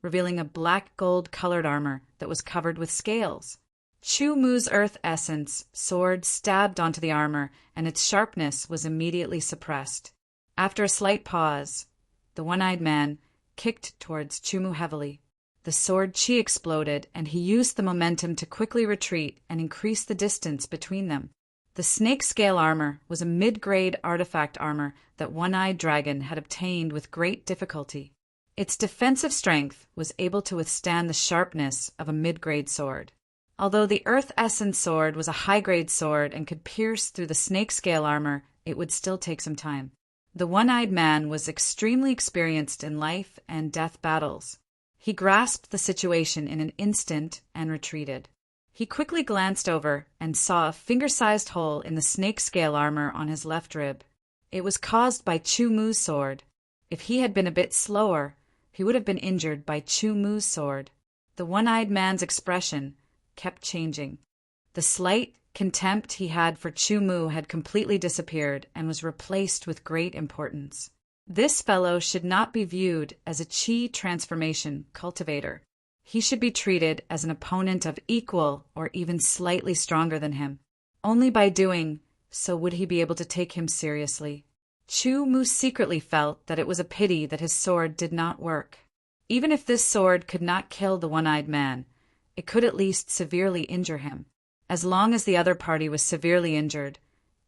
revealing a black gold-colored armor that was covered with scales. Chu Mu's Earth Essence sword stabbed onto the armor, and its sharpness was immediately suppressed. After a slight pause, the one-eyed man kicked towards Chu Mu heavily. The sword Qi exploded, and he used the momentum to quickly retreat and increase the distance between them. The snake scale armor was a mid-grade artifact armor that One-Eyed Dragon had obtained with great difficulty. Its defensive strength was able to withstand the sharpness of a mid-grade sword. Although the Earth Essence sword was a high-grade sword and could pierce through the snake scale armor, it would still take some time. The one-eyed man was extremely experienced in life and death battles. He grasped the situation in an instant and retreated. He quickly glanced over and saw a finger-sized hole in the snake scale armor on his left rib. It was caused by Chu Mu's sword. If he had been a bit slower, he would have been injured by Chu Mu's sword. The one-eyed man's expression kept changing. The slight contempt he had for Chu Mu had completely disappeared and was replaced with great importance. This fellow should not be viewed as a Qi transformation cultivator. He should be treated as an opponent of equal or even slightly stronger than him. Only by doing so would he be able to take him seriously. Chu Mu secretly felt that it was a pity that his sword did not work. Even if this sword could not kill the one-eyed man, it could at least severely injure him. As long as the other party was severely injured,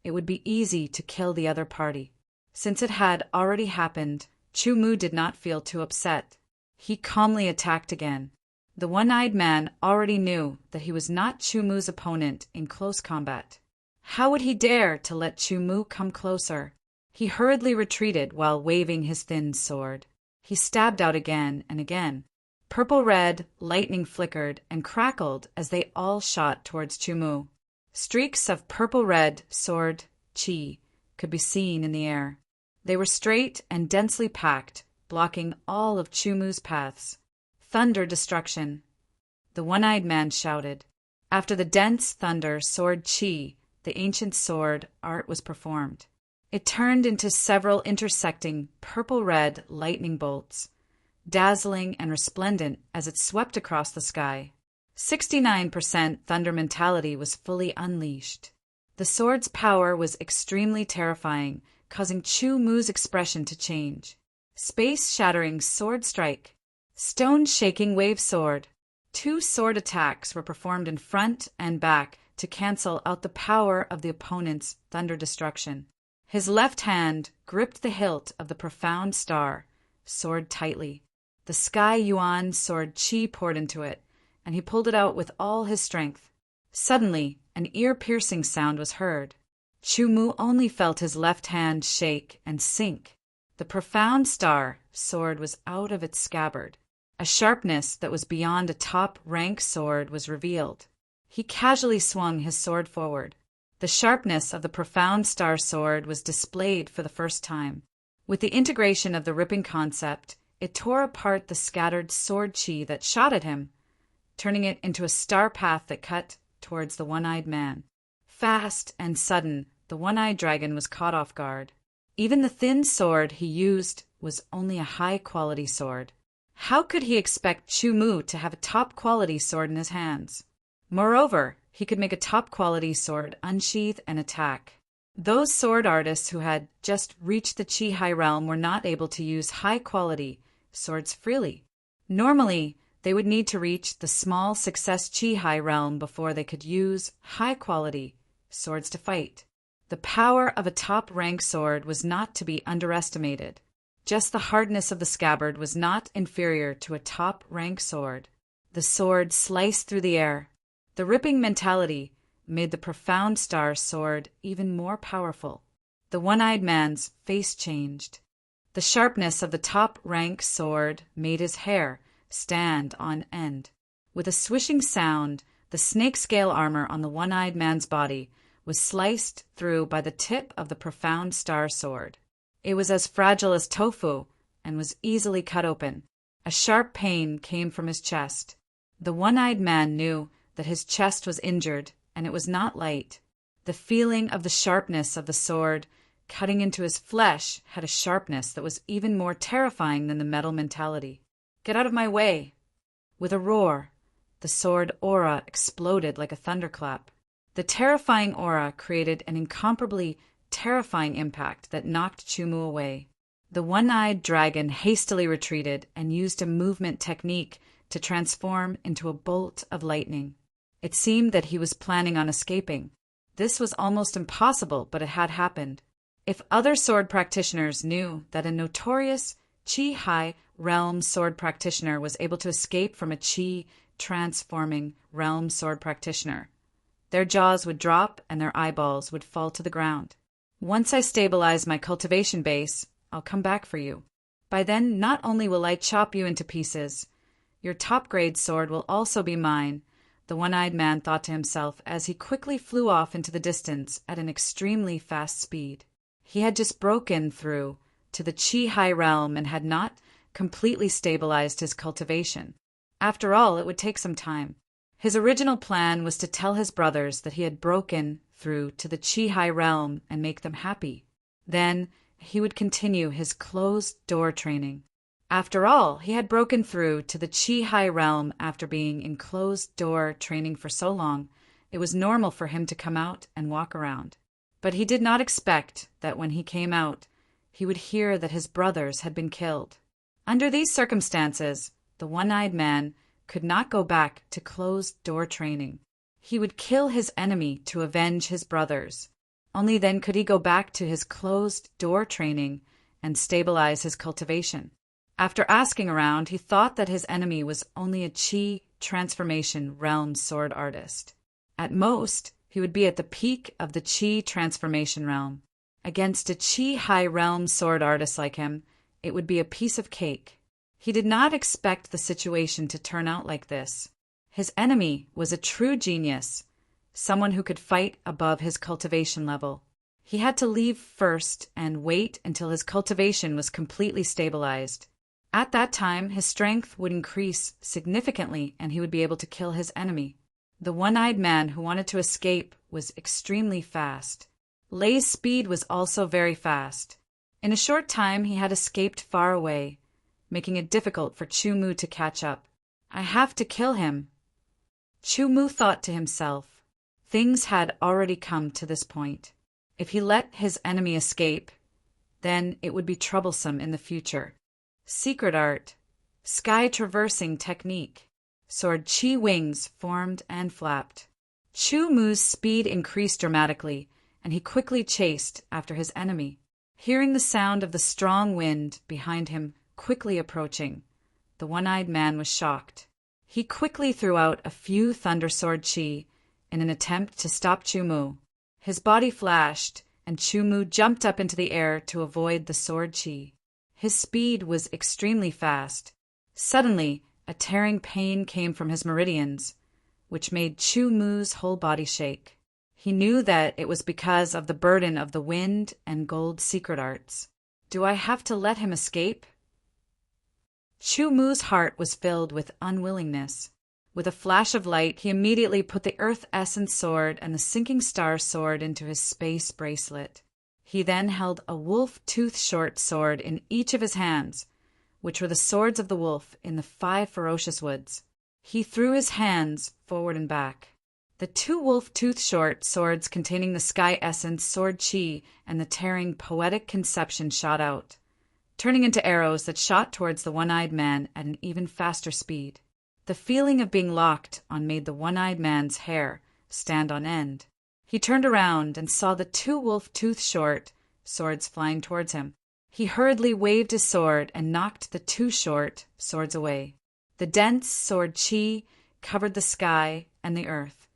it would be easy to kill the other party. Since it had already happened, Chu Mu did not feel too upset. He calmly attacked again. The one-eyed man already knew that he was not Chu Mu's opponent in close combat. How would he dare to let Chu Mu come closer? He hurriedly retreated while waving his thin sword. He stabbed out again and again. Purple-red lightning flickered and crackled as they all shot towards Chu Mu. Streaks of purple-red sword Qi could be seen in the air. They were straight and densely packed, blocking all of Chumu's paths. Thunder destruction, the one-eyed man shouted. After the dense thunder soared Chi, the ancient sword art was performed. It turned into several intersecting purple-red lightning bolts, dazzling and resplendent as it swept across the sky. 69% thunder mentality was fully unleashed. The sword's power was extremely terrifying, causing Chumu's expression to change. Space-shattering sword strike. Stone-shaking wave sword. 2 sword attacks were performed in front and back to cancel out the power of the opponent's thunder destruction. His left hand gripped the hilt of the profound star, sword tightly. The Sky Yuan sword Chi poured into it, and he pulled it out with all his strength. Suddenly, an ear-piercing sound was heard. Chumu only felt his left hand shake and sink. The profound star sword was out of its scabbard. A sharpness that was beyond a top-rank sword was revealed. He casually swung his sword forward. The sharpness of the profound star sword was displayed for the first time. With the integration of the ripping concept, it tore apart the scattered sword chi that shot at him, turning it into a star path that cut towards the one-eyed man. Fast and sudden, the one-eyed dragon was caught off guard. Even the thin sword he used was only a high-quality sword. How could he expect Chumu to have a top-quality sword in his hands? Moreover, he could make a top-quality sword unsheath and attack. Those sword artists who had just reached the Chi-High realm were not able to use high-quality swords freely. Normally, they would need to reach the small success Chi-High realm before they could use high-quality swords to fight. The power of a top-rank sword was not to be underestimated. Just the hardness of the scabbard was not inferior to a top-rank sword. The sword sliced through the air. The ripping mentality made the profound star sword even more powerful. The one-eyed man's face changed. The sharpness of the top-rank sword made his hair stand on end. With a swishing sound, the snake-scale armor on the one-eyed man's body was sliced through by the tip of the profound star sword. It was as fragile as tofu and was easily cut open. A sharp pain came from his chest. The one-eyed man knew that his chest was injured, and it was not light. The feeling of the sharpness of the sword cutting into his flesh had a sharpness that was even more terrifying than the metal mentality. "Get out of my way!" With a roar, the sword aura exploded like a thunderclap. The terrifying aura created an incomparably terrifying impact that knocked Chumu away. The one-eyed dragon hastily retreated and used a movement technique to transform into a bolt of lightning. It seemed that he was planning on escaping. This was almost impossible, but it had happened. If other sword practitioners knew that a notorious Chi-High realm sword practitioner was able to escape from a Chi-transforming realm sword practitioner, their jaws would drop and their eyeballs would fall to the ground. "Once I stabilize my cultivation base, I'll come back for you. By then, not only will I chop you into pieces, your top-grade sword will also be mine," the one-eyed man thought to himself as he quickly flew off into the distance at an extremely fast speed. He had just broken through to the Chi-High realm and had not completely stabilized his cultivation. After all, it would take some time. His original plan was to tell his brothers that he had broken through to the Chi-High realm and make them happy. Then he would continue his closed-door training. After all, he had broken through to the Chi-High realm after being in closed-door training for so long, it was normal for him to come out and walk around. But he did not expect that when he came out, he would hear that his brothers had been killed. Under these circumstances, the one-eyed man could not go back to closed-door training. He would kill his enemy to avenge his brothers. Only then could he go back to his closed-door training and stabilize his cultivation. After asking around, he thought that his enemy was only a Chi transformation realm sword artist. At most, he would be at the peak of the Chi transformation realm. Against a Chi-High realm sword artist like him, it would be a piece of cake. He did not expect the situation to turn out like this. His enemy was a true genius, someone who could fight above his cultivation level. He had to leave first and wait until his cultivation was completely stabilized. At that time, his strength would increase significantly and he would be able to kill his enemy. The one-eyed man who wanted to escape was extremely fast. Lei's speed was also very fast. In a short time, he had escaped far away, making it difficult for Chu Mu to catch up. I have to kill him. Chu Mu thought to himself. Things had already come to this point. If he let his enemy escape, then it would be troublesome in the future. Secret art, sky traversing technique. Sword Chi wings formed and flapped. Chu Mu's speed increased dramatically, and he quickly chased after his enemy. Hearing the sound of the strong wind behind him quickly approaching, the one-eyed man was shocked. He quickly threw out a few Thunder Sword Chi in an attempt to stop Chu Mu. His body flashed, and Chu Mu jumped up into the air to avoid the Sword Chi. His speed was extremely fast. Suddenly, a tearing pain came from his meridians, which made Chu Mu's whole body shake. He knew that it was because of the burden of the wind and gold secret arts. Do I have to let him escape? Chu Mu's heart was filled with unwillingness. With a flash of light, he immediately put the Earth Essence sword and the Sinking Star sword into his space bracelet. He then held a wolf tooth short sword in each of his hands, which were the swords of the wolf in the 5 ferocious woods. He threw his hands forward and back. The 2 wolf tooth short swords containing the Sky Essence, Sword Chi, and the tearing Poetic Conception shot out, turning into arrows that shot towards the one-eyed man at an even faster speed. The feeling of being locked on made the one-eyed man's hair stand on end. He turned around and saw the 2 wolf tooth short swords flying towards him. He hurriedly waved his sword and knocked the 2 short swords away. The dense Sword Chi covered the sky and the earth,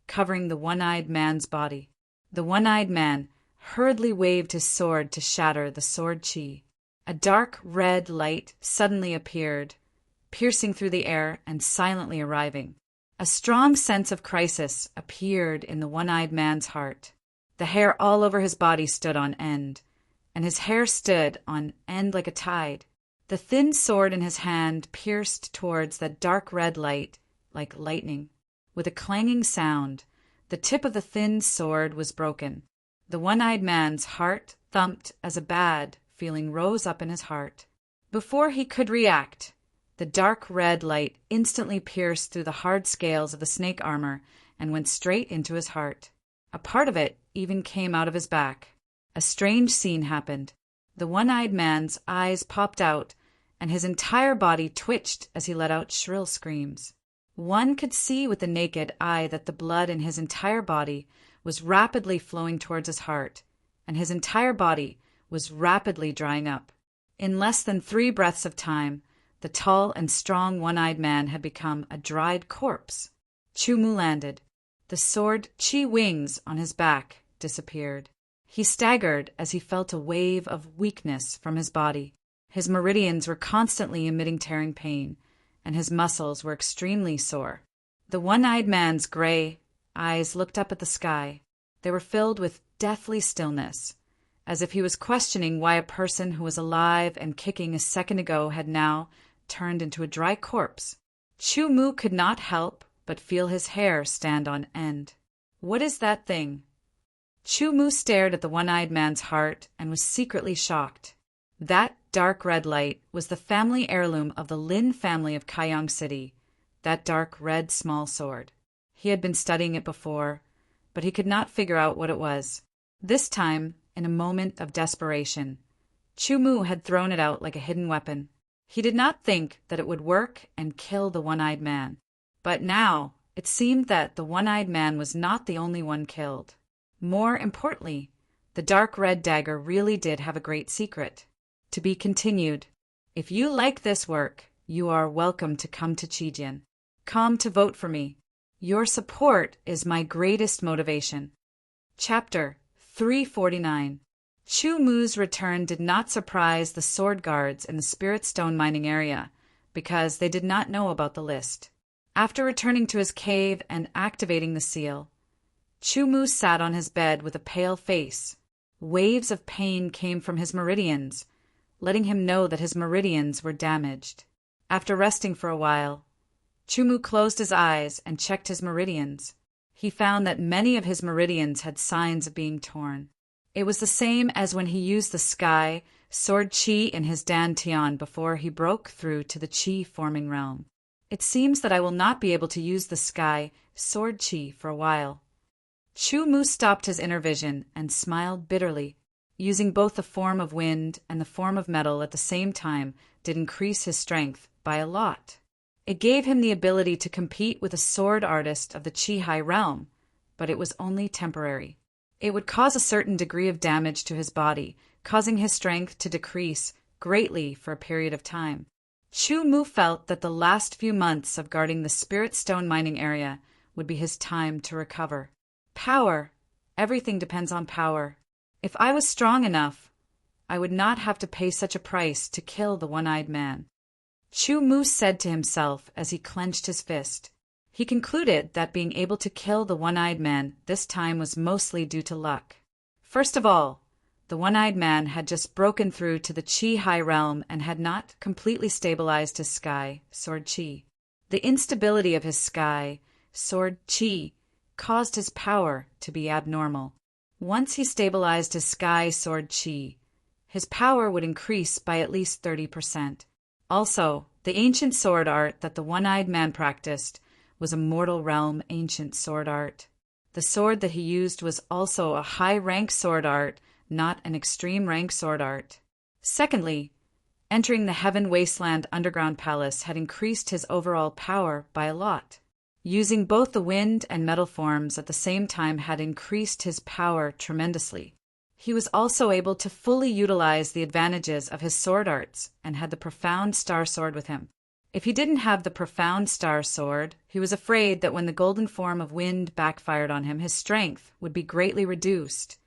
covering the one-eyed man's body. The one-eyed man hurriedly waved his sword to shatter the Sword Chi. A dark red light suddenly appeared, piercing through the air and silently arriving. A strong sense of crisis appeared in the one-eyed man's heart. The hair all over his body stood on end, and his hair stood on end like a tide. The thin sword in his hand pierced towards that dark red light like lightning. With a clanging sound, the tip of the thin sword was broken. The one-eyed man's heart thumped as a bad feeling rose up in his heart. Before he could react, the dark red light instantly pierced through the hard scales of the snake armor and went straight into his heart. A part of it even came out of his back. A strange scene happened. The one-eyed man's eyes popped out, and his entire body twitched as he let out shrill screams. One could see with the naked eye that the blood in his entire body was rapidly flowing towards his heart, and his entire body was rapidly drying up. In less than 3 breaths of time, the tall and strong one-eyed man had become a dried corpse. Chu Mu landed. The Sword Chi wings on his back disappeared. He staggered as he felt a wave of weakness from his body. His meridians were constantly emitting tearing pain, and his muscles were extremely sore. The one-eyed man's gray eyes looked up at the sky. They were filled with deathly stillness, as if he was questioning why a person who was alive and kicking a second ago had now turned into a dry corpse. Chu Mu could not help but feel his hair stand on end. What is that thing? Chu Mu stared at the one-eyed man's heart and was secretly shocked. That dark red light was the family heirloom of the Lin family of Kaiyang City, that dark red small sword. He had been studying it before, but he could not figure out what it was. This time, in a moment of desperation, Chu Mu had thrown it out like a hidden weapon. He did not think that it would work and kill the one-eyed man. But now, it seemed that the one-eyed man was not the only one killed. More importantly, the dark red dagger really did have a great secret. To be continued. If you like this work, you are welcome to come to Chijian. Come to vote for me. Your support is my greatest motivation. Chapter 349. Chu Mu's return did not surprise the sword guards in the Spirit Stone mining area, because they did not know about the list. After returning to his cave and activating the seal, Chu Mu sat on his bed with a pale face, Waves of pain came from his meridians, letting him know that his meridians were damaged. After resting for a while, Chumu closed his eyes and checked his meridians. He found that many of his meridians had signs of being torn. It was the same as when he used the sky sword chi in his dantian before he broke through to the chi-forming realm. It seems that I will not be able to use the sky sword chi for a while. Chumu stopped his inner vision and smiled bitterly. Using both the form of wind and the form of metal at the same time did increase his strength by a lot. It gave him the ability to compete with a sword artist of the Chi-Hai realm, but it was only temporary. It would cause a certain degree of damage to his body, causing his strength to decrease greatly for a period of time. Chu-Mu felt that the last few months of guarding the Spirit Stone mining area would be his time to recover. Power. Everything depends on power. If I was strong enough, I would not have to pay such a price to kill the one-eyed man. Chu-Mu said to himself as he clenched his fist. He concluded that being able to kill the one-eyed man this time was mostly due to luck. First of all, the one-eyed man had just broken through to the Chi-Hai realm and had not completely stabilized his sky sword chi. The instability of his sky sword chi caused his power to be abnormal. Once he stabilized his sky sword chi, his power would increase by at least 30%. Also, the ancient sword art that the one-eyed man practiced was a mortal realm ancient sword art. The sword that he used was also a high-rank sword art, not an extreme rank sword art. Secondly, entering the Heaven Wasteland underground palace had increased his overall power by a lot. Using both the wind and metal forms at the same time had increased his power tremendously. He was also able to fully utilize the advantages of his sword arts and had the profound star sword with him. If he didn't have the profound star sword, he was afraid that when the golden form of wind backfired on him, his strength would be greatly reduced,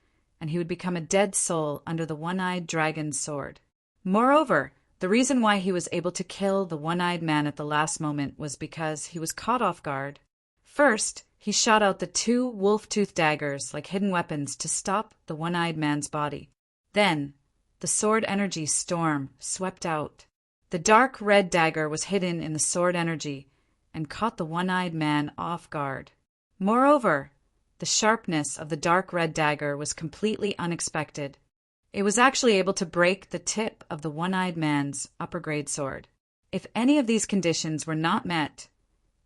and he would become a dead soul under the one-eyed dragon's sword. Moreover, the reason why he was able to kill the one-eyed man at the last moment was because he was caught off guard. First, he shot out the 2 wolf-tooth daggers like hidden weapons to stop the one-eyed man's body. Then, the sword energy storm swept out. The dark red dagger was hidden in the sword energy and caught the one-eyed man off guard. Moreover, the sharpness of the dark red dagger was completely unexpected. It was actually able to break the tip of the one-eyed man's upper-grade sword. If any of these conditions were not met,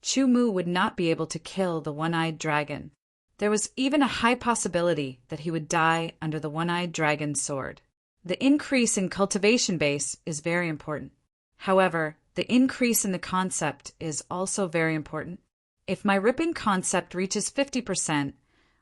Chu-Mu would not be able to kill the one-eyed dragon. There was even a high possibility that he would die under the one-eyed dragon's sword. The increase in cultivation base is very important. However, the increase in the concept is also very important. If my ripping concept reaches 50%,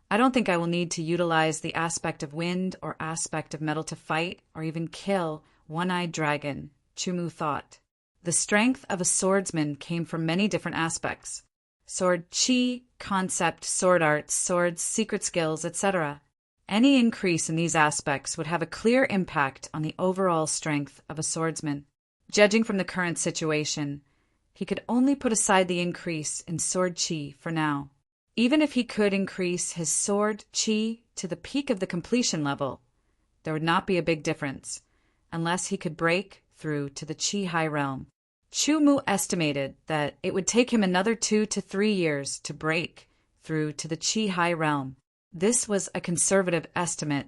I don't think I will need to utilize the aspect of wind or aspect of metal to fight or even kill one-eyed dragon, Chu-Mu thought. The strength of a swordsman came from many different aspects. Sword chi, concept, sword arts, swords, secret skills, etc. Any increase in these aspects would have a clear impact on the overall strength of a swordsman. Judging from the current situation, he could only put aside the increase in sword chi for now. Even if he could increase his sword chi to the peak of the completion level, there would not be a big difference, unless he could break through to the Chi-Hai realm. Chu-Mu estimated that it would take him another 2 to 3 years to break through to the Chi-Hai realm. This was a conservative estimate.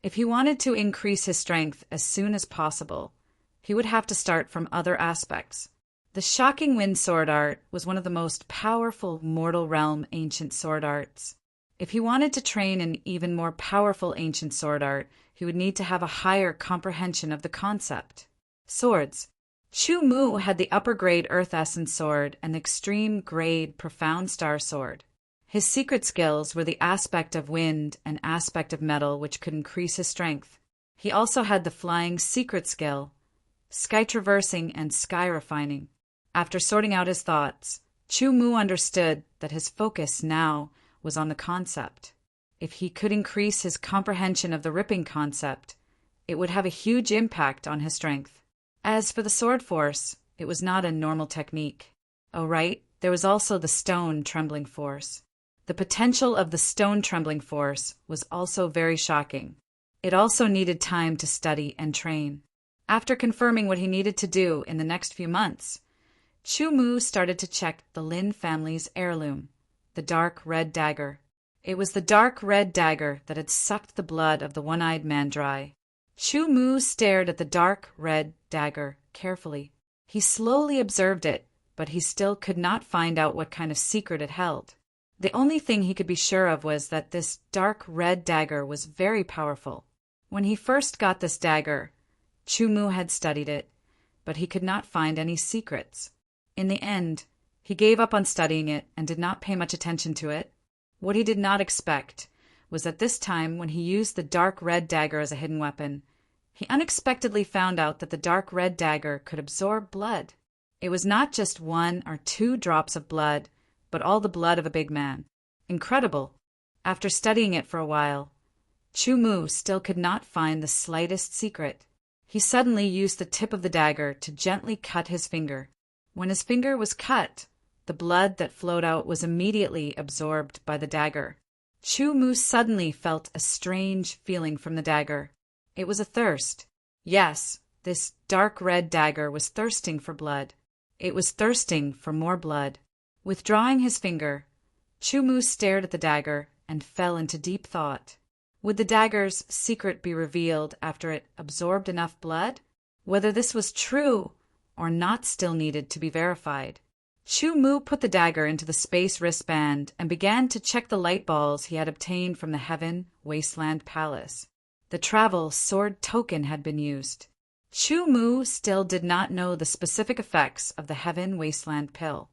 If he wanted to increase his strength as soon as possible, he would have to start from other aspects. The Shocking Wind sword art was one of the most powerful mortal realm ancient sword arts. If he wanted to train an even more powerful ancient sword art, he would need to have a higher comprehension of the concept. Swords. Chu-Mu had the upper-grade Earth Essence sword and the extreme-grade Profound Star sword. His secret skills were the aspect of wind and aspect of metal, which could increase his strength. He also had the flying secret skill, sky traversing and sky refining. After sorting out his thoughts, Chu-Mu understood that his focus now was on the concept. If he could increase his comprehension of the ripping concept, it would have a huge impact on his strength. As for the sword force, it was not a normal technique. Oh right, there was also the stone trembling force. The potential of the stone trembling force was also very shocking. It also needed time to study and train. After confirming what he needed to do in the next few months, Chu Mu started to check the Lin family's heirloom, the dark red dagger. It was the dark red dagger that had sucked the blood of the one-eyed man dry. Chu Mu stared at the dark red dagger carefully. He slowly observed it, but he still could not find out what kind of secret it held. The only thing he could be sure of was that this dark red dagger was very powerful. When he first got this dagger, Chu Mu had studied it, but he could not find any secrets. In the end, he gave up on studying it and did not pay much attention to it. What he did not expect was that this time, when he used the dark red dagger as a hidden weapon, he unexpectedly found out that the dark red dagger could absorb blood. It was not just 1 or 2 drops of blood, but all the blood of a big man. Incredible! After studying it for a while, Chu Mu still could not find the slightest secret. He suddenly used the tip of the dagger to gently cut his finger. When his finger was cut, the blood that flowed out was immediately absorbed by the dagger. Chu Mu suddenly felt a strange feeling from the dagger. It was a thirst. Yes, this dark red dagger was thirsting for blood. It was thirsting for more blood. Withdrawing his finger, Chu Mu stared at the dagger and fell into deep thought. Would the dagger's secret be revealed after it absorbed enough blood? Whether this was true or not still needed to be verified. Chu Mu put the dagger into the space wristband and began to check the light balls he had obtained from the Heaven Wasteland Palace. The travel sword token had been used. Chu Mu still did not know the specific effects of the Heaven Wasteland pill.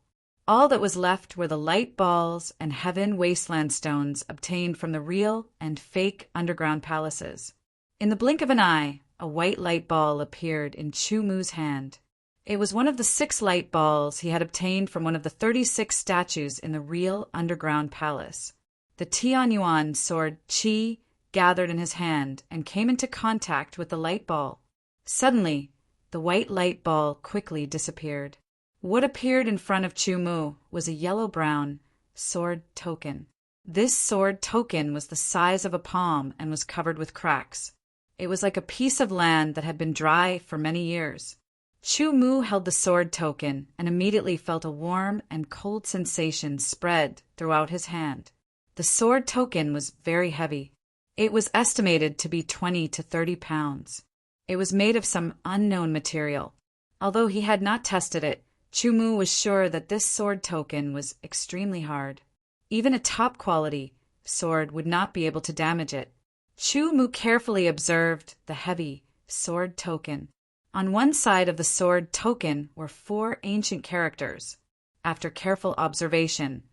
All that was left were the light balls and Heaven Wasteland stones obtained from the real and fake underground palaces. In the blink of an eye, a white light ball appeared in Chu Mu's hand. It was one of the 6 light balls he had obtained from one of the 36 statues in the real underground palace. The Tianyuan sword Qi gathered in his hand and came into contact with the light ball. Suddenly, the white light ball quickly disappeared. What appeared in front of Chu Mu was a yellow-brown sword token. This sword token was the size of a palm and was covered with cracks. It was like a piece of land that had been dry for many years. Chu Mu held the sword token and immediately felt a warm and cold sensation spread throughout his hand. The sword token was very heavy. It was estimated to be 20 to 30 pounds. It was made of some unknown material. Although he had not tested it, Chu Mu was sure that this sword token was extremely hard. Even a top-quality sword would not be able to damage it. Chu Mu carefully observed the heavy sword token. On one side of the sword token were 4 ancient characters. After careful observation,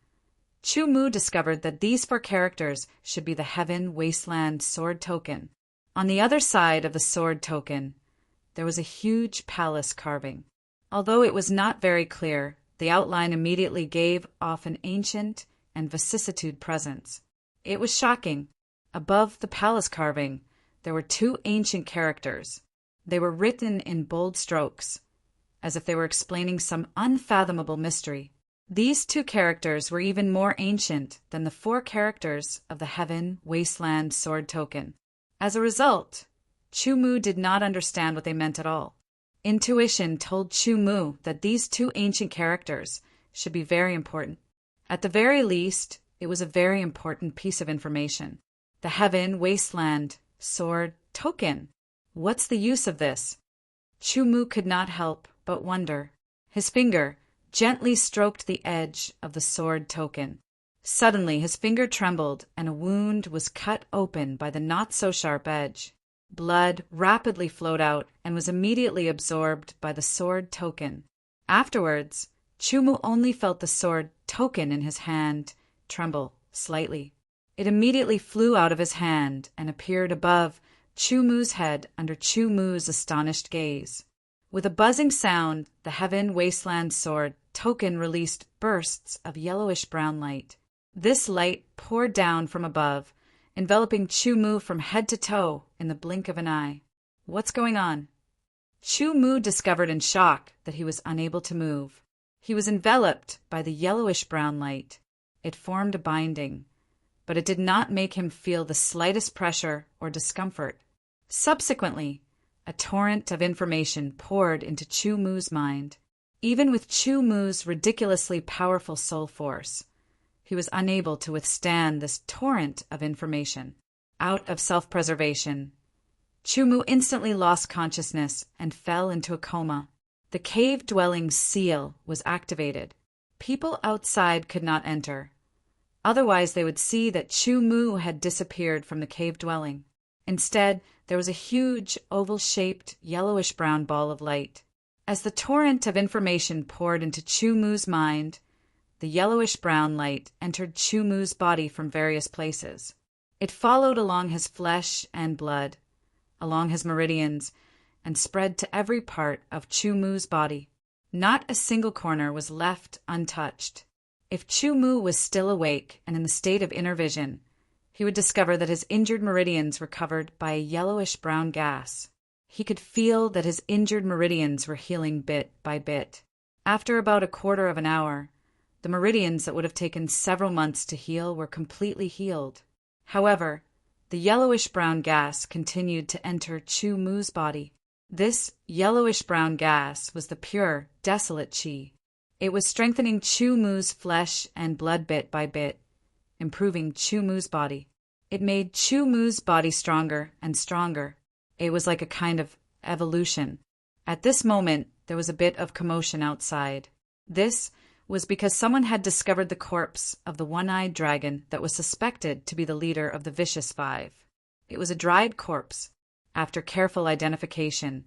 Chu Mu discovered that these 4 characters should be the Heaven Wasteland sword token. On the other side of the sword token, there was a huge palace carving. Although it was not very clear, the outline immediately gave off an ancient and vicissitude presence. It was shocking. Above the palace carving, there were 2 ancient characters. They were written in bold strokes, as if they were explaining some unfathomable mystery. These 2 characters were even more ancient than the 4 characters of the Heaven Wasteland sword token. As a result, Chu Mu did not understand what they meant at all. Intuition told Chu Mu that these 2 ancient characters should be very important. At the very least, it was a very important piece of information. The Heaven Wasteland sword token. What's the use of this? Chu Mu could not help but wonder. His finger gently stroked the edge of the sword token. Suddenly his finger trembled and a wound was cut open by the not-so-sharp edge. Blood rapidly flowed out and was immediately absorbed by the sword token. Afterwards, Chu Mu only felt the sword token in his hand tremble slightly. It immediately flew out of his hand and appeared above Chu Mu's head under Chu Mu's astonished gaze. With a buzzing sound, the Heaven Wasteland sword token released bursts of yellowish-brown light. This light poured down from above, enveloping Chu Mu from head to toe in the blink of an eye. What's going on? Chu Mu discovered in shock that he was unable to move. He was enveloped by the yellowish-brown light. It formed a binding. but it did not make him feel the slightest pressure or discomfort. Subsequently, a torrent of information poured into Chu Mu's mind. Even with Chu Mu's ridiculously powerful soul force, he was unable to withstand this torrent of information. Out of self-preservation, Chu Mu instantly lost consciousness and fell into a coma. The cave-dwelling seal was activated. People outside could not enter. Otherwise, they would see that Chu Mu had disappeared from the cave dwelling. Instead, there was a huge, oval-shaped, yellowish-brown ball of light. As the torrent of information poured into Chu Mu's mind, the yellowish-brown light entered Chu Mu's body from various places. It followed along his flesh and blood, along his meridians, and spread to every part of Chu Mu's body. Not a single corner was left untouched. If Chu Mu was still awake and in the state of inner vision, he would discover that his injured meridians were covered by a yellowish-brown gas. He could feel that his injured meridians were healing bit by bit. After about a quarter of an hour, the meridians that would have taken several months to heal were completely healed. However, the yellowish-brown gas continued to enter Chu Mu's body. This yellowish-brown gas was the pure, desolate qi. It was strengthening Chu Mu's flesh and blood bit by bit, improving Chu Mu's body. It made Chu Mu's body stronger and stronger. It was like a kind of evolution. At this moment, there was a bit of commotion outside. This was because someone had discovered the corpse of the one-eyed dragon that was suspected to be the leader of the Vicious Five. It was a dried corpse. After careful identification,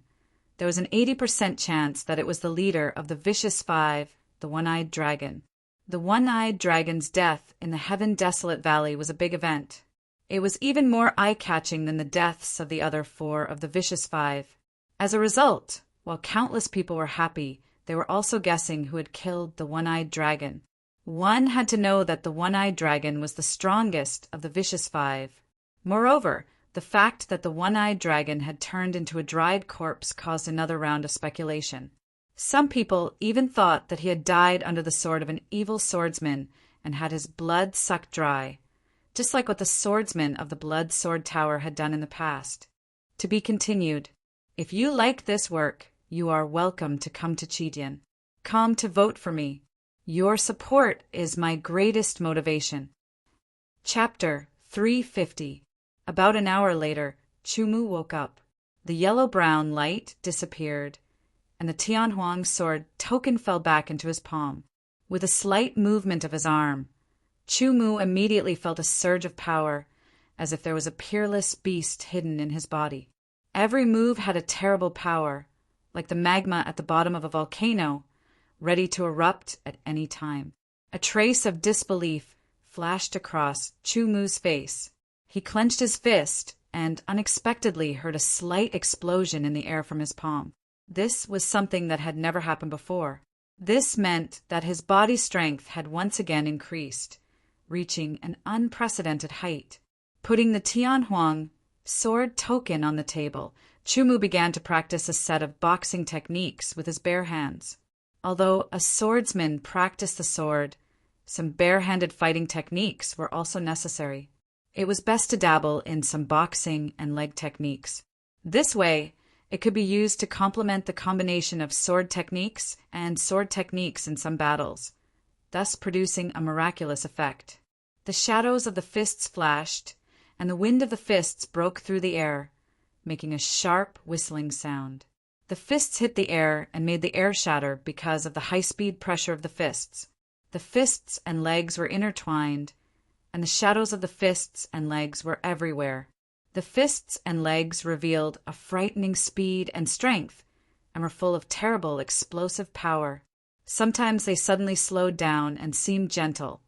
there was an 80% chance that it was the leader of the Vicious Five, the one-eyed dragon. The one-eyed dragon's death in the Heaven Desolate Valley was a big event. It was even more eye-catching than the deaths of the other four of the Vicious Five. As a result, while countless people were happy, they were also guessing who had killed the one-eyed dragon. One had to know that the one-eyed dragon was the strongest of the Vicious Five. Moreover, the fact that the one-eyed dragon had turned into a dried corpse caused another round of speculation. Some people even thought that he had died under the sword of an evil swordsman and had his blood sucked dry, just like what the swordsman of the Blood Sword Tower had done in the past. To be continued. If you like this work, you are welcome to come to Chidian. Come to vote for me. Your support is my greatest motivation. Chapter 350. About an hour later, Chu Mu woke up. The yellow-brown light disappeared, and the Tianhuang sword token fell back into his palm. With a slight movement of his arm, Chu Mu immediately felt a surge of power, as if there was a peerless beast hidden in his body. Every move had a terrible power, like the magma at the bottom of a volcano, ready to erupt at any time. A trace of disbelief flashed across Chu Mu's face. He clenched his fist and unexpectedly heard a slight explosion in the air from his palm. This was something that had never happened before. This meant that his body strength had once again increased, reaching an unprecedented height. Putting the Tianhuang sword token on the table, Chu Mu began to practice a set of boxing techniques with his bare hands. Although a swordsman practiced the sword, some bare-handed fighting techniques were also necessary. It was best to dabble in some boxing and leg techniques. This way, it could be used to complement the combination of sword techniques and sword techniques in some battles, thus producing a miraculous effect. The shadows of the fists flashed, and the wind of the fists broke through the air, making a sharp whistling sound. The fists hit the air and made the air shatter because of the high-speed pressure of the fists. The fists and legs were intertwined, and the shadows of the fists and legs were everywhere. The fists and legs revealed a frightening speed and strength, and were full of terrible, explosive power. Sometimes they suddenly slowed down and seemed gentle,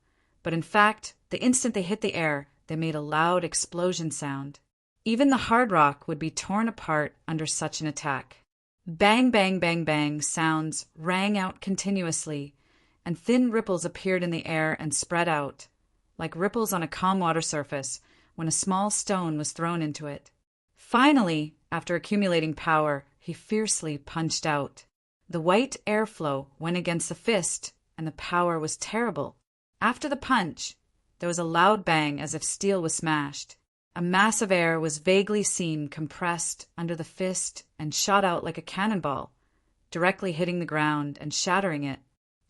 but in fact, the instant they hit the air, they made a loud explosion sound. Even the hard rock would be torn apart under such an attack. Bang, bang, bang, bang sounds rang out continuously, and thin ripples appeared in the air and spread out, like ripples on a calm water surface when a small stone was thrown into it. Finally, after accumulating power, he fiercely punched out. The white airflow went against the fist, and the power was terrible. After the punch, There was a loud bang as if steel was smashed. A mass of air was vaguely seen compressed under the fist and shot out like a cannonball, directly hitting the ground and shattering it.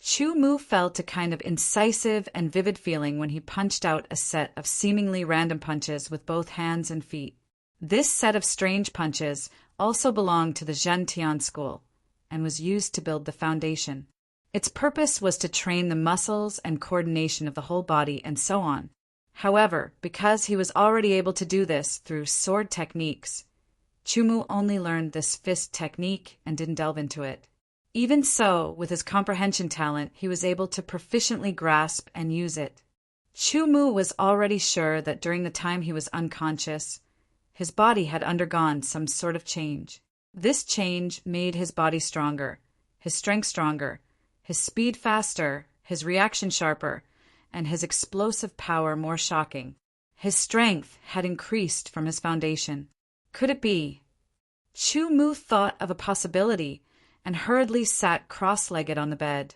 Chu Mu felt a kind of incisive and vivid feeling when he punched out a set of seemingly random punches with both hands and feet. This set of strange punches also belonged to the Zhentian school and was used to build the foundation. Its purpose was to train the muscles and coordination of the whole body and so on. However, because he was already able to do this through sword techniques, Chu Mu only learned this fist technique and didn't delve into it. Even so, with his comprehension talent, he was able to proficiently grasp and use it. Chu Mu was already sure that during the time he was unconscious, his body had undergone some sort of change. This change made his body stronger, his strength stronger, his speed faster, his reaction sharper, and his explosive power more shocking. His strength had increased from his foundation. Could it be? Chu Mu thought of a possibility and hurriedly sat cross-legged on the bed,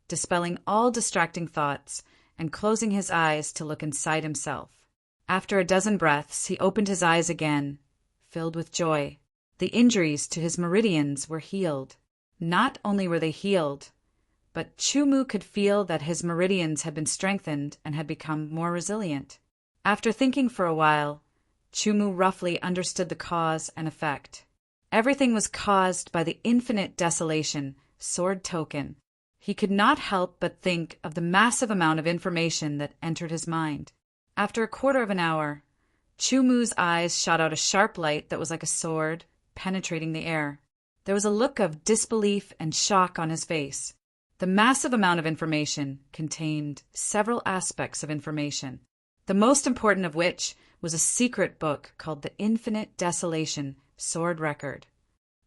dispelling all distracting thoughts and closing his eyes to look inside himself. After a dozen breaths, he opened his eyes again, filled with joy. The injuries to his meridians were healed. Not only were they healed, but Chu Mu could feel that his meridians had been strengthened and had become more resilient. After thinking for a while, Chu Mu roughly understood the cause and effect. Everything was caused by the infinite desolation, sword token. He could not help but think of the massive amount of information that entered his mind. After a quarter of an hour, Chu Mu's eyes shot out a sharp light that was like a sword, penetrating the air. There was a look of disbelief and shock on his face. The massive amount of information contained several aspects of information, the most important of which was a secret book called the Infinite Desolation Sword Record.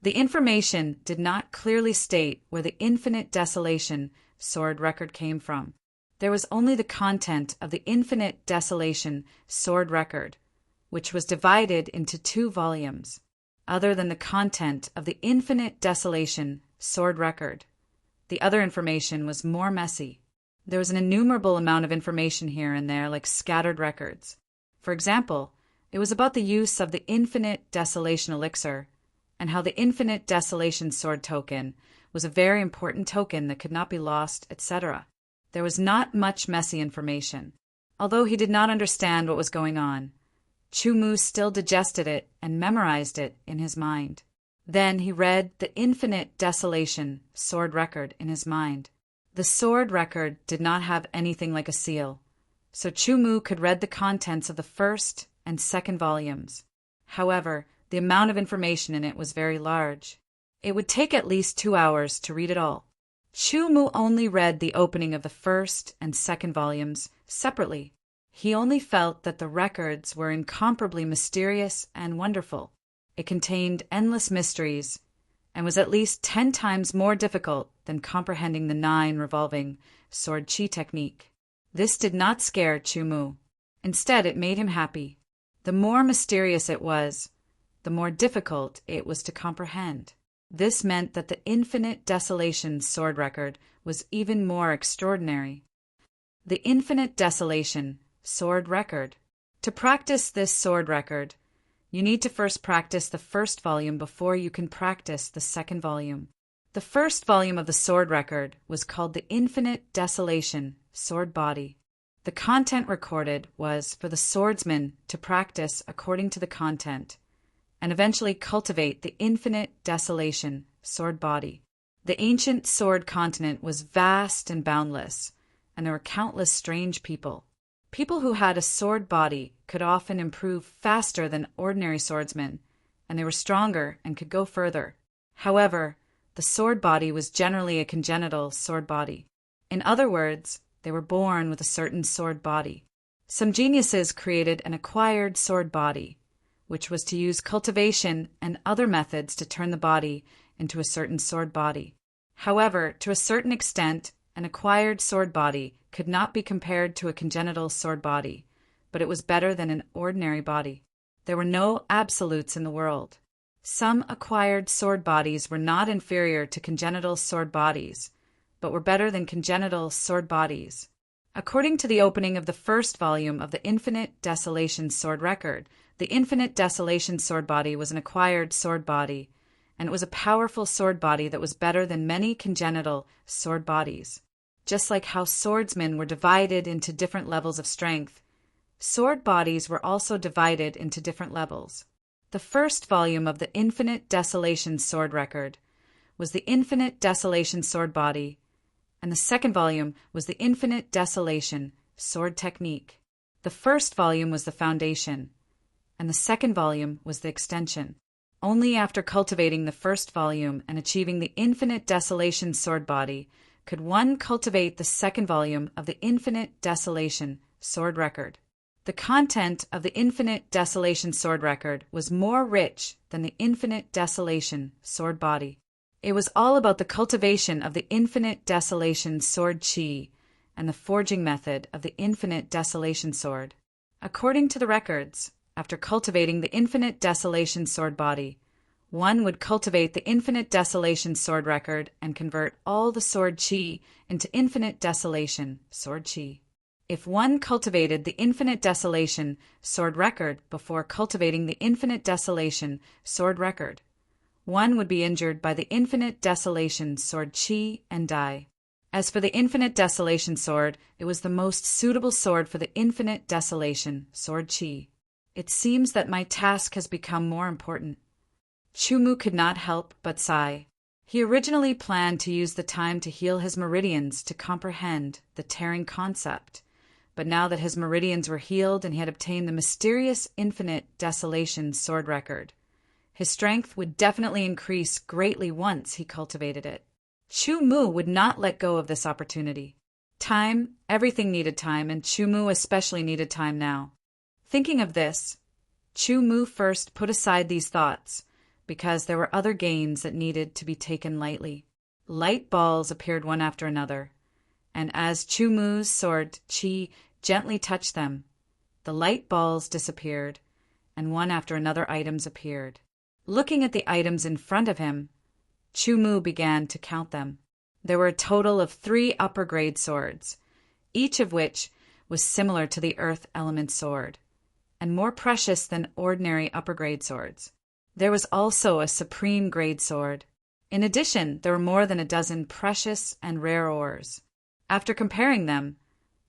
The information did not clearly state where the Infinite Desolation Sword Record came from. There was only the content of the Infinite Desolation Sword Record, which was divided into 2 volumes. Other than the content of the Infinite Desolation Sword Record, the other information was more messy. There was an innumerable amount of information here and there, like scattered records. For example, it was about the use of the Infinite Desolation Elixir, and how the Infinite Desolation Sword token was a very important token that could not be lost, etc. There was not much messy information. Although he did not understand what was going on, Chu Mu still digested it and memorized it in his mind. Then he read the Infinite Desolation Sword Record in his mind. The sword record did not have anything like a seal, so Chu Mu could read the contents of the first and second volumes. However, the amount of information in it was very large. It would take at least 2 hours to read it all. Chu Mu only read the opening of the first and second volumes separately. He only felt that the records were incomparably mysterious and wonderful. It contained endless mysteries and was at least 10 times more difficult than comprehending the 9 revolving sword chi technique. This did not scare Chu Mu. Instead, it made him happy. The more mysterious it was, the more difficult it was to comprehend. This meant that the Infinite Desolation Sword Record was even more extraordinary. The Infinite Desolation Sword Record. To practice this sword record, you need to first practice the first volume before you can practice the second volume. The first volume of the sword record was called the Infinite Desolation Sword Body. The content recorded was for the swordsman to practice according to the content, and eventually cultivate the Infinite Desolation Sword Body. The ancient sword continent was vast and boundless, and there were countless strange people. People who had a sword body could often improve faster than ordinary swordsmen, and they were stronger and could go further. However, the sword body was generally a congenital sword body. In other words, they were born with a certain sword body. Some geniuses created an acquired sword body, which was to use cultivation and other methods to turn the body into a certain sword body. However, to a certain extent, an acquired sword body could not be compared to a congenital sword body, but it was better than an ordinary body. There were no absolutes in the world. Some acquired sword bodies were not inferior to congenital sword bodies, but were better than congenital sword bodies. According to the opening of the first volume of the Infinite Desolation Sword Record, the Infinite Desolation Sword Body was an acquired sword body, and it was a powerful sword body that was better than many congenital sword bodies. Just like how swordsmen were divided into different levels of strength, sword bodies were also divided into different levels. The first volume of the Infinite Desolation Sword Record was the Infinite Desolation Sword Body, and the second volume was the Infinite Desolation Sword Technique. The first volume was the foundation, and the second volume was the extension. Only after cultivating the first volume and achieving the Infinite Desolation Sword Body could one cultivate the second volume of the Infinite Desolation Sword Record. The content of the Infinite Desolation Sword Record was more rich than the Infinite Desolation Sword Body. It was all about the cultivation of the Infinite Desolation Sword Chi and the forging method of the Infinite Desolation Sword. According to the records, after cultivating the Infinite Desolation Sword Body, one would cultivate the Infinite Desolation Sword Record and convert all the Sword Chi into Infinite Desolation Sword Chi. If one cultivated the Infinite Desolation Sword Record before cultivating the Infinite Desolation Sword Record, one would be injured by the Infinite Desolation Sword Chi and die. As for the Infinite Desolation Sword, it was the most suitable sword for the Infinite Desolation Sword Chi. It seems that my task has become more important. Chumu could not help but sigh. He originally planned to use the time to heal his meridians to comprehend the tearing concept, but now that his meridians were healed and he had obtained the mysterious Infinite Desolation Sword Record, his strength would definitely increase greatly once he cultivated it. Chumu would not let go of this opportunity. Time, everything needed time, and Chumu especially needed time now. Thinking of this, Chumu first put aside these thoughts, because there were other gains that needed to be taken lightly. Light balls appeared one after another, and as Chumu's sword Chi gently touched them, the light balls disappeared, and one after another items appeared. Looking at the items in front of him, Chumu began to count them. There were a total of 3 upper-grade swords, each of which was similar to the Earth Element sword, and more precious than ordinary upper-grade swords. There was also a supreme-grade sword. In addition, there were more than a dozen precious and rare ores. After comparing them,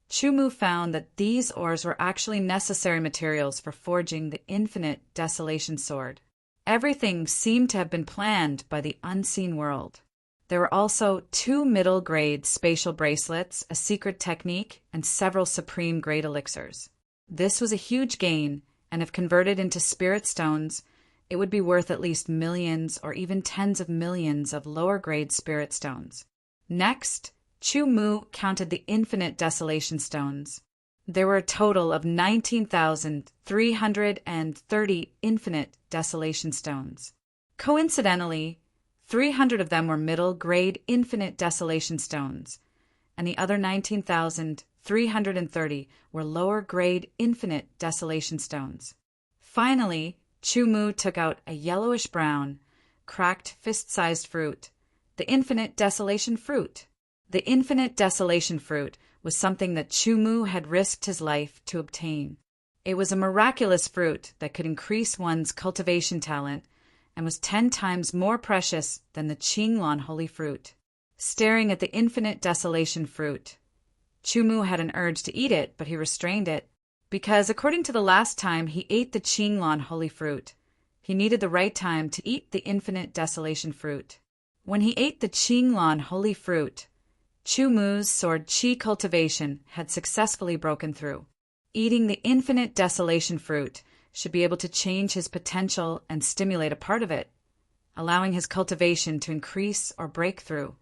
Chumu found that these ores were actually necessary materials for forging the Infinite Desolation Sword. Everything seemed to have been planned by the unseen world. There were also 2 middle-grade spatial bracelets, a secret technique, and several supreme-grade elixirs. This was a huge gain, and if converted into spirit stones, it would be worth at least millions or even tens of millions of lower-grade spirit stones. Next, Chumu counted the Infinite Desolation Stones. There were a total of 19,330 Infinite Desolation Stones. Coincidentally, 300 of them were middle-grade Infinite Desolation Stones, and the other 19,330 were lower-grade Infinite Desolation Stones. Finally, Chumu took out a yellowish-brown, cracked fist-sized fruit, the Infinite Desolation Fruit. The Infinite Desolation Fruit was something that Chumu had risked his life to obtain. It was a miraculous fruit that could increase one's cultivation talent and was 10 times more precious than the Qinglong Holy Fruit. Staring at the Infinite Desolation Fruit, Chumu had an urge to eat it, but he restrained it, because according to the last time he ate the Qinglong Holy Fruit, he needed the right time to eat the Infinite Desolation Fruit. When he ate the Qinglong Holy Fruit, Chumu's sword Chi cultivation had successfully broken through. Eating the Infinite Desolation Fruit should be able to change his potential and stimulate a part of it, allowing his cultivation to increase or break through.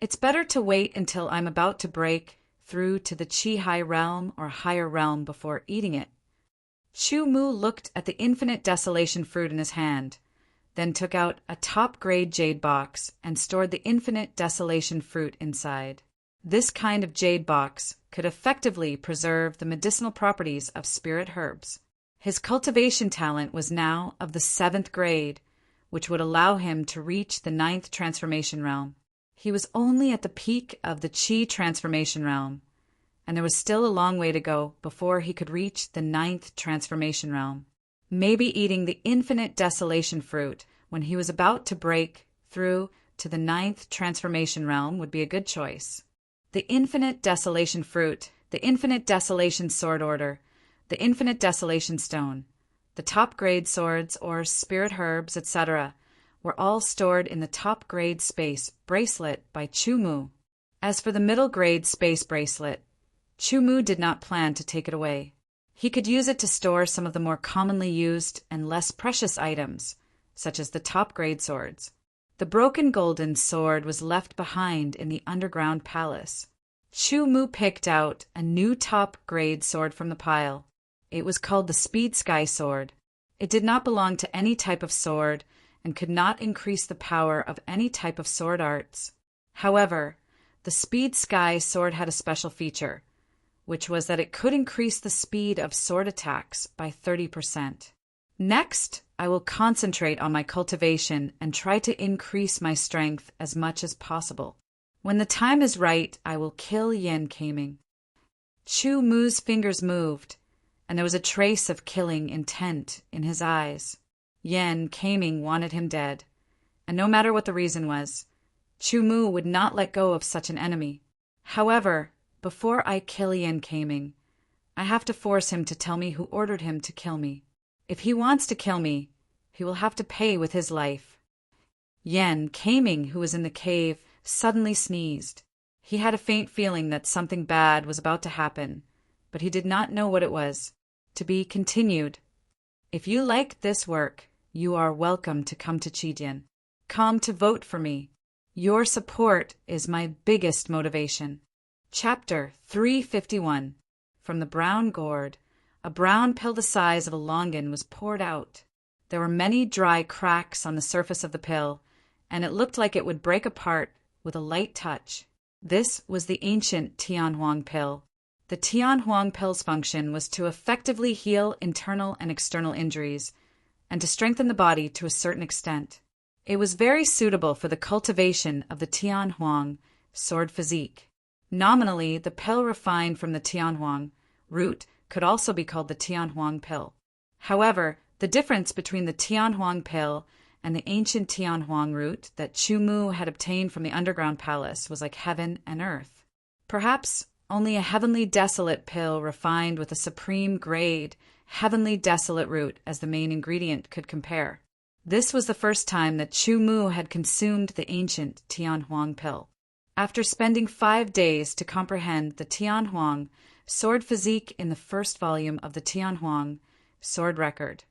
It's better to wait until I'm about to break through to the Chi High realm or higher realm before eating it. Chumu looked at the Infinite Desolation Fruit in his hand, then took out a top-grade jade box and stored the Infinite Desolation Fruit inside. This kind of jade box could effectively preserve the medicinal properties of spirit herbs. His cultivation talent was now of the 7th grade, which would allow him to reach the 9th transformation realm. He was only at the peak of the Chi transformation realm, and there was still a long way to go before he could reach the 9th transformation realm. Maybe eating the infinite desolation fruit when he was about to break through to the 9th transformation realm would be a good choice. The infinite desolation fruit, the infinite desolation sword order, the infinite desolation stone, the top-grade swords or spirit herbs, etc., were all stored in the top-grade space bracelet by Chumu. As for the middle-grade space bracelet, Chumu did not plan to take it away. He could use it to store some of the more commonly used and less precious items, such as the top-grade swords. The broken golden sword was left behind in the underground palace. Chumu picked out a new top-grade sword from the pile. It was called the Speed Sky Sword. It did not belong to any type of sword and could not increase the power of any type of sword arts. However, the Speed Sky Sword had a special feature, which was that it could increase the speed of sword attacks by 30%. Next, I will concentrate on my cultivation and try to increase my strength as much as possible. When the time is right, I will kill Yin Kaming. Chumu's fingers moved, and there was a trace of killing intent in his eyes. Yin Kaming wanted him dead, and no matter what the reason was, Chumu would not let go of such an enemy. However, before I kill Yin Kaming, I have to force him to tell me who ordered him to kill me. If he wants to kill me, he will have to pay with his life. Yin Kaming, who was in the cave, suddenly sneezed. He had a faint feeling that something bad was about to happen, but he did not know what it was. To be continued. If you like this work, you are welcome to come to Chijin. Come to vote for me. Your support is my biggest motivation. Chapter 351. From the brown gourd, a brown pill the size of a longan was poured out. There were many dry cracks on the surface of the pill, and it looked like it would break apart with a light touch. This was the ancient Tianhuang pill. The Tianhuang pill's function was to effectively heal internal and external injuries, and to strengthen the body to a certain extent. It was very suitable for the cultivation of the Tianhuang sword physique. Nominally, the pill refined from the Tianhuang root could also be called the Tianhuang pill. However, the difference between the Tianhuang pill and the ancient Tianhuang root that Chumu had obtained from the underground palace was like heaven and earth. Perhaps only a heavenly desolate pill refined with a supreme grade, heavenly desolate root as the main ingredient could compare. This was the first time that Chumu had consumed the ancient Tianhuang pill. After spending 5 days to comprehend the Tianhuang sword physique in the first volume of the Tianhuang sword record,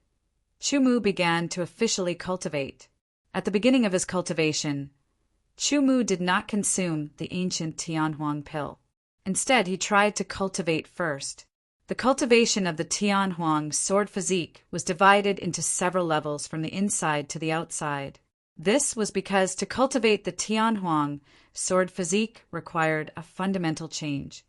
Chumu began to officially cultivate. At the beginning of his cultivation, Chumu did not consume the ancient Tianhuang pill. Instead, he tried to cultivate first. The cultivation of the Tianhuang sword physique was divided into several levels from the inside to the outside. This was because to cultivate the Tianhuang sword physique required a fundamental change,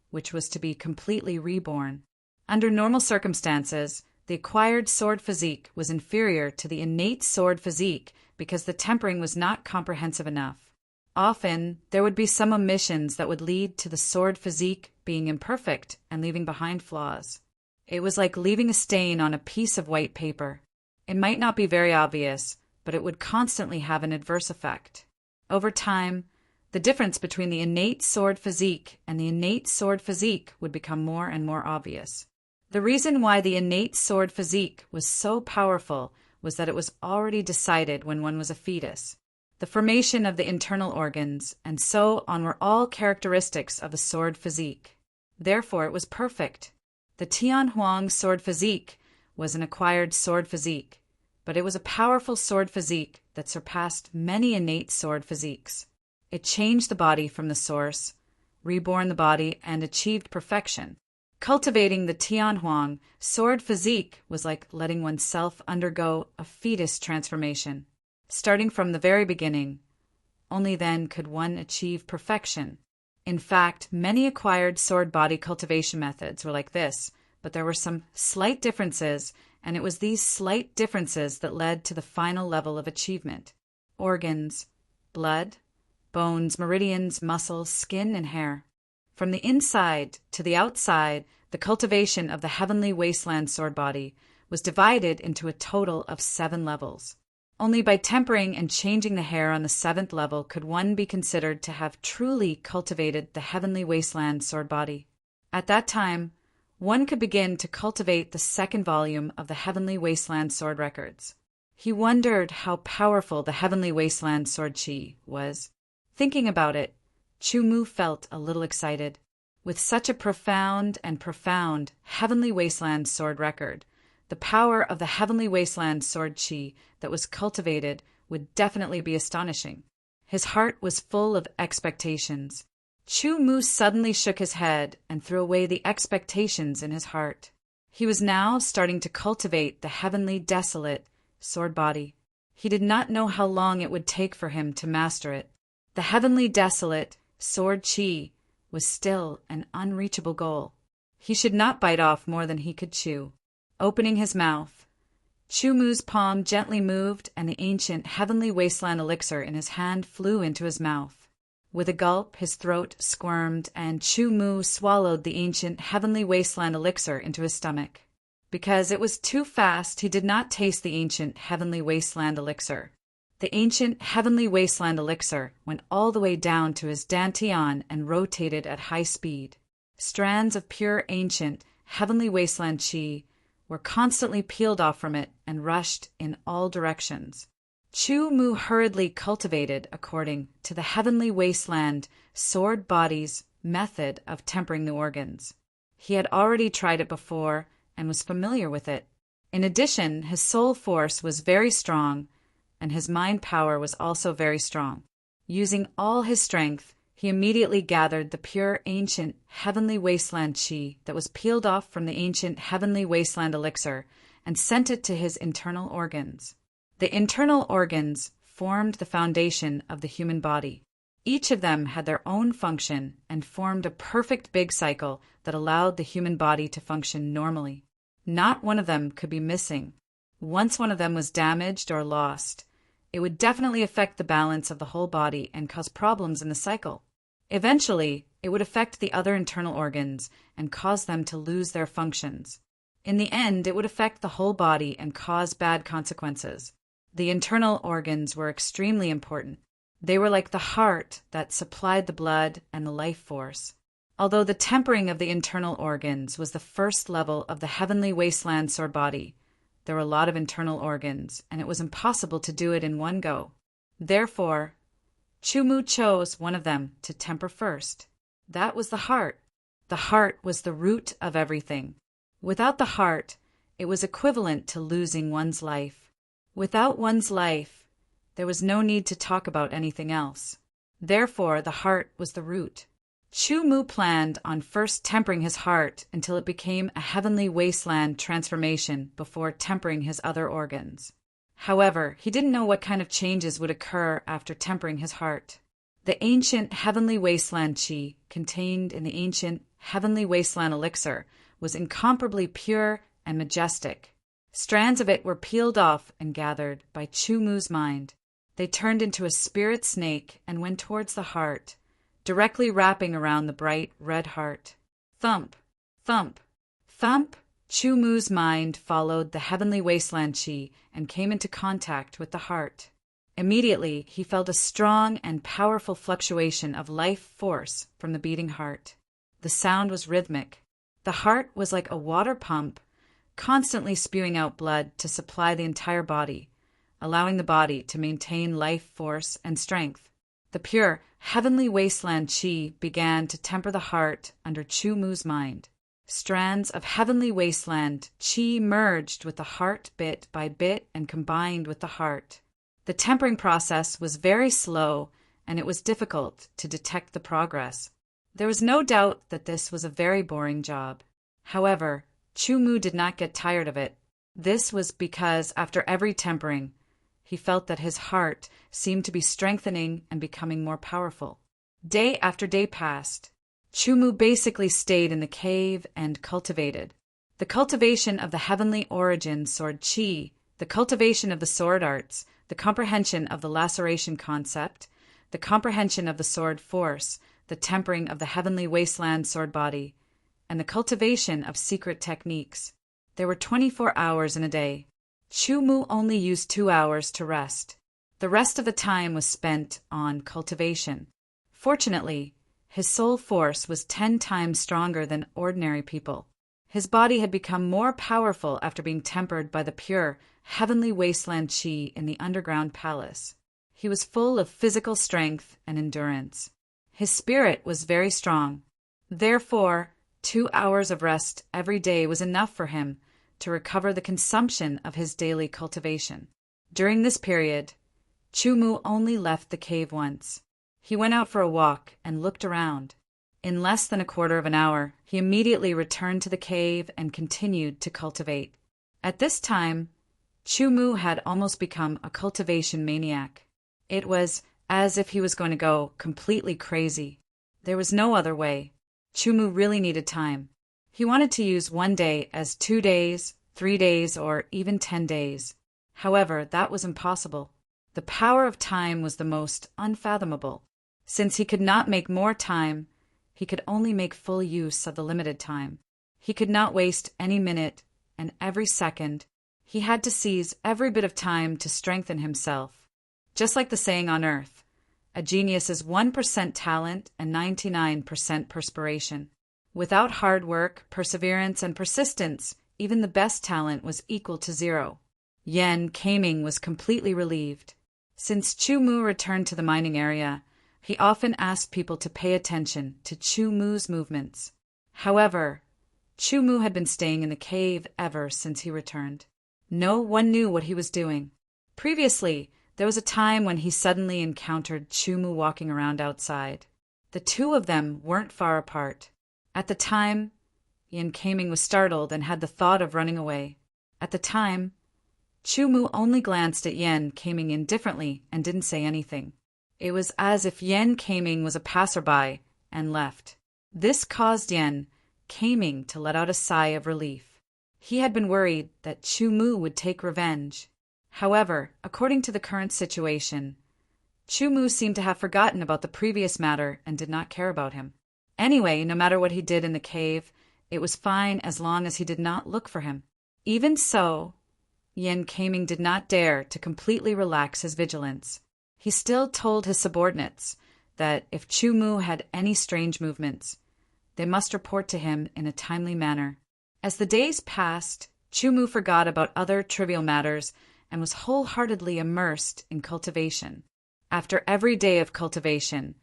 which was to be completely reborn. Under normal circumstances, the acquired sword physique was inferior to the innate sword physique because the tempering was not comprehensive enough. Often, there would be some omissions that would lead to the sword physique being imperfect and leaving behind flaws. It was like leaving a stain on a piece of white paper. It might not be very obvious, but it would constantly have an adverse effect. Over time, the difference between the innate sword physique and the innate sword physique would become more and more obvious. The reason why the innate sword physique was so powerful was that it was already decided when one was a fetus. The formation of the internal organs, and so on were all characteristics of the sword physique. Therefore, it was perfect. The Tianhuang sword physique was an acquired sword physique, but it was a powerful sword physique that surpassed many innate sword physiques. It changed the body from the source, reborn the body, and achieved perfection. Cultivating the Tianhuang sword physique was like letting oneself undergo a fetus transformation. Starting from the very beginning, only then could one achieve perfection. In fact, many acquired sword body cultivation methods were like this, but there were some slight differences, and it was these slight differences that led to the final level of achievement. Organs, blood, bones, meridians, muscles, skin, and hair. From the inside to the outside, the cultivation of the heavenly wasteland sword body was divided into a total of 7 levels. Only by tempering and changing the hair on the 7th level could one be considered to have truly cultivated the heavenly wasteland sword body. At that time, one could begin to cultivate the 2nd volume of the heavenly wasteland sword records. He wondered how powerful the heavenly wasteland sword chi was. Thinking about it, Chu Mu felt a little excited. With such a profound heavenly wasteland sword record, the power of the heavenly wasteland sword chi that was cultivated would definitely be astonishing. His heart was full of expectations. Chu Mu suddenly shook his head and threw away the expectations in his heart. He was now starting to cultivate the heavenly desolate sword body. He did not know how long it would take for him to master it. The heavenly desolate sword chi was still an unreachable goal. He should not bite off more than he could chew. Opening his mouth, Chu Mu's palm gently moved and the ancient heavenly wasteland elixir in his hand flew into his mouth. With a gulp, his throat squirmed and Chu Mu swallowed the ancient heavenly wasteland elixir into his stomach. Because it was too fast, he did not taste the ancient heavenly wasteland elixir. The ancient heavenly wasteland elixir went all the way down to his dantian and rotated at high speed. Strands of pure ancient heavenly wasteland chi were constantly peeled off from it and rushed in all directions. Chu Mu hurriedly cultivated according to the heavenly wasteland sword body's method of tempering the organs. He had already tried it before and was familiar with it. In addition, his soul force was very strong, and his mind power was also very strong. Using all his strength, he immediately gathered the pure ancient heavenly wasteland chi that was peeled off from the ancient heavenly wasteland elixir and sent it to his internal organs. The internal organs formed the foundation of the human body. Each of them had their own function and formed a perfect big cycle that allowed the human body to function normally. Not one of them could be missing. Once one of them was damaged or lost, it would definitely affect the balance of the whole body and cause problems in the cycle. Eventually, it would affect the other internal organs and cause them to lose their functions. In the end, it would affect the whole body and cause bad consequences. The internal organs were extremely important. They were like the heart that supplied the blood and the life force. Although the tempering of the internal organs was the first level of the heavenly wasteland sword body, there were a lot of internal organs, and it was impossible to do it in one go. Therefore, Chu Mu chose one of them to temper first. That was the heart. The heart was the root of everything. Without the heart, it was equivalent to losing one's life. Without one's life, there was no need to talk about anything else. Therefore, the heart was the root. Chu Mu planned on first tempering his heart until it became a heavenly wasteland transformation before tempering his other organs. However, he didn't know what kind of changes would occur after tempering his heart. The ancient heavenly wasteland chi contained in the ancient heavenly wasteland elixir was incomparably pure and majestic. Strands of it were peeled off and gathered by Chu Mu's mind. They turned into a spirit snake and went towards the heart, directly wrapping around the bright red heart. Thump, thump, thump. Chu Mu's mind followed the heavenly wasteland chi and came into contact with the heart. Immediately, he felt a strong and powerful fluctuation of life force from the beating heart. The sound was rhythmic. The heart was like a water pump, constantly spewing out blood to supply the entire body, allowing the body to maintain life force and strength. The pure, heavenly wasteland chi began to temper the heart under Chu Mu's mind. Strands of heavenly wasteland chi merged with the heart bit by bit and combined with the heart. The tempering process was very slow, and it was difficult to detect the progress. There was no doubt that this was a very boring job. However, Chu Mu did not get tired of it. This was because after every tempering, he felt that his heart seemed to be strengthening and becoming more powerful. Day after day passed. Chu Mu basically stayed in the cave and cultivated. The cultivation of the heavenly origin sword chi, the cultivation of the sword arts, the comprehension of the laceration concept, the comprehension of the sword force, the tempering of the heavenly wasteland sword body, and the cultivation of secret techniques. There were 24 hours in a day. Chu Mu only used 2 hours to rest. The rest of the time was spent on cultivation. Fortunately, his soul force was 10 times stronger than ordinary people. His body had become more powerful after being tempered by the pure, heavenly wasteland qi in the underground palace. He was full of physical strength and endurance. His spirit was very strong. Therefore, 2 hours of rest every day was enough for him to recover the consumption of his daily cultivation. During this period, Chu Mu only left the cave once. He went out for a walk and looked around. In less than a quarter of an hour, he immediately returned to the cave and continued to cultivate. At this time, Chu Mu had almost become a cultivation maniac. It was as if he was going to go completely crazy. There was no other way. Chu Mu really needed time. He wanted to use 1 day as 2 days, 3 days, or even 10 days. However, that was impossible. The power of time was the most unfathomable. Since he could not make more time, he could only make full use of the limited time. He could not waste any minute and every second. He had to seize every bit of time to strengthen himself. Just like the saying on Earth, a genius is 1% talent and 99% perspiration. Without hard work, perseverance, and persistence, even the best talent was equal to 0. Yan Kaming was completely relieved. Since Chu Mu returned to the mining area, he often asked people to pay attention to Chu Mu's movements. However, Chu Mu had been staying in the cave ever since he returned. No one knew what he was doing. Previously, there was a time when he suddenly encountered Chu Mu walking around outside. The two of them weren't far apart. At the time, Yan Kaming was startled and had the thought of running away. At the time, Chu Mu only glanced at Yan Kaming indifferently and didn't say anything. It was as if Yan Kaming was a passerby and left. This caused Yan Kaming to let out a sigh of relief. He had been worried that Chu Mu would take revenge. However, according to the current situation, Chu Mu seemed to have forgotten about the previous matter and did not care about him. Anyway, no matter what he did in the cave, it was fine as long as he did not look for him. Even so, Yan Kaming did not dare to completely relax his vigilance. He still told his subordinates that if Chu Mu had any strange movements, they must report to him in a timely manner. As the days passed, Chu Mu forgot about other trivial matters and was wholeheartedly immersed in cultivation. After every day of cultivation,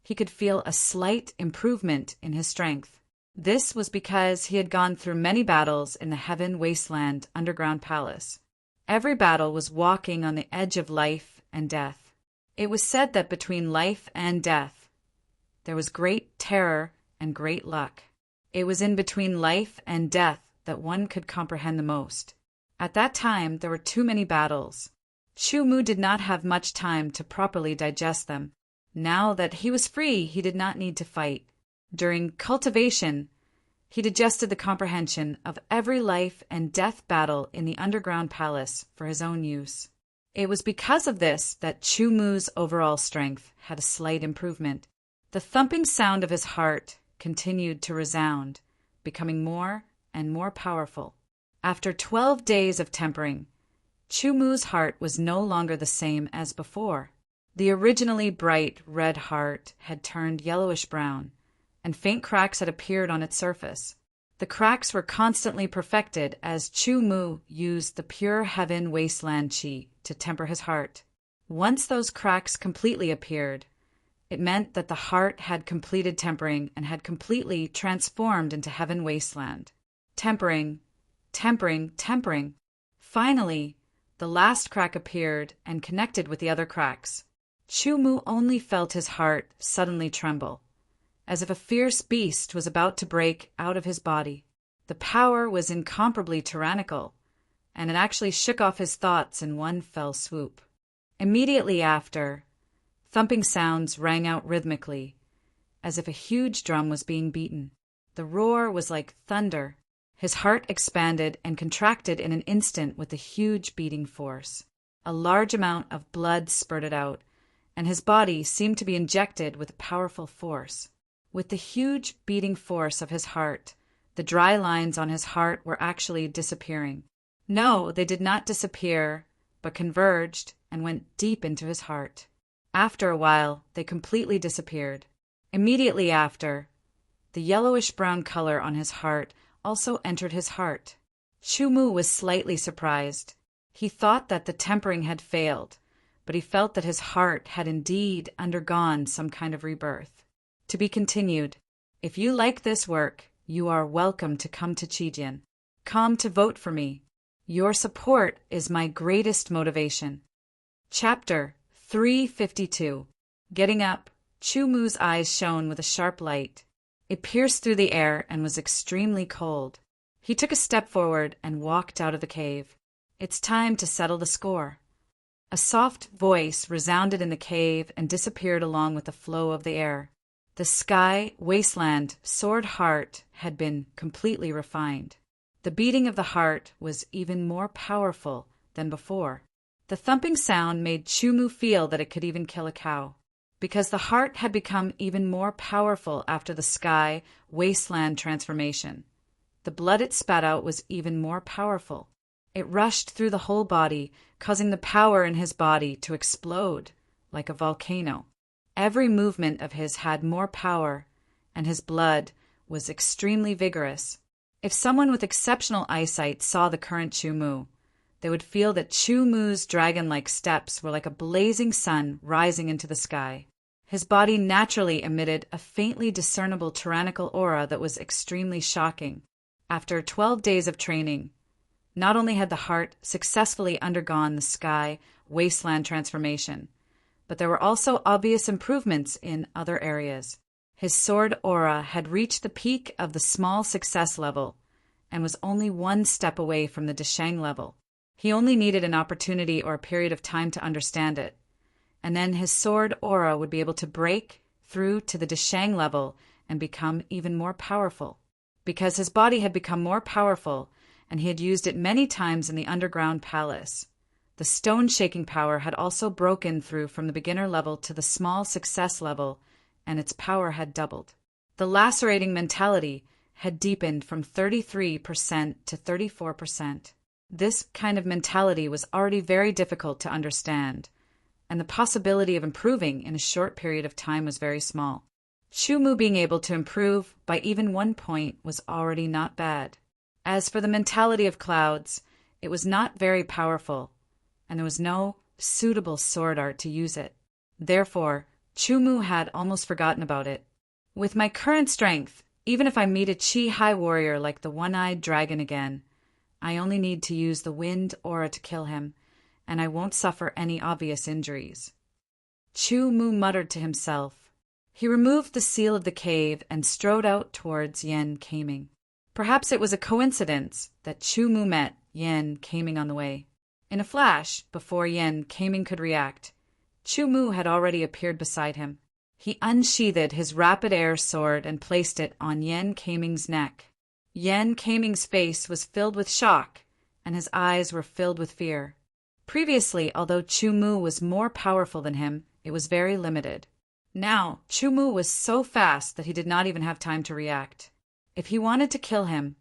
he could feel a slight improvement in his strength. This was because he had gone through many battles in the Heaven Wasteland underground palace. Every battle was walking on the edge of life and death. It was said that between life and death, there was great terror and great luck. It was in between life and death that one could comprehend the most. At that time, there were too many battles. Chu Mu did not have much time to properly digest them. Now that he was free, he did not need to fight. During cultivation, he digested the comprehension of every life and death battle in the underground palace for his own use. It was because of this that Chu Mu's overall strength had a slight improvement. The thumping sound of his heart continued to resound, becoming more and more powerful. After 12 days of tempering, Chu Mu's heart was no longer the same as before. The originally bright red heart had turned yellowish-brown, and faint cracks had appeared on its surface. The cracks were constantly perfected as Chu Mu used the pure heaven wasteland qi to temper his heart. Once those cracks completely appeared, it meant that the heart had completed tempering and had completely transformed into heaven wasteland. Tempering, tempering, tempering. Finally, the last crack appeared and connected with the other cracks. Chu Mu only felt his heart suddenly tremble, as if a fierce beast was about to break out of his body. The power was incomparably tyrannical, and it actually shook off his thoughts in one fell swoop. Immediately after, thumping sounds rang out rhythmically, as if a huge drum was being beaten. The roar was like thunder. His heart expanded and contracted in an instant with a huge beating force. A large amount of blood spurted out, and his body seemed to be injected with a powerful force. With the huge beating force of his heart, the dry lines on his heart were actually disappearing. No, they did not disappear, but converged and went deep into his heart. After a while, they completely disappeared. Immediately after, the yellowish-brown color on his heart also entered his heart. Chu-Mu was slightly surprised. He thought that the tempering had failed, but he felt that his heart had indeed undergone some kind of rebirth. To be continued. If you like this work, you are welcome to come to Qijin. Come to vote for me. Your support is my greatest motivation. Chapter 352. Getting up, Chu-Mu's eyes shone with a sharp light. It pierced through the air and was extremely cold. He took a step forward and walked out of the cave. It's time to settle the score. A soft voice resounded in the cave and disappeared along with the flow of the air. The sky, wasteland, sword heart had been completely refined. The beating of the heart was even more powerful than before. The thumping sound made Chu-Mu feel that it could even kill a cow. Because the heart had become even more powerful after the sky, wasteland transformation. The blood it spat out was even more powerful. It rushed through the whole body, causing the power in his body to explode like a volcano. Every movement of his had more power, and his blood was extremely vigorous. If someone with exceptional eyesight saw the current Chu-Mu, they would feel that Chu-Mu's dragon-like steps were like a blazing sun rising into the sky. His body naturally emitted a faintly discernible tyrannical aura that was extremely shocking. After 12 days of training, not only had the heart successfully undergone the sky, wasteland transformation, but there were also obvious improvements in other areas. His sword aura had reached the peak of the small success level and was only one step away from the Desheng level. He only needed an opportunity or a period of time to understand it, and then his sword aura would be able to break through to the Desheng level and become even more powerful. Because his body had become more powerful and he had used it many times in the underground palace, the stone-shaking power had also broken through from the beginner level to the small success level, and its power had doubled. The lacerating mentality had deepened from 33% to 34%. This kind of mentality was already very difficult to understand, and the possibility of improving in a short period of time was very small. Chu-Mu being able to improve by even 1 point was already not bad. As for the mentality of clouds, it was not very powerful, and there was no suitable sword art to use it. Therefore, Chu-Mu had almost forgotten about it. With my current strength, even if I meet a Chi-Hai warrior like the one-eyed dragon again, I only need to use the wind aura to kill him, and I won't suffer any obvious injuries. Chu-Mu muttered to himself. He removed the seal of the cave and strode out towards Yen Kaming. Perhaps it was a coincidence that Chu-Mu met Yen Kaming on the way. In a flash, before Yen Kaming could react, Chu-Mu had already appeared beside him. He unsheathed his rapid air sword and placed it on Yen Kaming's neck. Yen Kaming's face was filled with shock, and his eyes were filled with fear. Previously, although Chu-Mu was more powerful than him, it was very limited. Now, Chu-Mu was so fast that he did not even have time to react. If he wanted to kill him,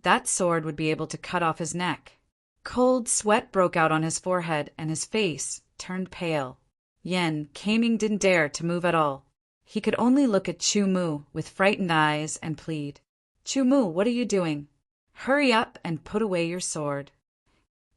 that sword would be able to cut off his neck. Cold sweat broke out on his forehead, and his face turned pale. Yen Kaming didn't dare to move at all. He could only look at Chu-Mu with frightened eyes and plead. Chu-Mu, what are you doing? Hurry up and put away your sword.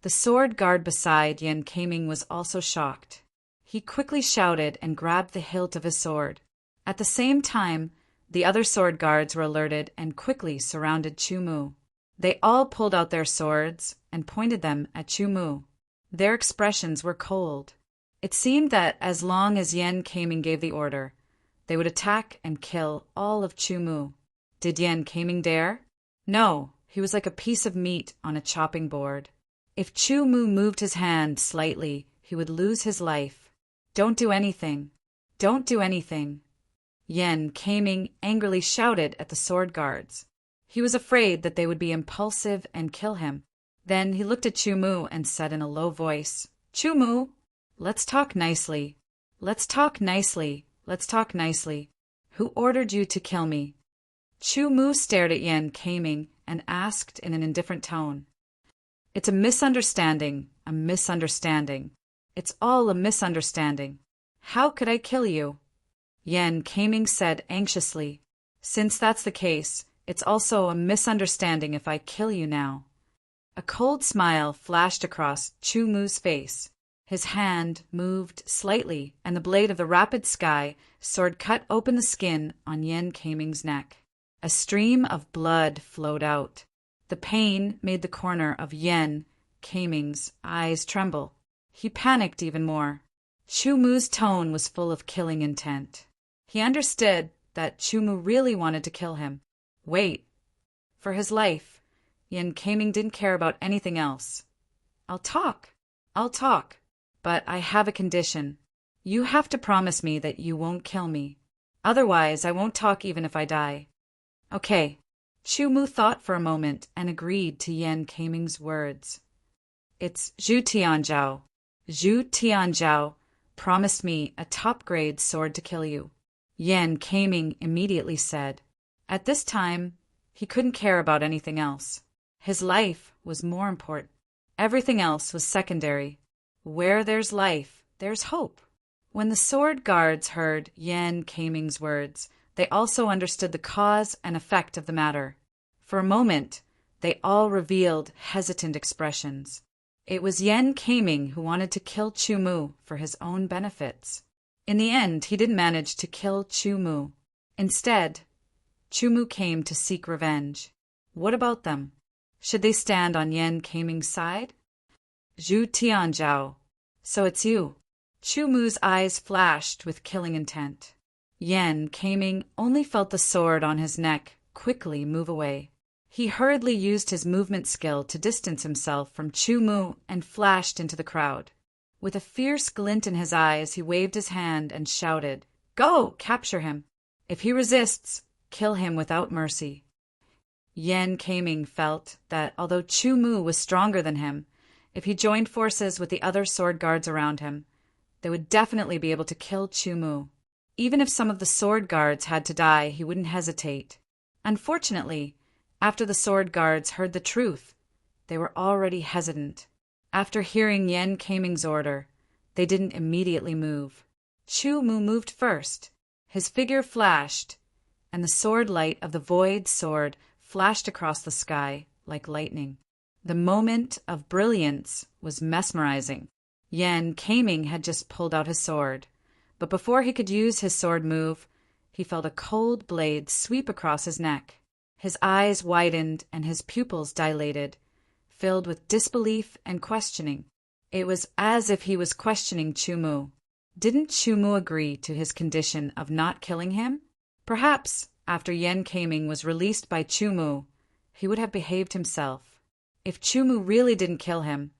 The sword guard beside Yen Kaming was also shocked. He quickly shouted and grabbed the hilt of his sword. At the same time, the other sword guards were alerted and quickly surrounded Chu-Mu. They all pulled out their swords and pointed them at Chu-Mu. Their expressions were cold. It seemed that as long as Yen Kaming gave the order, they would attack and kill all of Chu-Mu. Did Yen Kaming dare? No, he was like a piece of meat on a chopping board. If Chu-Mu moved his hand slightly, he would lose his life. Don't do anything. Don't do anything. Yen Kaming angrily shouted at the sword guards. He was afraid that they would be impulsive and kill him. Then he looked at Chu-Mu and said in a low voice, Chu-Mu, let's talk nicely. Let's talk nicely. Let's talk nicely. Who ordered you to kill me? Chu Mu stared at Yan Kaming and asked in an indifferent tone. It's a misunderstanding, a misunderstanding. It's all a misunderstanding. How could I kill you? Yan Kaming said anxiously. Since that's the case, it's also a misunderstanding if I kill you now. A cold smile flashed across Chu Mu's face. His hand moved slightly, and the blade of the rapid sky sword cut open the skin on Yan Kaming's neck. A stream of blood flowed out. The pain made the corner of Yan Kaming's eyes tremble. He panicked even more. Chu Mu's tone was full of killing intent. He understood that Chu Mu really wanted to kill him. Wait. For his life, Yan Kaming didn't care about anything else. I'll talk, but I have a condition. You have to promise me that you won't kill me. Otherwise, I won't talk even if I die. Okay. Chu Mu thought for a moment and agreed to Yan Kaming's words. It's Zhu Tianzhao. Zhu Tianzhao promised me a top-grade sword to kill you. Yan Kaming immediately said. At this time, he couldn't care about anything else. His life was more important. Everything else was secondary. Where there's life, there's hope. When the sword guards heard Yan Kaming's words, they also understood the cause and effect of the matter. For a moment, they all revealed hesitant expressions. It was Yan Kaming who wanted to kill Chu Mu for his own benefits. In the end, he didn't manage to kill Chu Mu. Instead, Chu Mu came to seek revenge. What about them? Should they stand on Yan Kaming's side? Zhu Tianzhao. So it's you. Chu Mu's eyes flashed with killing intent. Yan Kaming only felt the sword on his neck quickly move away. He hurriedly used his movement skill to distance himself from Chu Mu and flashed into the crowd. With a fierce glint in his eyes, he waved his hand and shouted, Go! Capture him! If he resists, kill him without mercy. Yan Kaming felt that although Chu Mu was stronger than him, if he joined forces with the other sword guards around him, they would definitely be able to kill Chu Mu. Even if some of the sword guards had to die, he wouldn't hesitate. Unfortunately, after the sword guards heard the truth, they were already hesitant. After hearing Yan Kaming's order, they didn't immediately move. Chu Mu moved first. His figure flashed, and the sword light of the void sword flashed across the sky like lightning. The moment of brilliance was mesmerizing. Yan Kaming had just pulled out his sword, but before he could use his sword move, he felt a cold blade sweep across his neck. His eyes widened and his pupils dilated, filled with disbelief and questioning. It was as if he was questioning Chu Mu. Didn't Chu Mu agree to his condition of not killing him? Perhaps, after Yan Kaming was released by Chu Mu, he would have behaved himself. If Chu Mu really didn't kill him,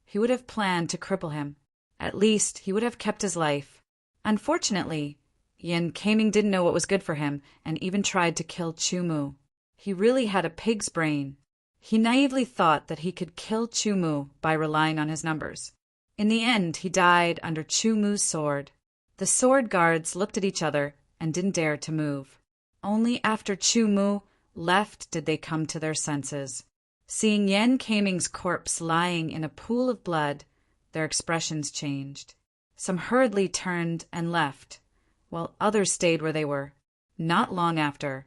he would have planned to cripple him. At least, he would have kept his life. Unfortunately, Yan Kaming didn't know what was good for him and even tried to kill Chu Mu. He really had a pig's brain. He naively thought that he could kill Chu Mu by relying on his numbers. In the end, he died under Chu Mu's sword. The sword guards looked at each other and didn't dare to move. Only after Chu Mu left did they come to their senses. Seeing Yan Kaming's corpse lying in a pool of blood, their expressions changed. Some hurriedly turned and left, while others stayed where they were. Not long after,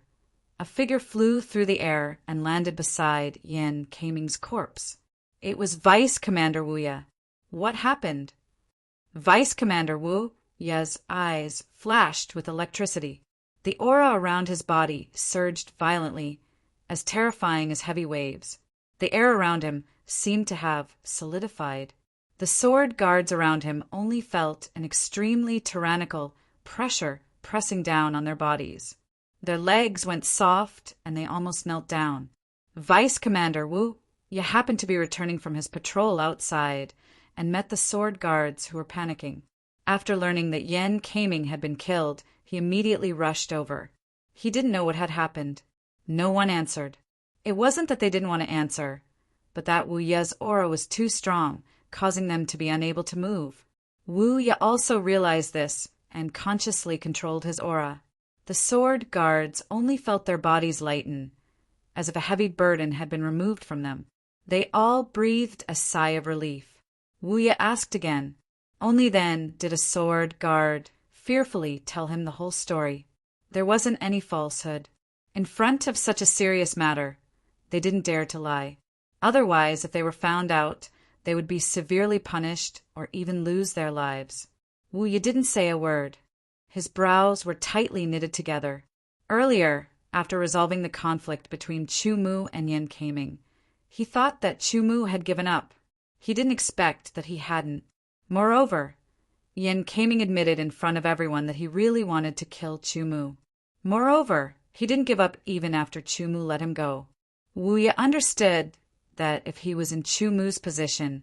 a figure flew through the air and landed beside Yan Kaming's corpse. It was Vice Commander Wu Ye. What happened? Vice Commander Wu Ye's eyes flashed with electricity. The aura around his body surged violently, as terrifying as heavy waves. The air around him seemed to have solidified. The sword guards around him only felt an extremely tyrannical pressure pressing down on their bodies. Their legs went soft and they almost knelt down. Vice Commander Wu Ye happened to be returning from his patrol outside and met the sword guards who were panicking. After learning that Yan Kaming had been killed, he immediately rushed over. He didn't know what had happened. No one answered. It wasn't that they didn't want to answer, but that Wu Ye's aura was too strong, causing them to be unable to move. Wu Ye also realized this and consciously controlled his aura. The sword guards only felt their bodies lighten, as if a heavy burden had been removed from them. They all breathed a sigh of relief. Wu Ye asked again. Only then did a sword guard fearfully tell him the whole story. There wasn't any falsehood. In front of such a serious matter, they didn't dare to lie. Otherwise, if they were found out, they would be severely punished or even lose their lives. Wu Ye didn't say a word. His brows were tightly knitted together. Earlier, after resolving the conflict between Chu Mu and Yan Kaiming, he thought that Chu Mu had given up. He didn't expect that he hadn't. Moreover, Yan Kaiming admitted in front of everyone that he really wanted to kill Chu Mu. Moreover, he didn't give up even after Chu Mu let him go. Wu Ye understood that if he was in Chu Mu's position,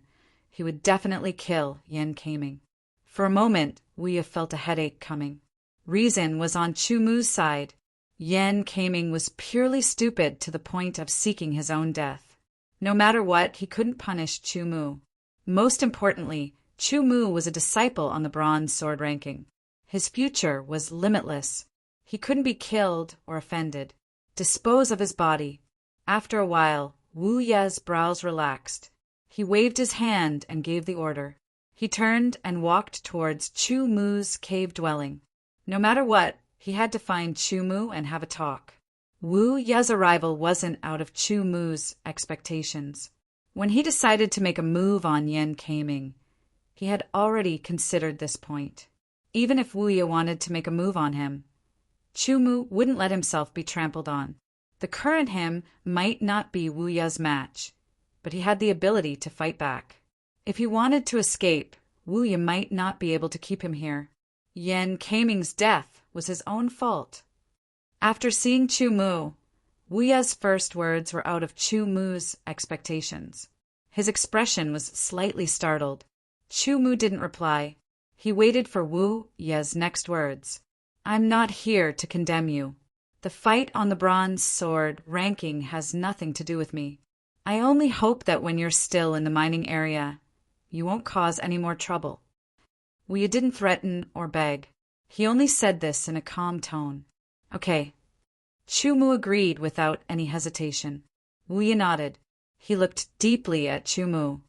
he would definitely kill Yan Kaiming. For a moment, Wu Ye felt a headache coming. Reason was on Chu Mu's side. Yan Kaiming was purely stupid to the point of seeking his own death. No matter what, he couldn't punish Chu Mu. Most importantly, Chu Mu was a disciple on the bronze sword ranking. His future was limitless. He couldn't be killed or offended. Dispose of his body. After a while, Wu Ye's brows relaxed. He waved his hand and gave the order. He turned and walked towards Chu Mu's cave dwelling. No matter what, he had to find Chu Mu and have a talk. Wu Ye's arrival wasn't out of Chu Mu's expectations. When he decided to make a move on Yan Kaiming, he had already considered this point. Even if Wu Ye wanted to make a move on him, Chu Mu wouldn't let himself be trampled on. The current him might not be Wu Ye's match, but he had the ability to fight back. If he wanted to escape, Wu Ye might not be able to keep him here. Yan Kaiming's death was his own fault. After seeing Chu Mu, Wu Ye's first words were out of Chu Mu's expectations. His expression was slightly startled. Chu Mu didn't reply. He waited for Wu Ye's next words. I'm not here to condemn you. The fight on the bronze sword ranking has nothing to do with me. I only hope that when you're still in the mining area, you won't cause any more trouble. Wu Ye didn't threaten or beg. He only said this in a calm tone. Okay. Chu Mu agreed without any hesitation. Wu Ye nodded. He looked deeply at Chu Mu.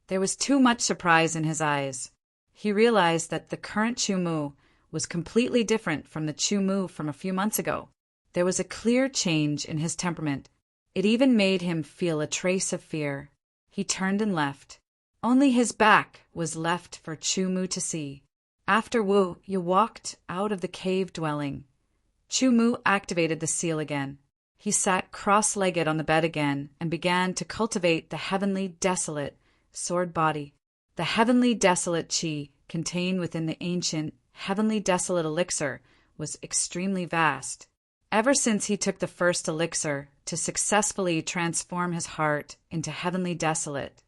There was too much surprise in his eyes. He realized that the current Chu Mu was completely different from the Chu Mu from a few months ago. There was a clear change in his temperament. It even made him feel a trace of fear. He turned and left. Only his back was left for Chu Mu to see. After Wu Ye walked out of the cave dwelling, Chu Mu activated the seal again. He sat cross-legged on the bed again and began to cultivate the heavenly desolate sword body. The heavenly desolate chi contained within the ancient heavenly desolate elixir was extremely vast. Ever since he took the first elixir to successfully transform his heart into heavenly desolate,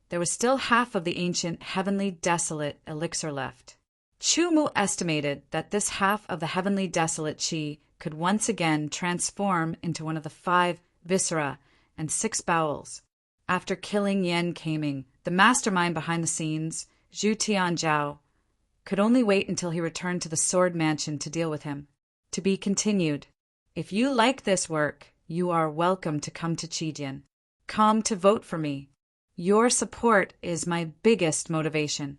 there was still half of the ancient heavenly desolate elixir left. Chu Mu estimated that this half of the heavenly desolate chi could once again transform into one of the 5 viscera and 6 bowels. After killing Yan Kaiming, the mastermind behind the scenes, Zhu Tianzhao, could only wait until he returned to the Sword Mansion to deal with him. To be continued. If you like this work, you are welcome to come to Qijian. Come to vote for me. Your support is my biggest motivation.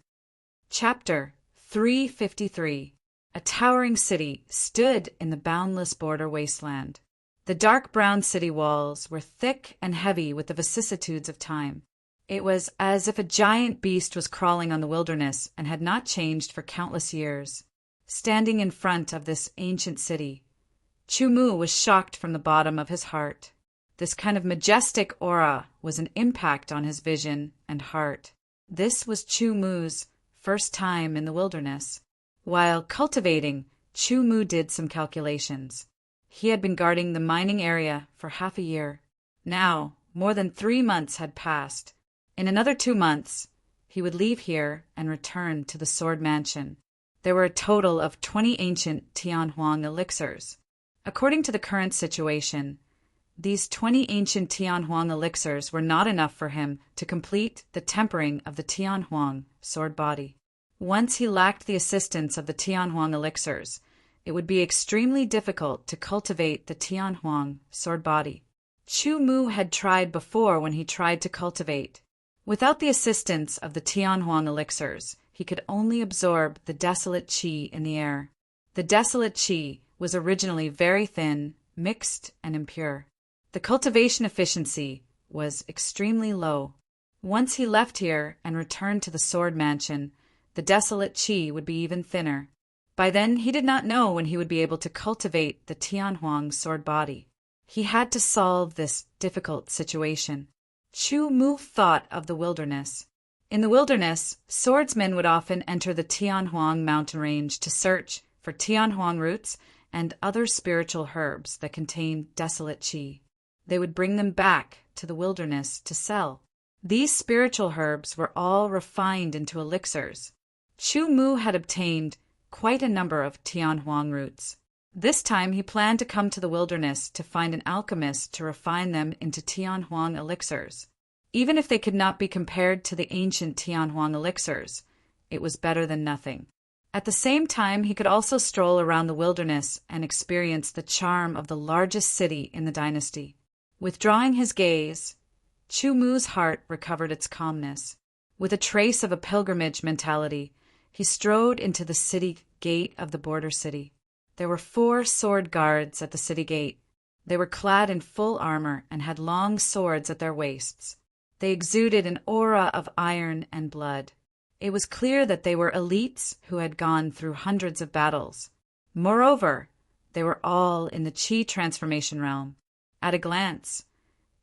Chapter 353. A towering city stood in the boundless border wasteland. The dark brown city walls were thick and heavy with the vicissitudes of time. It was as if a giant beast was crawling on the wilderness and had not changed for countless years. Standing in front of this ancient city, Chu Mu was shocked from the bottom of his heart. This kind of majestic aura was an impact on his vision and heart. This was Chu Mu's first time in the wilderness. While cultivating, Chu Mu did some calculations. He had been guarding the mining area for half a year. Now, more than 3 months had passed. In another 2 months, he would leave here and return to the Sword Mansion. There were a total of 20 ancient Tianhuang elixirs. According to the current situation, these 20 ancient Tianhuang elixirs were not enough for him to complete the tempering of the Tianhuang sword body. Once he lacked the assistance of the Tianhuang elixirs, it would be extremely difficult to cultivate the Tianhuang sword body. Chu Mu had tried before when he tried to cultivate. Without the assistance of the Tianhuang elixirs, he could only absorb the desolate qi in the air. The desolate qi was originally very thin, mixed, and impure. The cultivation efficiency was extremely low. Once he left here and returned to the sword mansion, the desolate qi would be even thinner. By then, he did not know when he would be able to cultivate the Tianhuang sword body. He had to solve this difficult situation. Chu Mu thought of the wilderness. In the wilderness, swordsmen would often enter the Tianhuang mountain range to search for Tianhuang roots and other spiritual herbs that contain desolate qi. They would bring them back to the wilderness to sell. These spiritual herbs were all refined into elixirs. Chu Mu had obtained quite a number of Tianhuang roots. This time he planned to come to the wilderness to find an alchemist to refine them into Tianhuang elixirs. Even if they could not be compared to the ancient Tianhuang elixirs, it was better than nothing. At the same time, he could also stroll around the wilderness and experience the charm of the largest city in the dynasty. Withdrawing his gaze, Chu Mu's heart recovered its calmness. With a trace of a pilgrimage mentality, he strode into the city gate of the border city. There were 4 sword guards at the city gate. They were clad in full armor and had long swords at their waists. They exuded an aura of iron and blood. It was clear that they were elites who had gone through hundreds of battles. Moreover, they were all in the qi transformation realm. At a glance,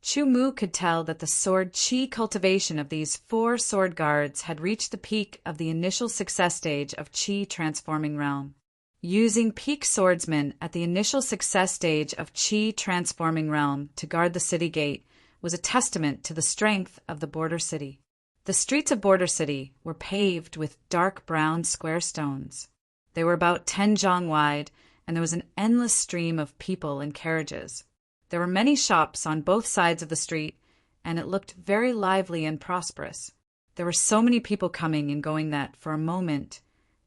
Chu Mu could tell that the sword qi cultivation of these 4 sword guards had reached the peak of the initial success stage of qi transforming realm. Using peak swordsmen at the initial success stage of qi transforming realm to guard the city gate was a testament to the strength of the border city. The streets of Border City were paved with dark brown square stones. They were about 10 zhang wide, and there was an endless stream of people and carriages. There were many shops on both sides of the street, and it looked very lively and prosperous. There were so many people coming and going that, for a moment,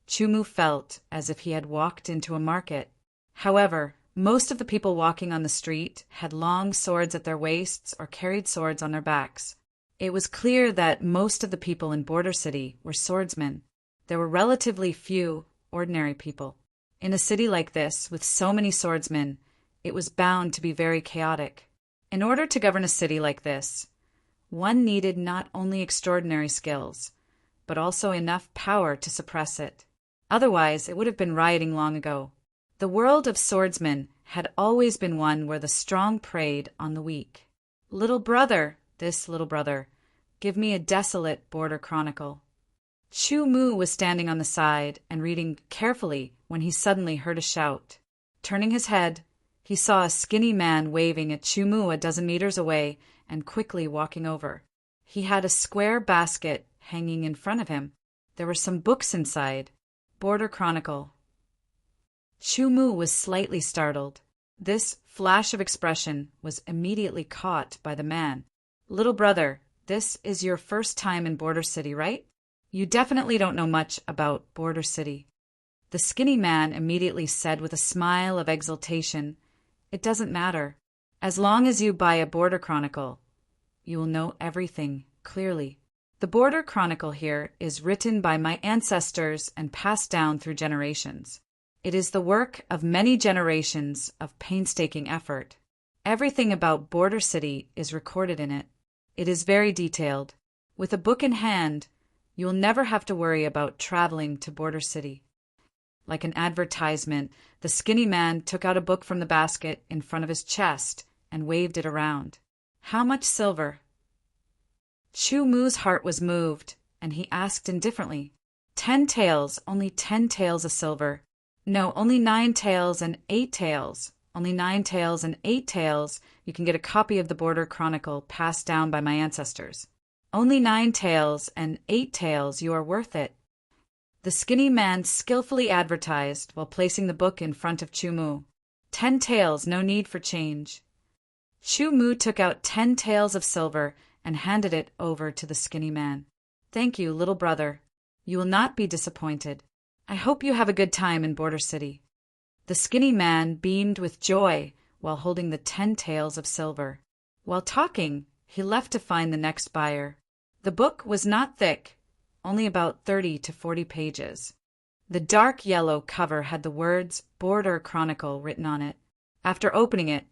Chu Mu felt as if he had walked into a market. However, most of the people walking on the street had long swords at their waists or carried swords on their backs. It was clear that most of the people in Border City were swordsmen. There were relatively few ordinary people. In a city like this, with so many swordsmen, it was bound to be very chaotic. In order to govern a city like this, one needed not only extraordinary skills, but also enough power to suppress it. Otherwise, it would have been rioting long ago. The world of swordsmen had always been one where the strong preyed on the weak. Little brother, this little brother, give me a desolate border chronicle. Chu Mu was standing on the side and reading carefully when he suddenly heard a shout. Turning his head, he saw a skinny man waving at Chu Mu a dozen meters away and quickly walking over. He had a square basket hanging in front of him. There were some books inside. Border Chronicle. Chu Mu was slightly startled. This flash of expression was immediately caught by the man. Little brother, this is your first time in Border City, right? You definitely don't know much about Border City. The skinny man immediately said with a smile of exultation, "It doesn't matter. As long as you buy a Border Chronicle, you will know everything clearly. The Border Chronicle here is written by my ancestors and passed down through generations. It is the work of many generations of painstaking effort. Everything about Border City is recorded in it. It is very detailed. With a book in hand, you will never have to worry about traveling to Border City." Like an advertisement, the skinny man took out a book from the basket in front of his chest and waved it around. "How much silver?" Chu Mu's heart was moved, and he asked indifferently, 10 taels, only 10 taels of silver. No, only 9 taels and 8 taels. Only 9 taels and 8 taels. You can get a copy of the Border Chronicle passed down by my ancestors. Only 9 taels and 8 taels, you are worth it. The skinny man skillfully advertised while placing the book in front of Chu Mu. 10 taels, no need for change. Chu Mu took out 10 taels of silver and handed it over to the skinny man. "Thank you, little brother. You will not be disappointed. I hope you have a good time in Border City." The skinny man beamed with joy while holding the 10 taels of silver. While talking, he left to find the next buyer. The book was not thick, only about 30 to 40 pages. The dark yellow cover had the words Border Chronicle written on it. After opening it,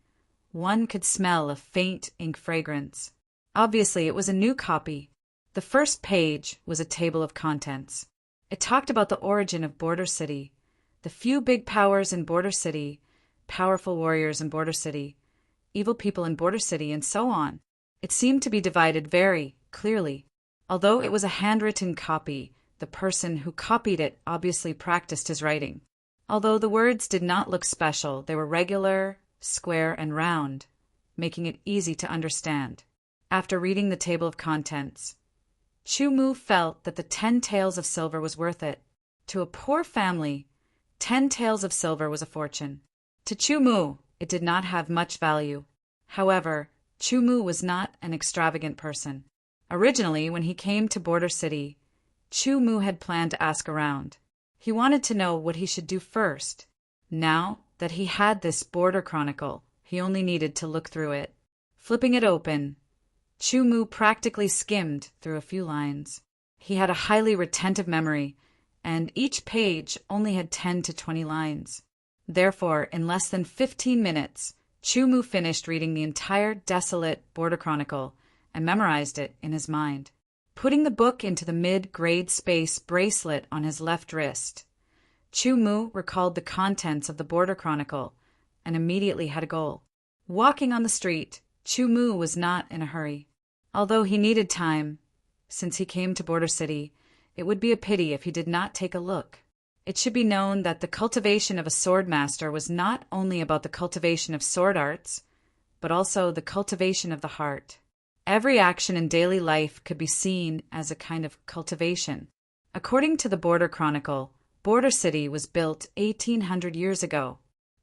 one could smell a faint ink fragrance. Obviously, it was a new copy. The first page was a table of contents. It talked about the origin of Border City, the few big powers in Border City, powerful warriors in Border City, evil people in Border City, and so on. It seemed to be divided very clearly. Although it was a handwritten copy, the person who copied it obviously practiced his writing. Although the words did not look special, they were regular, square, and round, making it easy to understand. After reading the table of contents, Chu-Mu felt that the 10 taels of silver was worth it. To a poor family, 10 taels of silver was a fortune. To Chu-Mu, it did not have much value. However, Chu-Mu was not an extravagant person. Originally, when he came to Border City, Chu-Mu had planned to ask around. He wanted to know what he should do first. Now that he had this Border Chronicle, he only needed to look through it. Flipping it open, Chu-Mu practically skimmed through a few lines. He had a highly retentive memory, and each page only had 10 to 20 lines. Therefore, in less than 15 minutes, Chu-Mu finished reading the entire desolate Border Chronicle and memorized it in his mind. Putting the book into the mid-grade space bracelet on his left wrist, Chu-Mu recalled the contents of the Border Chronicle and immediately had a goal. Walking on the street, Chu-Mu was not in a hurry. Although he needed time, since he came to Border City, it would be a pity if he did not take a look. It should be known that the cultivation of a sword master was not only about the cultivation of sword arts, but also the cultivation of the heart. Every action in daily life could be seen as a kind of cultivation. According to the Border Chronicle, Border City was built 1800 years ago.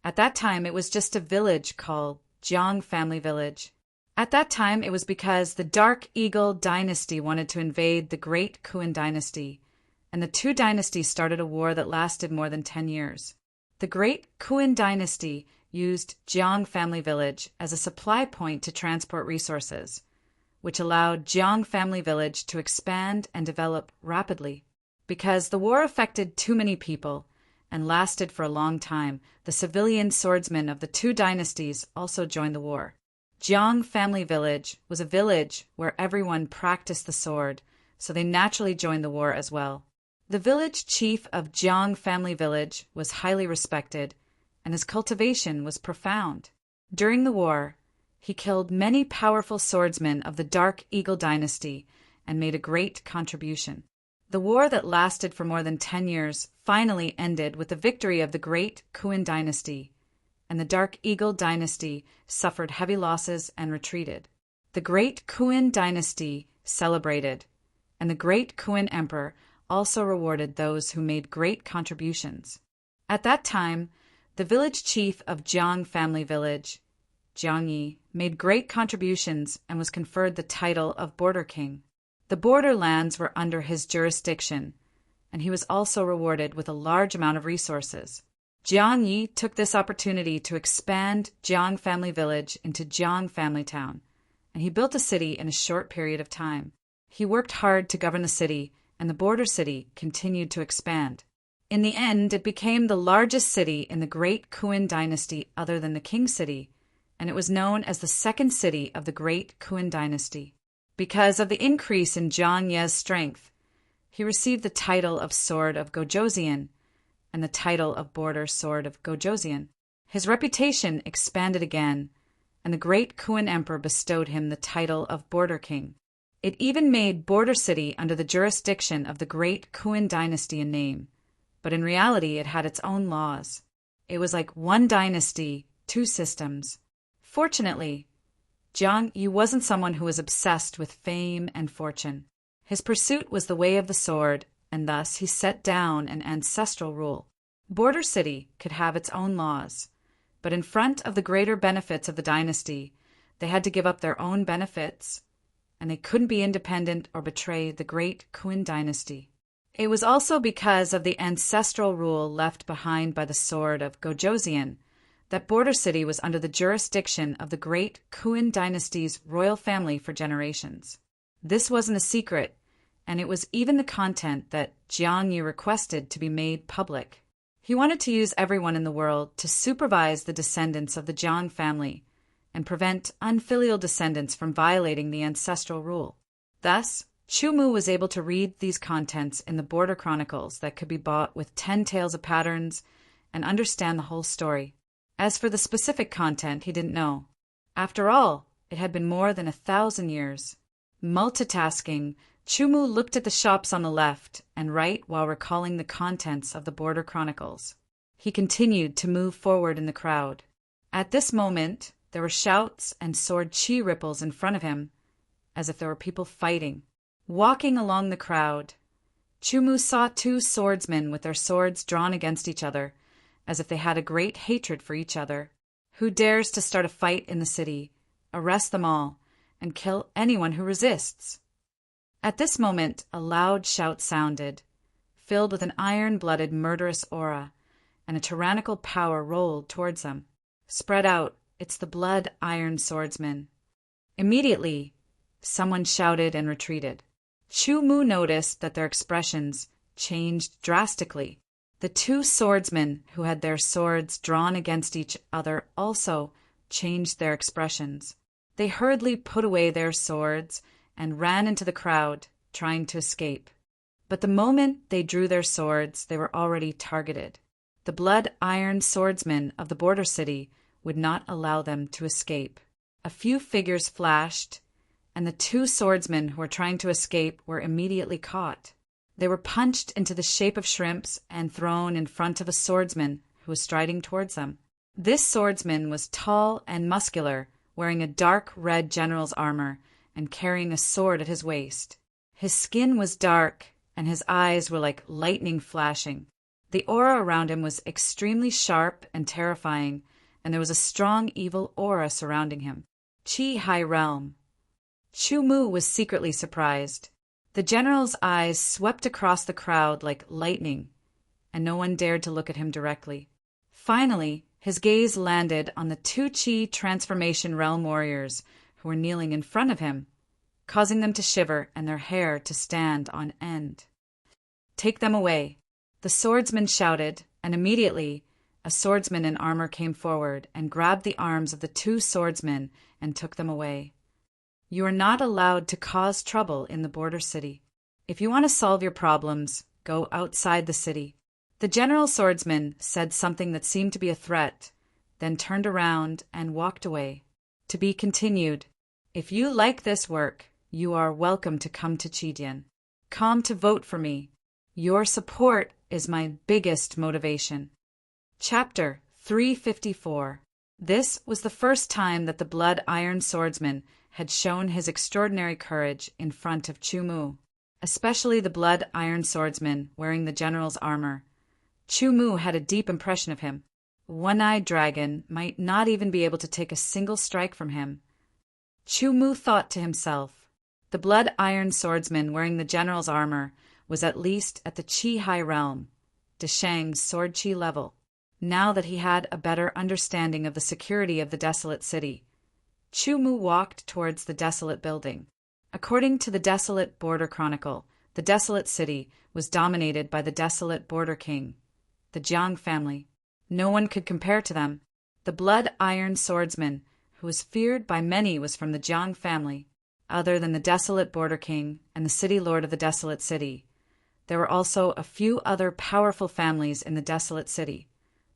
At that time, it was just a village called Jiang Family Village. At that time, it was because the Dark Eagle dynasty wanted to invade the Great Kuan dynasty, and the two dynasties started a war that lasted more than 10 years. The Great Kuan dynasty used Jiang Family Village as a supply point to transport resources, which allowed Jiang Family Village to expand and develop rapidly. Because the war affected too many people and lasted for a long time, the civilian swordsmen of the two dynasties also joined the war. Jiang Family Village was a village where everyone practiced the sword, so they naturally joined the war as well. The village chief of Jiang Family Village was highly respected, and his cultivation was profound. During the war, he killed many powerful swordsmen of the Dark Eagle dynasty and made a great contribution. The war that lasted for more than 10 years finally ended with the victory of the Great Kuan dynasty, and the Dark Eagle dynasty suffered heavy losses and retreated. The Great Kuan dynasty celebrated, and the Great Kuan Emperor also rewarded those who made great contributions. At that time, the village chief of Jiang Family Village, Jiang Yi, made great contributions and was conferred the title of Border King. The borderlands were under his jurisdiction, and he was also rewarded with a large amount of resources. Jiang Yi took this opportunity to expand Jiang Family Village into Jiang Family Town, and he built a city in a short period of time. He worked hard to govern the city, and the border city continued to expand. In the end, it became the largest city in the Great Kuan dynasty other than the King City, and it was known as the second city of the Great Kuan dynasty. Because of the increase in Jiang Ye's strength, he received the title of Sword of Gojoseon and the title of Border Sword of Gojoseon. His reputation expanded again, and the Great Kuan Emperor bestowed him the title of Border King. It even made Border City under the jurisdiction of the Great Kuan dynasty in name, but in reality it had its own laws. It was like one dynasty, two systems. Fortunately, Jiang Yi wasn't someone who was obsessed with fame and fortune. His pursuit was the way of the sword, and thus he set down an ancestral rule. Border City could have its own laws, but in front of the greater benefits of the dynasty, they had to give up their own benefits, and they couldn't be independent or betray the Great Kuan dynasty. It was also because of the ancestral rule left behind by the sword of Gojoseon that Border City was under the jurisdiction of the great Kuin dynasty's royal family for generations. This wasn't a secret, and it was even the content that Jiang Yu requested to be made public. He wanted to use everyone in the world to supervise the descendants of the Jiang family and prevent unfilial descendants from violating the ancestral rule. Thus, Chumu was able to read these contents in the Border Chronicles that could be bought with 10 tales of patterns and understand the whole story. As for the specific content, he didn't know. After all, it had been more than 1,000 years. Multitasking, Chumu looked at the shops on the left and right while recalling the contents of the Border Chronicles. He continued to move forward in the crowd. At this moment, there were shouts and sword chi ripples in front of him, as if there were people fighting. Walking along the crowd, Chumu saw 2 swordsmen with their swords drawn against each other, as if they had a great hatred for each other. Who dares to start a fight in the city, arrest them all, and kill anyone who resists? At this moment, a loud shout sounded, filled with an iron-blooded murderous aura, and a tyrannical power rolled towards them. Spread out, it's the blood iron swordsman. Immediately, someone shouted and retreated. Chumu noticed that their expressions changed drastically. The 2 swordsmen who had their swords drawn against each other also changed their expressions. They hurriedly put away their swords and ran into the crowd, trying to escape. But the moment they drew their swords, they were already targeted. The blood iron swordsmen of the border city would not allow them to escape. A few figures flashed, and the 2 swordsmen who were trying to escape were immediately caught. They were punched into the shape of shrimps and thrown in front of a swordsman who was striding towards them. This swordsman was tall and muscular, wearing a dark red general's armor and carrying a sword at his waist. His skin was dark, and his eyes were like lightning flashing. The aura around him was extremely sharp and terrifying, and there was a strong evil aura surrounding him. Chi High Realm. Chumu was secretly surprised. The general's eyes swept across the crowd like lightning, and no one dared to look at him directly. Finally, his gaze landed on the 2 Chi Transformation Realm warriors who were kneeling in front of him, causing them to shiver and their hair to stand on end. "Take them away," the swordsman shouted, and immediately a swordsman in armor came forward and grabbed the arms of the 2 swordsmen and took them away. "You are not allowed to cause trouble in the border city. If you want to solve your problems, go outside the city." The general swordsman said something that seemed to be a threat, then turned around and walked away. To be continued. If you like this work, you are welcome to come to Chidian. Come to vote for me. Your support is my biggest motivation. Chapter 354. This was the first time that the blood iron swordsman had shown his extraordinary courage in front of Chumu, especially the blood iron swordsman wearing the general's armor. Chumu had a deep impression of him. One-eyed dragon might not even be able to take a single strike from him. Chumu thought to himself, the blood iron swordsman wearing the general's armor was at least at the Chi High Realm, Deshang's sword chi level. Now that he had a better understanding of the security of the desolate city, Chumu walked towards the desolate building. According to the Desolate Border Chronicle, the desolate city was dominated by the desolate border king, the Jiang family. No one could compare to them. The blood iron swordsman, who was feared by many, was from the Jiang family. Other than the desolate border king and the city lord of the desolate city, there were also a few other powerful families in the desolate city: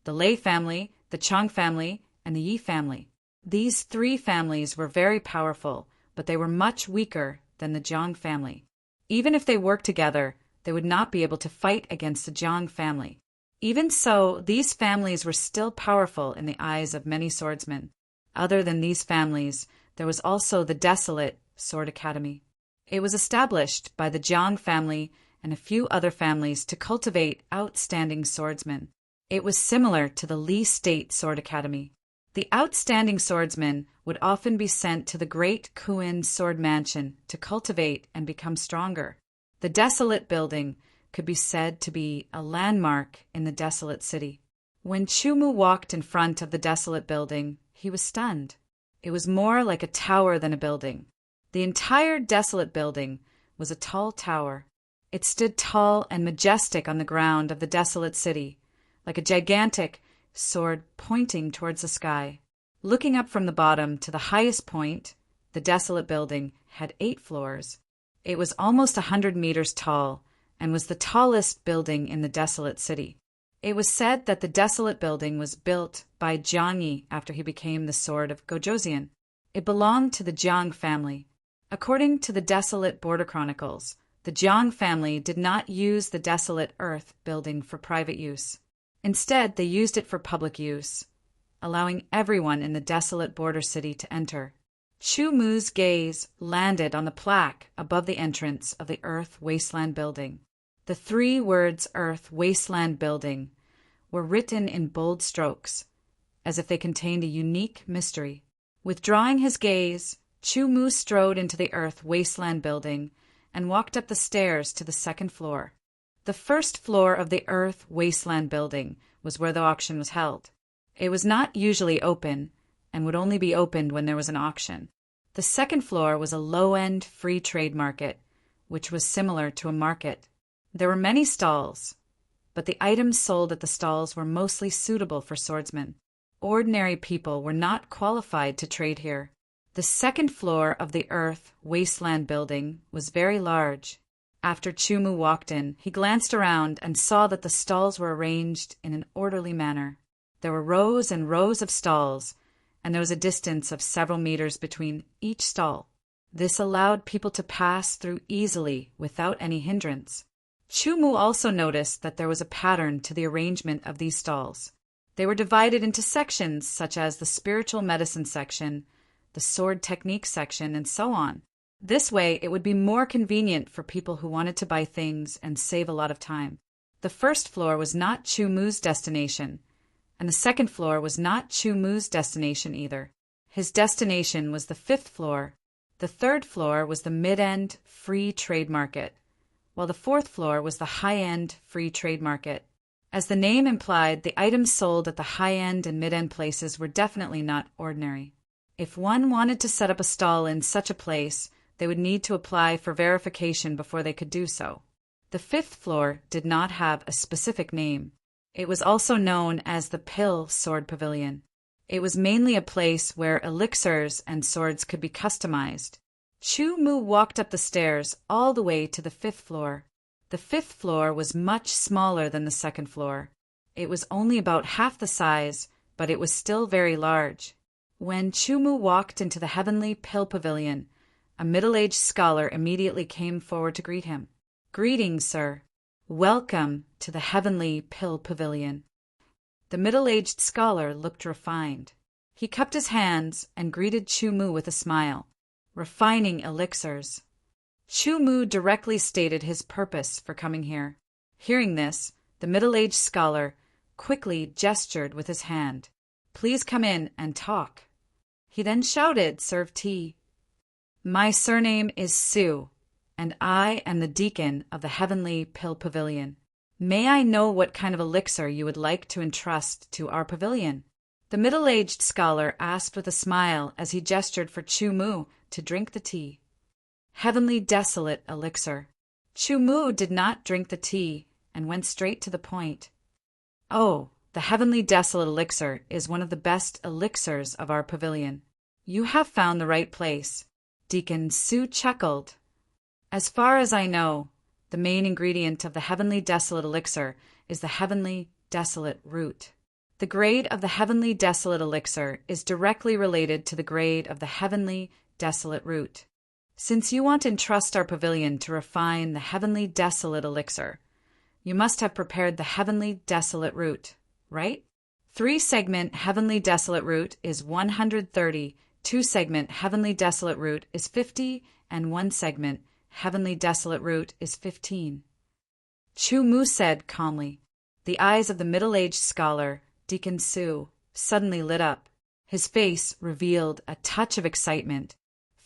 the Lei family, the Chang family, and the Yi family. These 3 families were very powerful, but they were much weaker than the Jiang family. Even if they worked together, they would not be able to fight against the Jiang family. Even so, these families were still powerful in the eyes of many swordsmen. Other than these families, there was also the Desolate Sword Academy. It was established by the Jiang family and a few other families to cultivate outstanding swordsmen. It was similar to the Li State Sword Academy. The outstanding swordsmen would often be sent to the Great Kuin Sword Mansion to cultivate and become stronger. The desolate building could be said to be a landmark in the desolate city. When Chumu walked in front of the desolate building, he was stunned. It was more like a tower than a building. The entire desolate building was a tall tower. It stood tall and majestic on the ground of the desolate city, like a gigantic sword pointing towards the sky. Looking up from the bottom to the highest point, the desolate building had 8 floors. It was almost 100 meters tall and was the tallest building in the desolate city. It was said that the desolate building was built by Jiangyi after he became the sword of Gojoseon. It belonged to the Jiang family. According to the Desolate Border Chronicles, the Jiang family did not use the desolate earth building for private use. Instead, they used it for public use, allowing everyone in the desolate border city to enter. Chumu's gaze landed on the plaque above the entrance of the Earth Wasteland Building. The 3 words Earth Wasteland Building were written in bold strokes, as if they contained a unique mystery. Withdrawing his gaze, Chumu strode into the Earth Wasteland Building and walked up the stairs to the 2nd floor. The 1st floor of the Earth Wasteland Building was where the auction was held. It was not usually open and would only be opened when there was an auction. The 2nd floor was a low-end free trade market, which was similar to a market. There were many stalls, but the items sold at the stalls were mostly suitable for swordsmen. Ordinary people were not qualified to trade here. The 2nd floor of the Earth Wasteland Building was very large. After Chumu walked in, he glanced around and saw that the stalls were arranged in an orderly manner. There were rows and rows of stalls, and there was a distance of several meters between each stall. This allowed people to pass through easily without any hindrance. Chumu also noticed that there was a pattern to the arrangement of these stalls. They were divided into sections such as the spiritual medicine section, the sword technique section, and so on. This way, it would be more convenient for people who wanted to buy things and save a lot of time. The 1st floor was not Chumu's destination, and the 2nd floor was not Chumu's destination either. His destination was the 5th floor. The 3rd floor was the mid-end free trade market, while the 4th floor was the high-end free trade market. As the name implied, the items sold at the high-end and mid-end places were definitely not ordinary. If one wanted to set up a stall in such a place, they would need to apply for verification before they could do so. The 5th floor did not have a specific name. It was also known as the Pill Sword Pavilion. It was mainly a place where elixirs and swords could be customized. Chumu walked up the stairs all the way to the 5th floor. The 5th floor was much smaller than the 2nd floor. It was only about half the size, but it was still very large. When Chumu walked into the Heavenly Pill Pavilion, a middle-aged scholar immediately came forward to greet him. "Greetings, sir. Welcome to the Heavenly Pill Pavilion." The middle-aged scholar looked refined. He cupped his hands and greeted Chumu with a smile. "Refining elixirs." Chumu directly stated his purpose for coming here. Hearing this, the middle-aged scholar quickly gestured with his hand. "Please come in and talk." He then shouted, "Serve tea." "My surname is Su, and I am the deacon of the Heavenly Pill Pavilion. May I know what kind of elixir you would like to entrust to our pavilion?" The middle-aged scholar asked with a smile as he gestured for Chumu to drink the tea. "Heavenly Desolate Elixir." Chumu did not drink the tea and went straight to the point. "Oh, the Heavenly Desolate Elixir is one of the best elixirs of our pavilion. You have found the right place." Deacon Su chuckled. "As far as I know, the main ingredient of the Heavenly Desolate Elixir is the Heavenly Desolate Root. The grade of the Heavenly Desolate Elixir is directly related to the grade of the Heavenly Desolate Root. Since you want to entrust our pavilion to refine the Heavenly Desolate Elixir, you must have prepared the Heavenly Desolate Root, right? 3-segment Heavenly Desolate Root is 130, 2-segment Heavenly Desolate Root is 50, and 1-segment Heavenly Desolate Root is 15. Chumu said calmly. The eyes of the middle-aged scholar, Deacon Su, suddenly lit up. His face revealed a touch of excitement.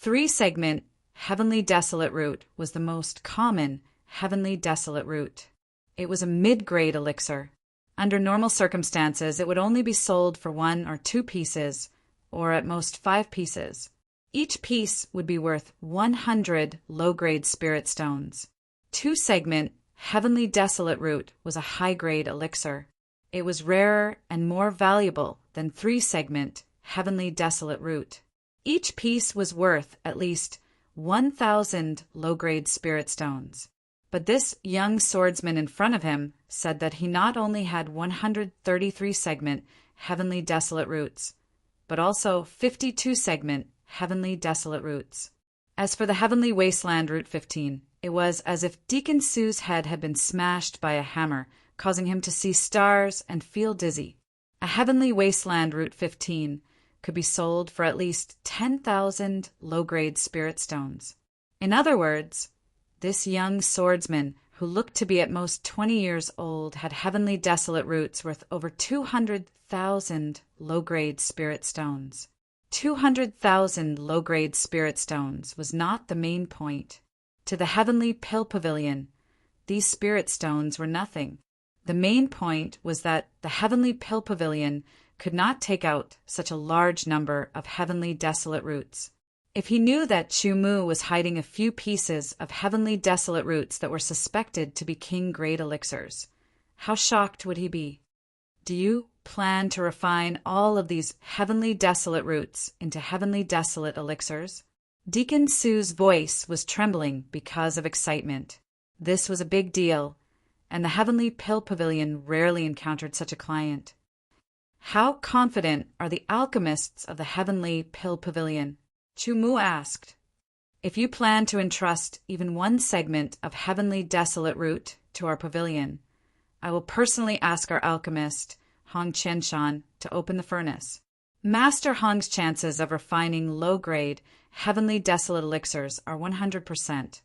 3-segment Heavenly Desolate Root was the most common Heavenly Desolate Root. It was a mid-grade elixir. Under normal circumstances, it would only be sold for 1 or 2 pieces, or at most 5 pieces. Each piece would be worth 100 low-grade spirit stones. 2-segment Heavenly Desolate Root was a high-grade elixir. It was rarer and more valuable than 3-segment Heavenly Desolate Root. Each piece was worth at least 1,000 low-grade spirit stones. But this young swordsman in front of him said that he not only had 133-segment Heavenly Desolate Roots, but also 52-segment Heavenly Desolate Roots. As for the Heavenly Wasteland Route 15, it was as if Deacon Sue's head had been smashed by a hammer, causing him to see stars and feel dizzy. A Heavenly Wasteland Route 15 could be sold for at least 10,000 low-grade spirit stones. In other words, this young swordsman, who looked to be at most 20 years old, had Heavenly Desolate Roots worth over 200,000 low-grade spirit stones. 200,000 low-grade spirit stones was not the main point. To the Heavenly Pill Pavilion, these spirit stones were nothing. The main point was that the Heavenly Pill Pavilion could not take out such a large number of Heavenly Desolate Roots. If he knew that Chu Mu was hiding a few pieces of Heavenly Desolate Roots that were suspected to be King Grade elixirs, how shocked would he be? Do you plan to refine all of these Heavenly Desolate Roots into Heavenly Desolate elixirs? Deacon Sue's voice was trembling because of excitement. This was a big deal, and the Heavenly Pill Pavilion rarely encountered such a client. How confident are the alchemists of the Heavenly Pill Pavilion? Chu Mu asked. If you plan to entrust even 1 segment of Heavenly Desolate Root to our pavilion, I will personally ask our alchemist, Hong Qianshan, to open the furnace. Master Hong's chances of refining low-grade Heavenly Desolate elixirs are 100%.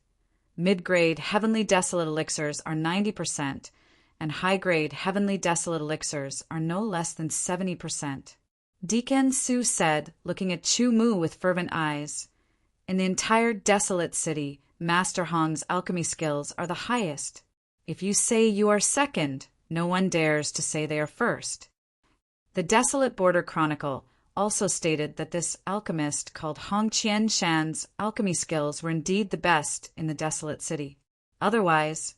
Mid-grade Heavenly Desolate elixirs are 90%, and high-grade Heavenly Desolate elixirs are no less than 70%. Deacon Su said, looking at Chu Mu with fervent eyes, in the entire desolate city, Master Hong's alchemy skills are the highest. If you say you are second, no one dares to say they are first. The Desolate Border Chronicle also stated that this alchemist called Hong Qianshan's alchemy skills were indeed the best in the desolate city. Otherwise,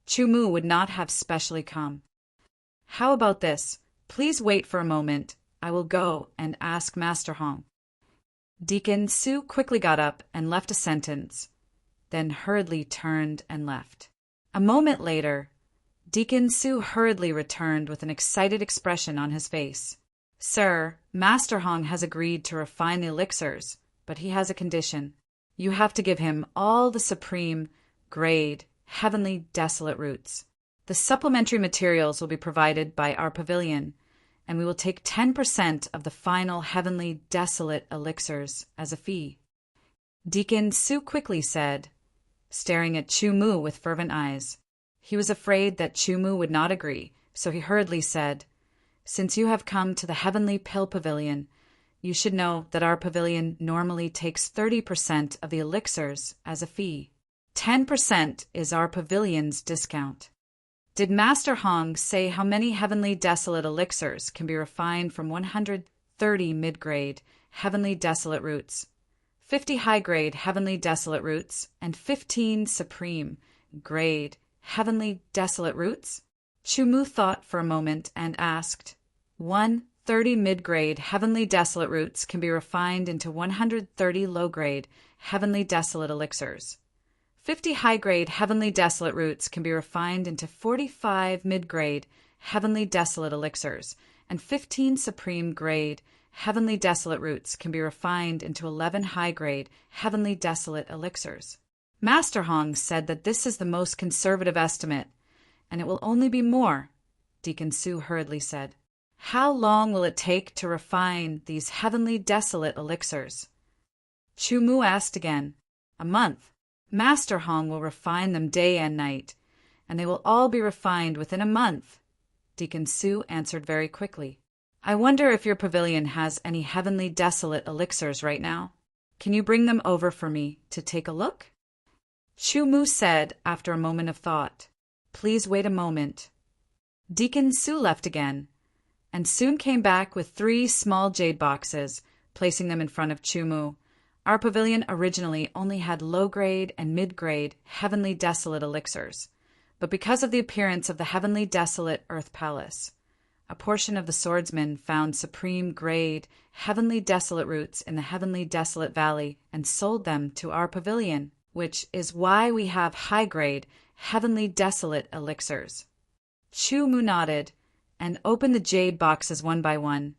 Chu Mu would not have specially come. How about this? Please wait for a moment. I will go and ask Master Hong. Deacon Su quickly got up and left a sentence, then hurriedly turned and left. A moment later, Deacon Su hurriedly returned with an excited expression on his face. Sir, Master Hong has agreed to refine the elixirs, but he has a condition. You have to give him all the supreme, grade, Heavenly Desolate Roots. The supplementary materials will be provided by our pavilion, and we will take 10% of the final Heavenly Desolate elixirs as a fee. Deacon Su quickly said, staring at Chu Mu with fervent eyes. He was afraid that Chu Mu would not agree, so he hurriedly said, Since you have come to the Heavenly Pill Pavilion, you should know that our pavilion normally takes 30% of the elixirs as a fee. 10% is our pavilion's discount. Did Master Hong say how many Heavenly Desolate elixirs can be refined from 130 mid-grade Heavenly Desolate Roots, 50 high-grade Heavenly Desolate Roots, and 15 supreme grade Heavenly Desolate Roots? Chu Mu thought for a moment and asked, 130 mid-grade Heavenly Desolate Roots can be refined into 130 low-grade Heavenly Desolate elixirs. 50 high-grade Heavenly Desolate Roots can be refined into 45 mid-grade Heavenly Desolate elixirs, and 15 supreme grade Heavenly Desolate Roots can be refined into 11 high-grade Heavenly Desolate elixirs. Master Hong said that this is the most conservative estimate, and it will only be more, Deacon Su hurriedly said. How long will it take to refine these Heavenly Desolate elixirs? Chu Mu asked again. A month. Master Hong will refine them day and night, and they will all be refined within a month, Deacon Su answered very quickly. I wonder if your pavilion has any Heavenly Desolate elixirs right now. Can you bring them over for me to take a look? Chu Mu said after a moment of thought. Please wait a moment." Deacon Su left again, and soon came back with 3 small jade boxes, placing them in front of Chumu. Our pavilion originally only had low-grade and mid-grade Heavenly Desolate elixirs, but because of the appearance of the Heavenly Desolate Earth Palace, a portion of the swordsmen found supreme grade Heavenly Desolate roots in the Heavenly Desolate Valley and sold them to our pavilion, which is why we have high-grade Heavenly Desolate elixirs. Chumu nodded and opened the jade boxes one by one,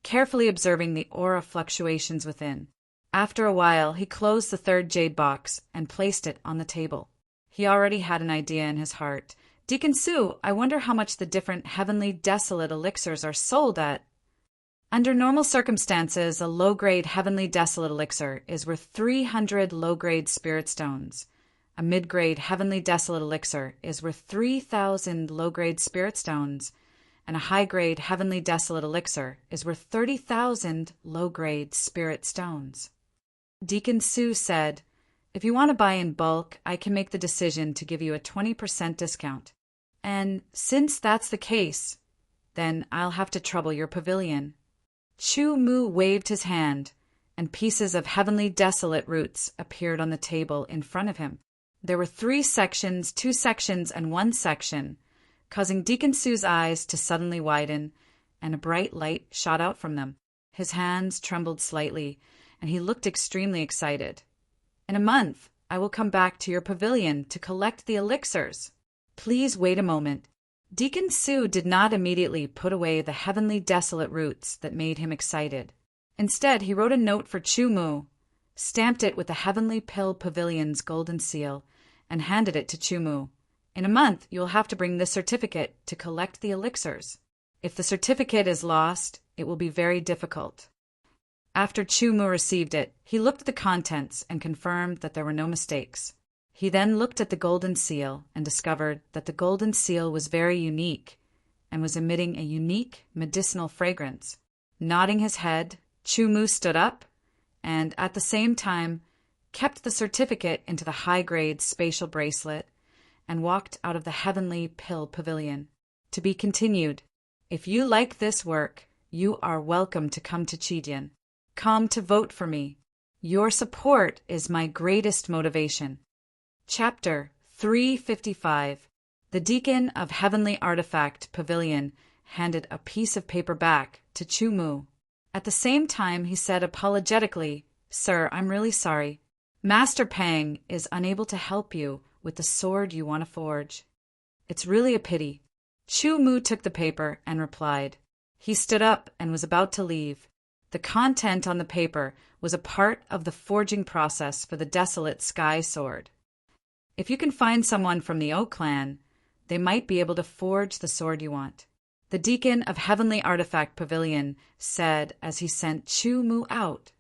carefully observing the aura fluctuations within. After a while, he closed the 3rd jade box and placed it on the table. He already had an idea in his heart. "Deacon Su, I wonder how much the different Heavenly Desolate elixirs are sold at." Under normal circumstances, a low-grade Heavenly Desolate elixir is worth 300 low-grade spirit stones. A mid-grade Heavenly Desolate elixir is worth 3,000 low-grade spirit stones, and a high-grade Heavenly Desolate elixir is worth 30,000 low-grade spirit stones. Deacon Su said, "If you want to buy in bulk, I can make the decision to give you a 20% discount. And since that's the case, then I'll have to trouble your pavilion." Chumu waved his hand, and pieces of Heavenly Desolate roots appeared on the table in front of him. There were 3 sections, 2 sections, and 1 section, causing Deacon Su's eyes to suddenly widen, and a bright light shot out from them. His hands trembled slightly, and he looked extremely excited. "In a month, I will come back to your pavilion to collect the elixirs. Please wait a moment." Deacon Su did not immediately put away the Heavenly Desolate roots that made him excited. Instead, he wrote a note for Chumu, stamped it with the Heavenly Pill Pavilion's golden seal, and handed it to Chumu. "In a month, you will have to bring this certificate to collect the elixirs. If the certificate is lost, it will be very difficult." After Chumu received it, he looked at the contents and confirmed that there were no mistakes. He then looked at the golden seal and discovered that the golden seal was very unique and was emitting a unique medicinal fragrance. Nodding his head, Chumu stood up and, at the same time, kept the certificate into the high-grade spatial bracelet and walked out of the Heavenly Pill Pavilion. To be continued. If you like this work, you are welcome to come to Chidian. Come to vote for me. Your support is my greatest motivation. Chapter 355. The Deacon of Heavenly Artifact Pavilion handed a piece of paper back to Chumu. At the same time, he said apologetically, "Sir, I'm really sorry. Master Pang is unable to help you with the sword you want to forge. It's really a pity." Chumu took the paper and replied. He stood up and was about to leave. The content on the paper was a part of the forging process for the Desolate Sky Sword. If you can find someone from the O clan, they might be able to forge the sword you want. The Deacon of Heavenly Artifact Pavilion said as he sent Chumu out.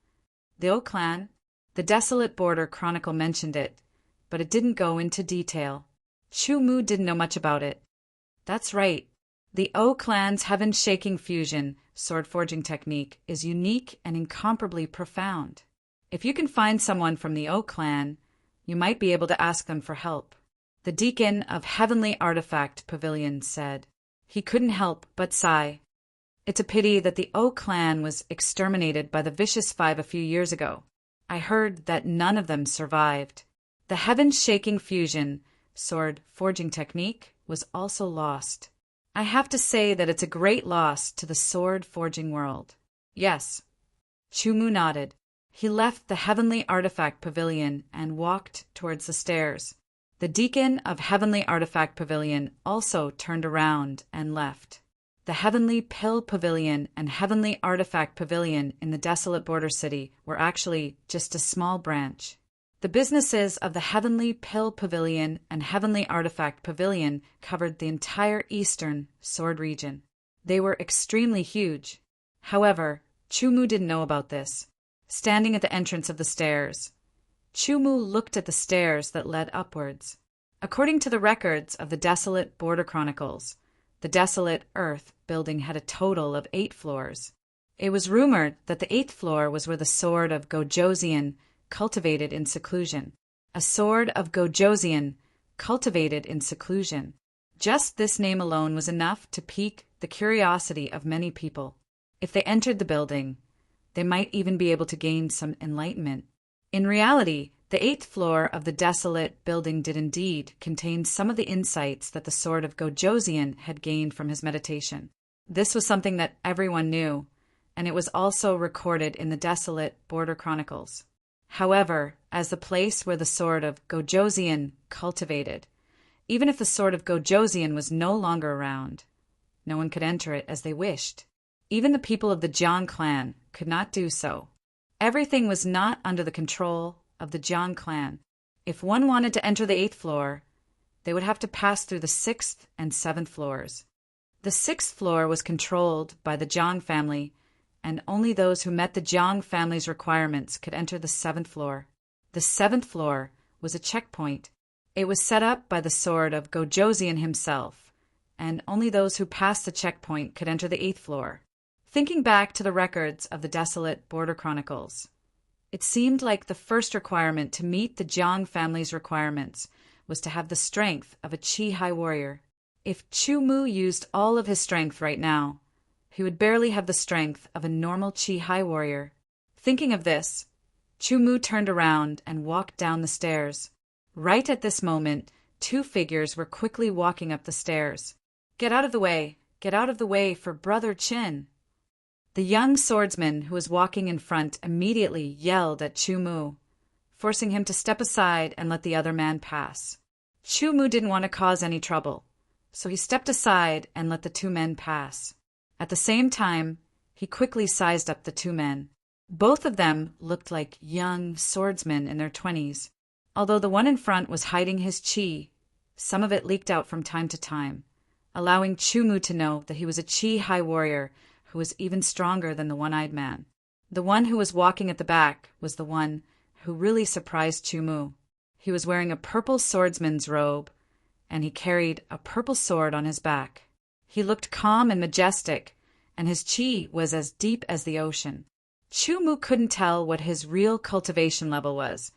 The O clan, the Desolate Border Chronicle mentioned it, but it didn't go into detail. Chumu didn't know much about it. That's right. The O clan's heaven-shaking fusion sword forging technique is unique and incomparably profound. If you can find someone from the O clan, you might be able to ask them for help. The Deacon of Heavenly Artifact Pavilion said. He couldn't help but sigh. It's a pity that the O clan was exterminated by the Vicious Five a few years ago. I heard that none of them survived. The heaven-shaking fusion sword forging technique was also lost. I have to say that it's a great loss to the sword forging world. Yes. Chumu nodded. He left the Heavenly Artifact Pavilion and walked towards the stairs. The Deacon of Heavenly Artifact Pavilion also turned around and left. The Heavenly Pill Pavilion and Heavenly Artifact Pavilion in the Desolate Border City were actually just a small branch. The businesses of the Heavenly Pill Pavilion and Heavenly Artifact Pavilion covered the entire eastern sword region. They were extremely huge. However, Chumu didn't know about this. Standing at the entrance of the stairs, Chumu looked at the stairs that led upwards. According to the records of the Desolate Border Chronicles, the Desolate Earth building had a total of 8 floors. It was rumored that the 8th floor was where the sword of Gojosian cultivated in seclusion. A sword of Gojosian cultivated in seclusion. Just this name alone was enough to pique the curiosity of many people. If they entered the building, they might even be able to gain some enlightenment. In reality, the 8th floor of the desolate building did indeed contain some of the insights that the sword of Gojosian had gained from his meditation. This was something that everyone knew, and it was also recorded in the desolate border chronicles. However, as the place where the sword of Gojosian cultivated, even if the sword of Gojosian was no longer around, no one could enter it as they wished. Even the people of the Jiang clan could not do so. Everything was not under the control of the Jiang clan. If one wanted to enter the 8th floor, they would have to pass through the 6th and 7th floors. The 6th floor was controlled by the Jiang family, and only those who met the Jiang family's requirements could enter the 7th floor. The 7th floor was a checkpoint. It was set up by the sword of Gojosian himself, and only those who passed the checkpoint could enter the 8th floor. Thinking back to the records of the desolate border chronicles, it seemed like the first requirement to meet the Jiang family's requirements was to have the strength of a Qi high warrior. If Chu Mu used all of his strength right now, he would barely have the strength of a normal Qi high warrior. Thinking of this, Chu Mu turned around and walked down the stairs. Right at this moment, 2 figures were quickly walking up the stairs. "Get out of the way! Get out of the way for Brother Qin!" The young swordsman who was walking in front immediately yelled at Chu Mu, forcing him to step aside and let the other man pass. Chu Mu didn't want to cause any trouble, so he stepped aside and let the 2 men pass. At the same time, he quickly sized up the 2 men. Both of them looked like young swordsmen in their 20s. Although the one in front was hiding his qi, some of it leaked out from time to time, allowing Chu Mu to know that he was a Qi high warrior who was even stronger than the one-eyed man. The one who was walking at the back was the one who really surprised Chu Mu. He was wearing a purple swordsman's robe, and he carried a purple sword on his back. He looked calm and majestic, and his qi was as deep as the ocean. Chu Mu couldn't tell what his real cultivation level was,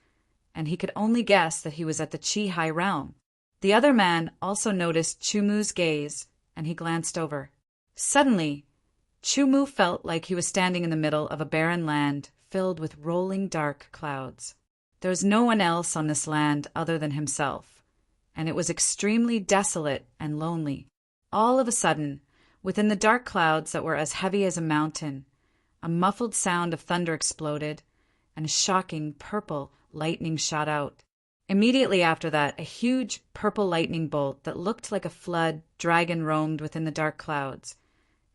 and he could only guess that he was at the Qi high realm. The other man also noticed Chu Mu's gaze, and he glanced over. Suddenly, Chu Mu felt like he was standing in the middle of a barren land filled with rolling dark clouds. There was no one else on this land other than himself, and it was extremely desolate and lonely. All of a sudden, within the dark clouds that were as heavy as a mountain, a muffled sound of thunder exploded, and a shocking purple lightning shot out. Immediately after that, a huge purple lightning bolt that looked like a flood dragon roamed within the dark clouds,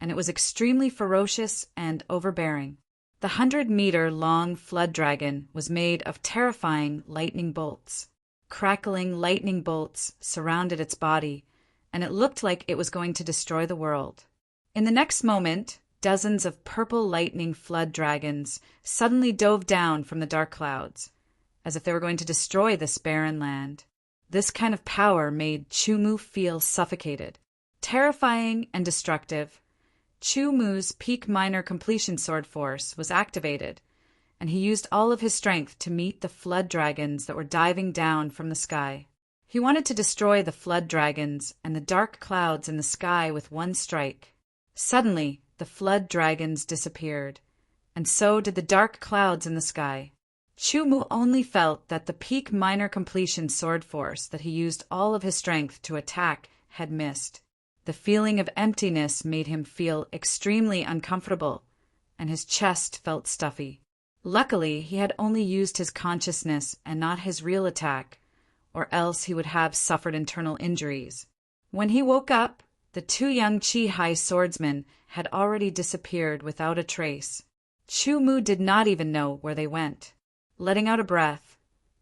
and it was extremely ferocious and overbearing. The 100-meter-long flood dragon was made of terrifying lightning bolts. Crackling lightning bolts surrounded its body, and it looked like it was going to destroy the world. In the next moment, dozens of purple lightning flood dragons suddenly dove down from the dark clouds, as if they were going to destroy this barren land. This kind of power made Chu Mu feel suffocated. Terrifying and destructive, Chu Mu's peak minor completion sword force was activated, and he used all of his strength to meet the flood dragons that were diving down from the sky. He wanted to destroy the flood dragons and the dark clouds in the sky with one strike. Suddenly, the flood dragons disappeared, and so did the dark clouds in the sky. Chu Mu only felt that the peak minor completion sword force that he used all of his strength to attack had missed. The feeling of emptiness made him feel extremely uncomfortable, and his chest felt stuffy. Luckily, he had only used his consciousness and not his real attack, or else he would have suffered internal injuries. When he woke up, the 2 young Qi high swordsmen had already disappeared without a trace. Chu Mu did not even know where they went. Letting out a breath,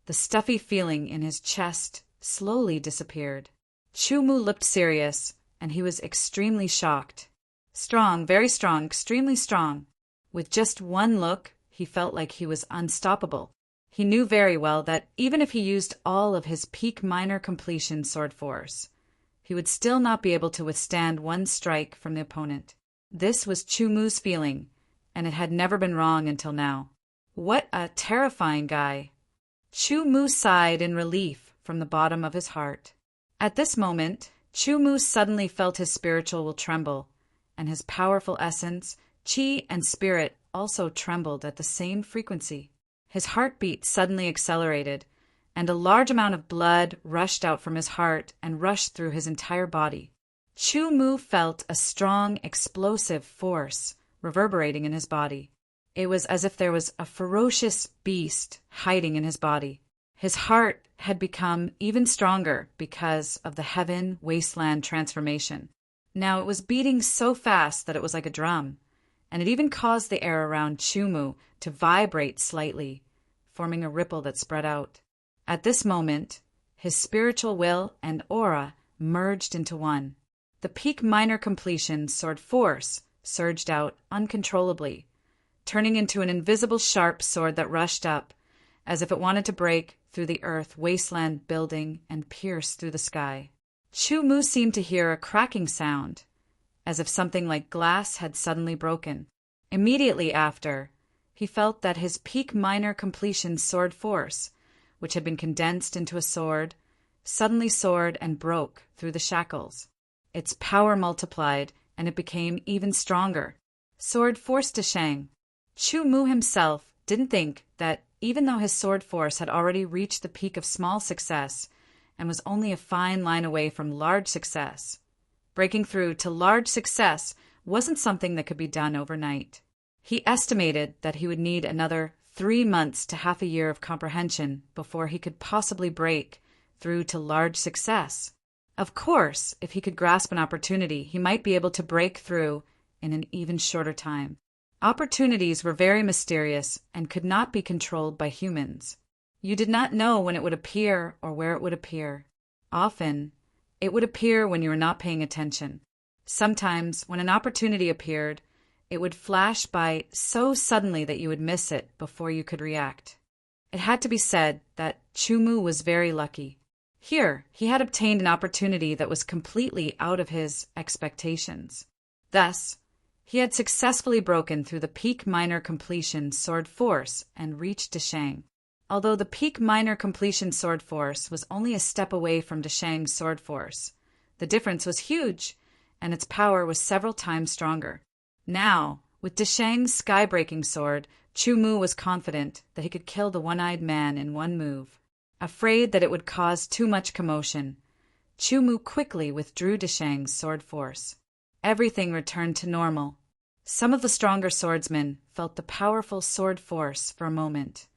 the stuffy feeling in his chest slowly disappeared. Chu Mu looked serious, and he was extremely shocked. Strong, very strong, extremely strong. With just one look, he felt like he was unstoppable. He knew very well that even if he used all of his peak minor completion sword force, he would still not be able to withstand one strike from the opponent. This was Chu Mu's feeling, and it had never been wrong until now. What a terrifying guy! Chu Mu sighed in relief from the bottom of his heart. At this moment, Chu Mu suddenly felt his spiritual will tremble, and his powerful essence, chi and spirit, also trembled at the same frequency. His heartbeat suddenly accelerated, and a large amount of blood rushed out from his heart and rushed through his entire body. Chu Mu felt a strong, explosive force reverberating in his body. It was as if there was a ferocious beast hiding in his body. His heart had become even stronger because of the heaven-wasteland transformation. Now it was beating so fast that it was like a drum, and it even caused the air around Chu Mu to vibrate slightly, forming a ripple that spread out. At this moment, his spiritual will and aura merged into one. The peak minor completion sword force surged out uncontrollably, turning into an invisible sharp sword that rushed up, as if it wanted to break through the earth wasteland building and pierce through the sky. Chu Mu seemed to hear a cracking sound, as if something like glass had suddenly broken. Immediately after, he felt that his peak minor completion sword force, which had been condensed into a sword, suddenly soared and broke through the shackles. Its power multiplied, and it became even stronger. Sword force Deshang. Chu Mu himself didn't think that even though his sword force had already reached the peak of small success and was only a fine line away from large success, breaking through to large success wasn't something that could be done overnight. He estimated that he would need another 3 months to half a year of comprehension before he could possibly break through to large success. Of course, if he could grasp an opportunity, he might be able to break through in an even shorter time. Opportunities were very mysterious and could not be controlled by humans. You did not know when it would appear or where it would appear. Often, it would appear when you were not paying attention. Sometimes, when an opportunity appeared, it would flash by so suddenly that you would miss it before you could react. It had to be said that Chu Mu was very lucky. Here, he had obtained an opportunity that was completely out of his expectations. Thus, he had successfully broken through the peak minor completion sword force and reached Deshang. Although the peak minor completion sword force was only a step away from Deshang's sword force, the difference was huge, and its power was several times stronger. Now, with Deshang's sky-breaking sword, Chu Mu was confident that he could kill the one-eyed man in one move. Afraid that it would cause too much commotion, Chu Mu quickly withdrew Deshang's sword force. Everything returned to normal. Some of the stronger swordsmen felt the powerful sword force for a moment,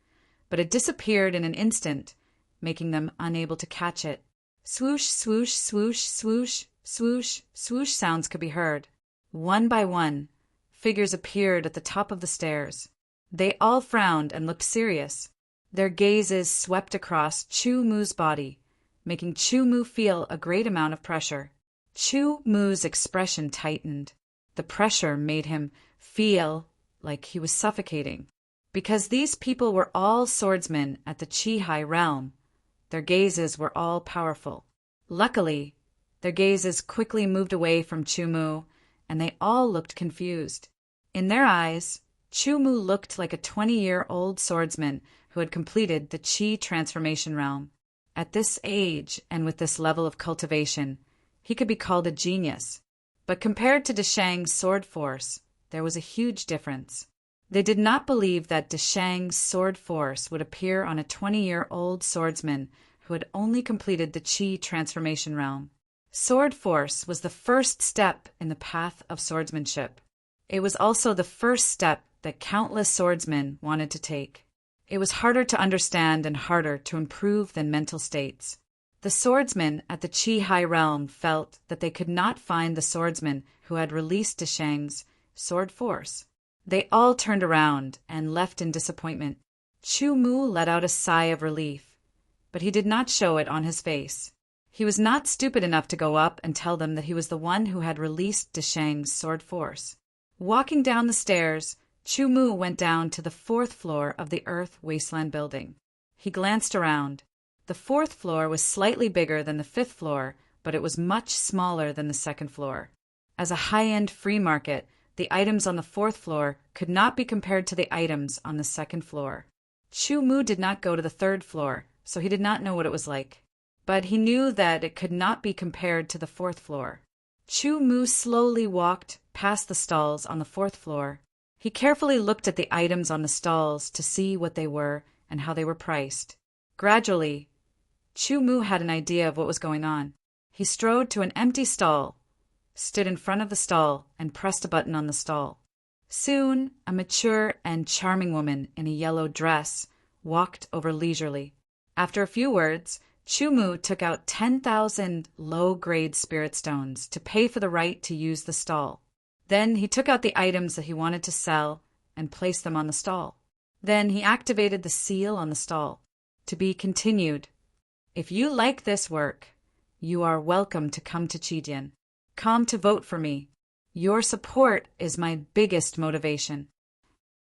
but it disappeared in an instant, making them unable to catch it. Swoosh, swoosh, swoosh, swoosh, swoosh, swoosh sounds could be heard. One by one, figures appeared at the top of the stairs. They all frowned and looked serious. Their gazes swept across Chu Mu's body, making Chu Mu feel a great amount of pressure. Chu Mu's expression tightened. The pressure made him feel like he was suffocating. Because these people were all swordsmen at the Chi-Hai realm, their gazes were all powerful. Luckily, their gazes quickly moved away from Chu Mu, and they all looked confused. In their eyes, Chu Mu looked like a 20-year-old swordsman who had completed the Chi transformation realm. At this age and with this level of cultivation, he could be called a genius. But compared to Deshang's sword force, there was a huge difference. They did not believe that Deshang's sword force would appear on a 20-year-old swordsman who had only completed the Chi transformation realm. Sword force was the first step in the path of swordsmanship. It was also the first step that countless swordsmen wanted to take. It was harder to understand and harder to improve than mental states. The swordsmen at the Chi-Hai realm felt that they could not find the swordsman who had released Deshang's sword force. They all turned around and left in disappointment. Chu Mu let out a sigh of relief, but he did not show it on his face. He was not stupid enough to go up and tell them that he was the one who had released Deshang's sword force. Walking down the stairs, Chu Mu went down to the 4th floor of the Earth Wasteland building. He glanced around. The 4th floor was slightly bigger than the 5th floor, but it was much smaller than the 2nd floor. As a high-end free market, the items on the 4th floor could not be compared to the items on the 2nd floor. Chu Mu did not go to the 3rd floor, so he did not know what it was like. but he knew that it could not be compared to the fourth floor. Chu Mu slowly walked past the stalls on the fourth floor. He carefully looked at the items on the stalls to see what they were and how they were priced. Gradually, Chu Mu had an idea of what was going on. He strode to an empty stall, stood in front of the stall, and pressed a button on the stall. Soon, a mature and charming woman in a yellow dress walked over leisurely. After a few words, Chu Mu took out 10,000 low-grade spirit stones to pay for the right to use the stall. Then he took out the items that he wanted to sell and placed them on the stall. Then he activated the seal on the stall. To be continued. If you like this work, you are welcome to come to Chidian. Come to vote for me. Your support is my biggest motivation.